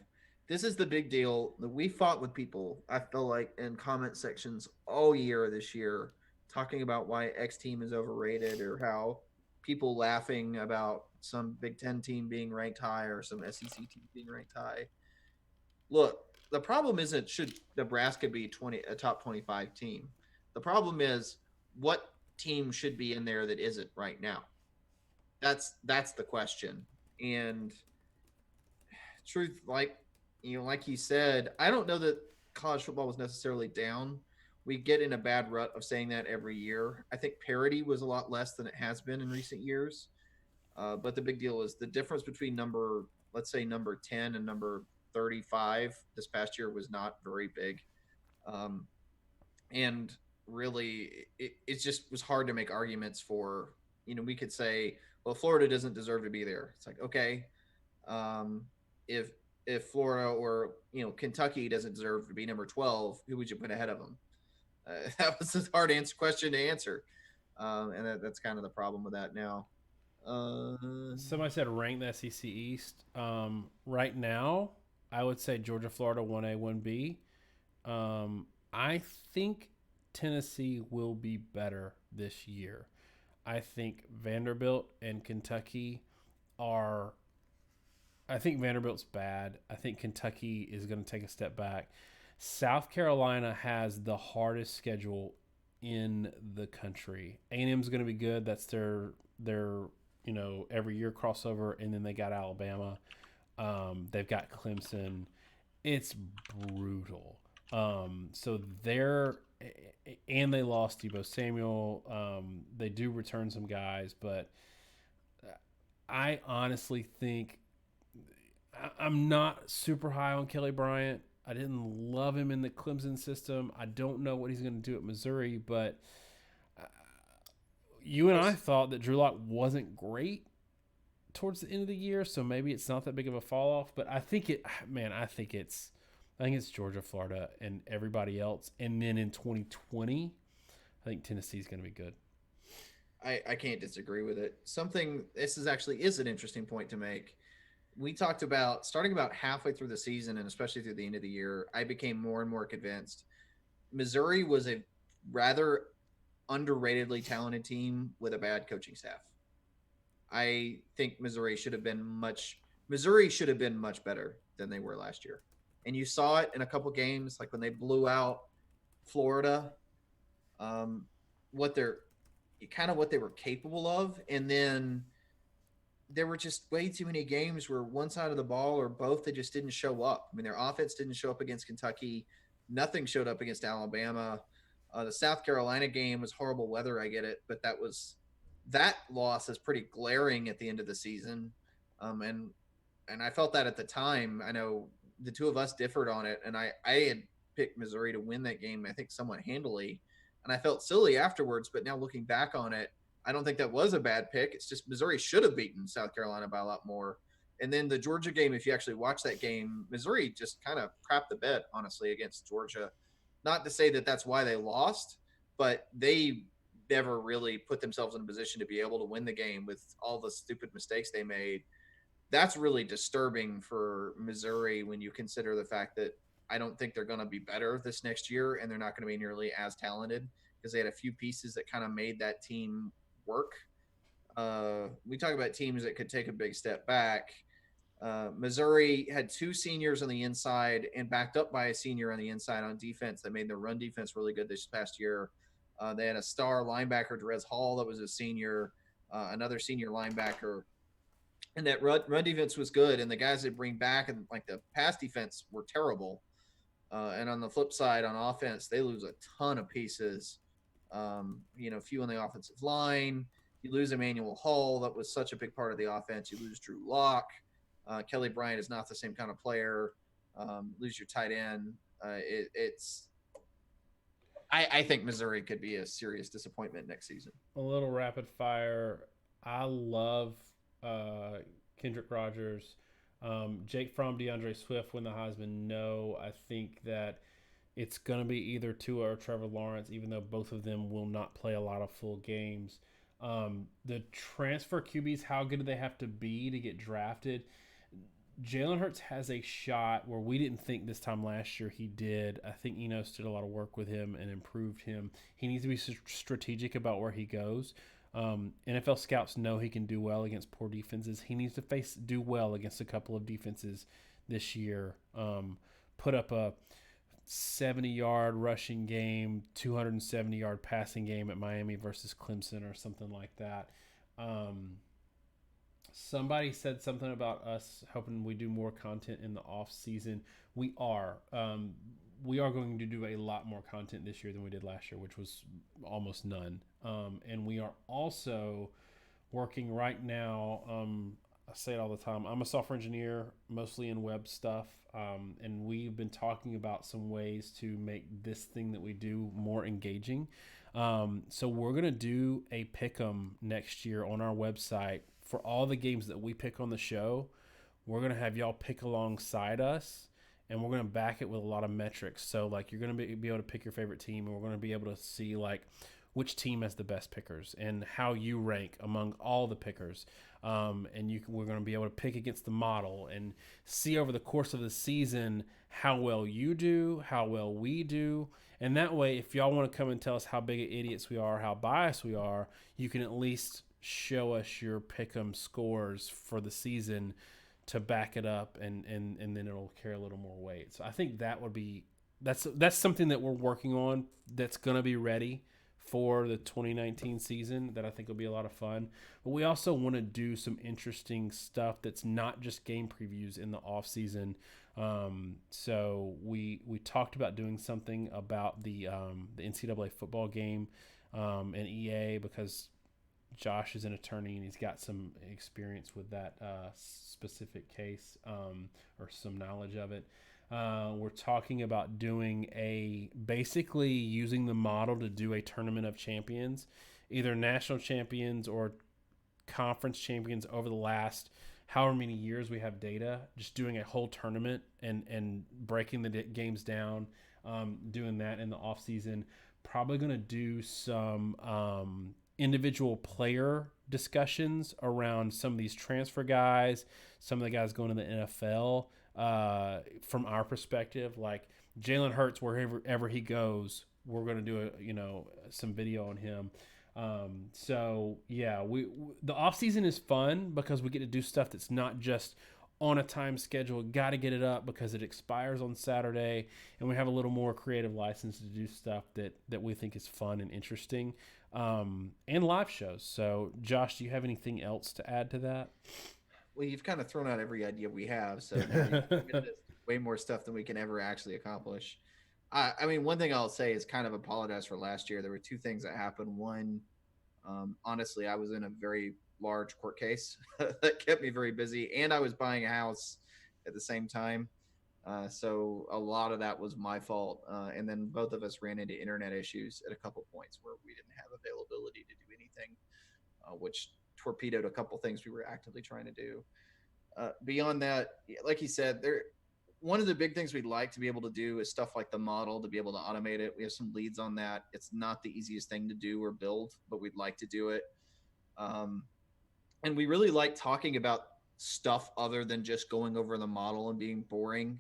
This is the big deal that we fought with people, I feel like, in comment sections all year this year, talking about why X team is overrated, or how people laughing about some Big Ten team being ranked high or some SEC team being ranked high. Look, the problem isn't should Nebraska be a top 25 team. The problem is what team should be in there that isn't right now. That's the question. And truth, like you said, I don't know that college football was necessarily down. We get in a bad rut of saying that every year. I think parity was a lot less than it has been in recent years. But the big deal is the difference between let's say number 10 and number 35 this past year was not very big. Um, and really, it just was hard to make arguments for, we could say, well, Florida doesn't deserve to be there. It's like, okay, if Florida or Kentucky doesn't deserve to be number 12, who would you put ahead of them? That was a hard question to answer, and that's kind of the problem with that now. Somebody said rank the SEC East. Right now, I would say Georgia, Florida, 1A, 1B. I think Tennessee will be better this year. I think Vanderbilt and Kentucky are. I think Vanderbilt's bad. I think Kentucky is going to take a step back. South Carolina has the hardest schedule in the country. A&M's going to be good. That's their every year crossover, and then they got Alabama. They've got Clemson. It's brutal. So they're and they lost Debo Samuel. They do return some guys, but I honestly think I'm not super high on Kelly Bryant. I didn't love him in the Clemson system. I don't know what he's going to do at Missouri, but you and I thought that Drew Lock wasn't great towards the end of the year, so maybe it's not that big of a fall off. But I think it's Georgia, Florida, and everybody else. And then in 2020, I think Tennessee's going to be good. I can't disagree with it. This is an interesting point to make. We talked about starting about halfway through the season and especially through the end of the year, I became more and more convinced Missouri was a rather underratedly talented team with a bad coaching staff. I think Missouri should have been much better than they were last year. And you saw it in a couple games, like when they blew out Florida, um, what they're what they were capable of. And then there were just way too many games where one side of the ball or both, they just didn't show up. I mean, their offense didn't show up against Kentucky. Nothing showed up against Alabama. The South Carolina game was horrible weather. I get it, but that loss is pretty glaring at the end of the season. And I felt that at the time. I know the two of us differed on it, and I had picked Missouri to win that game, I think somewhat handily. And I felt silly afterwards, but now looking back on it, I don't think that was a bad pick. It's just Missouri should have beaten South Carolina by a lot more. And then the Georgia game, if you actually watch that game, Missouri just kind of crapped the bed, honestly, against Georgia. Not to say that that's why they lost, but they never really put themselves in a position to be able to win the game with all the stupid mistakes they made. That's really disturbing for Missouri when you consider the fact that I don't think they're going to be better this next year, and they're not going to be nearly as talented because they had a few pieces that kind of made that team work. We talk about teams that could take a big step back. Missouri had two seniors on the inside and backed up by a senior on the inside on defense that made their run defense really good this past year. They had a star linebacker, Derez Hall, that was a senior, another senior linebacker. And that run defense was good. And the guys they bring back and like the pass defense were terrible. And on the flip side, on offense, they lose a ton of pieces. Few on the offensive line. You lose Emmanuel Hall. That was such a big part of the offense. You lose Drew Lock. Kelly Bryant is not the same kind of player. Lose your tight end. I think Missouri could be a serious disappointment next season. A little rapid fire. I love Kendrick Rogers. Jake Fromm, DeAndre Swift win the Heisman. No, I think that it's going to be either Tua or Trevor Lawrence, even though both of them will not play a lot of full games. The transfer QBs, how good do they have to be to get drafted? Jalen Hurts has a shot where we didn't think this time last year he did. I think Enos did a lot of work with him and improved him. He needs to be strategic about where he goes. NFL scouts know he can do well against poor defenses. He needs to do well against a couple of defenses this year. Put up a 70-yard rushing game, 270-yard passing game at Miami versus Clemson or something like that. Somebody said something about us hoping we do more content in the off season. We are. We are going to do a lot more content this year than we did last year, which was almost none. And we are also working right now. I say it all the time. I'm a software engineer, mostly in web stuff. And we've been talking about some ways to make this thing that we do more engaging. So we're going to do a pick'em next year on our website for all the games that we pick on the show. We're going to have y'all pick alongside us, and we're going to back it with a lot of metrics. So like you're going to be able to pick your favorite team, and we're going to be able to see like which team has the best pickers and how you rank among all the pickers. We're going to be able to pick against the model and see over the course of the season how well you do, how well we do. And that way, if y'all want to come and tell us how big of idiots we are, how biased we are, you can at least show us your pick'em scores for the season to back it up, and then it'll carry a little more weight. So I think that's something that we're working on that's going to be ready for the 2019 season that I think will be a lot of fun. But we also want to do some interesting stuff that's not just game previews in the off season. So we talked about doing something about the NCAA football game and EA, because Josh is an attorney and he's got some experience with that specific case, or some knowledge of it. We're talking about basically using the model to do a tournament of champions, either national champions or conference champions over the last however many years we have data, just doing a whole tournament and breaking the games down, doing that in the off season. Probably going to do some individual player discussions around some of these transfer guys, some of the guys going to the NFL, from our perspective. Like Jalen Hurts, wherever he goes, we're going to do some video on him. So yeah, the off season is fun because we get to do stuff that's not just on a time schedule. Got to get it up because it expires on Saturday, and we have a little more creative license to do stuff that we think is fun and interesting, and live shows. So Josh, do you have anything else to add to that? Well, you've kind of thrown out every idea we have, so now you've given us way more stuff than we can ever actually accomplish. I mean, one thing I'll say is kind of apologize for last year. There were two things that happened. One, honestly, I was in a very large court case that kept me very busy, and I was buying a house at the same time. So a lot of that was my fault. And then both of us ran into internet issues at a couple points where we didn't have availability to do anything, which torpedoed a couple things we were actively trying to do. Beyond that, like you said, one of the big things we'd like to be able to do is stuff like the model, to be able to automate it. We have some leads on that. It's not the easiest thing to do or build, but we'd like to do it. And we really like talking about stuff other than just going over the model and being boring.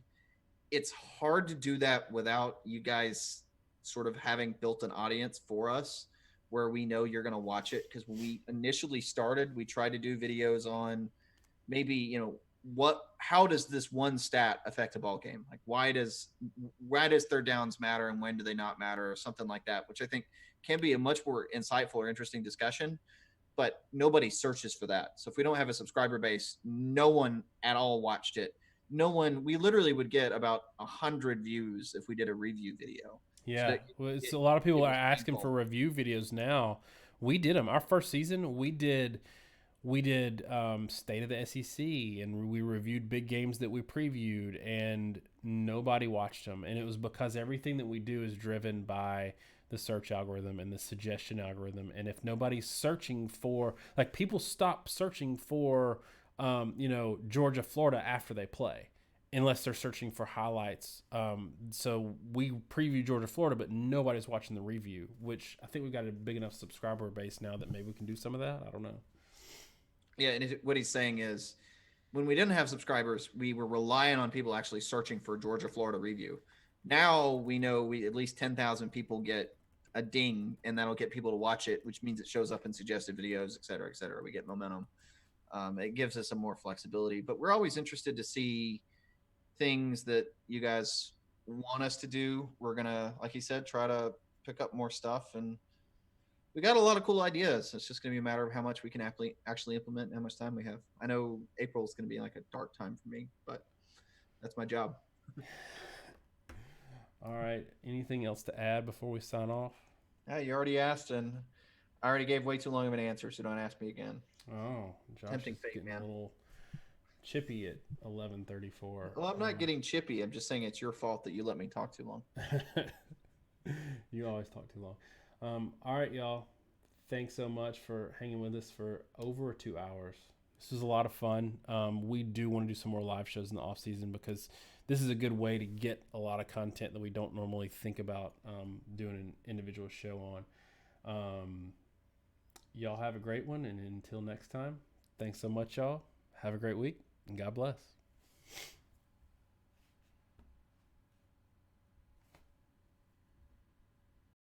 It's hard to do that without you guys sort of having built an audience for us where we know you're going to watch it. Because when we initially started, we tried to do videos on maybe, how does this one stat affect a ball game? Like why does third downs matter and when do they not matter, or something like that, which I think can be a much more insightful or interesting discussion. But nobody searches for that. So if we don't have a subscriber base, no one at all watched it. We literally would get about 100 views if we did a review video. Yeah, well, it's a lot of people are asking for review videos now. We did them. Our first season, we did State of the SEC, and we reviewed big games that we previewed, and nobody watched them. And it was because everything that we do is driven by the search algorithm and the suggestion algorithm. And if nobody's searching for, like, people stop searching for, Georgia, Florida after they play, unless they're searching for highlights. So we preview Georgia, Florida, but nobody's watching the review, which I think we've got a big enough subscriber base now that maybe we can do some of that. I don't know. Yeah, and what he's saying is, when we didn't have subscribers, we were relying on people actually searching for Georgia, Florida review. Now we know at least 10,000 people get a ding, and that'll get people to watch it, which means it shows up in suggested videos, et cetera, et cetera. We get momentum. It gives us some more flexibility, but we're always interested to see things that you guys want us to do. We're going to, like he said, try to pick up more stuff, and we got a lot of cool ideas. It's just going to be a matter of how much we can actually implement and how much time we have. I know April is going to be like a dark time for me, but that's my job. All right. Anything else to add before we sign off? Yeah, you already asked, and I already gave way too long of an answer, so don't ask me again. Oh, Josh Tempting is fate, getting man. a little chippy at 11:34. Well, I'm not getting chippy. I'm just saying it's your fault that you let me talk too long. You always talk too long. All right, y'all. Thanks so much for hanging with us for over 2 hours. This was a lot of fun. We do want to do some more live shows in the off season because this is a good way to get a lot of content that we don't normally think about doing an individual show on. Y'all have a great one, and until next time, thanks so much, y'all. Have a great week, and God bless.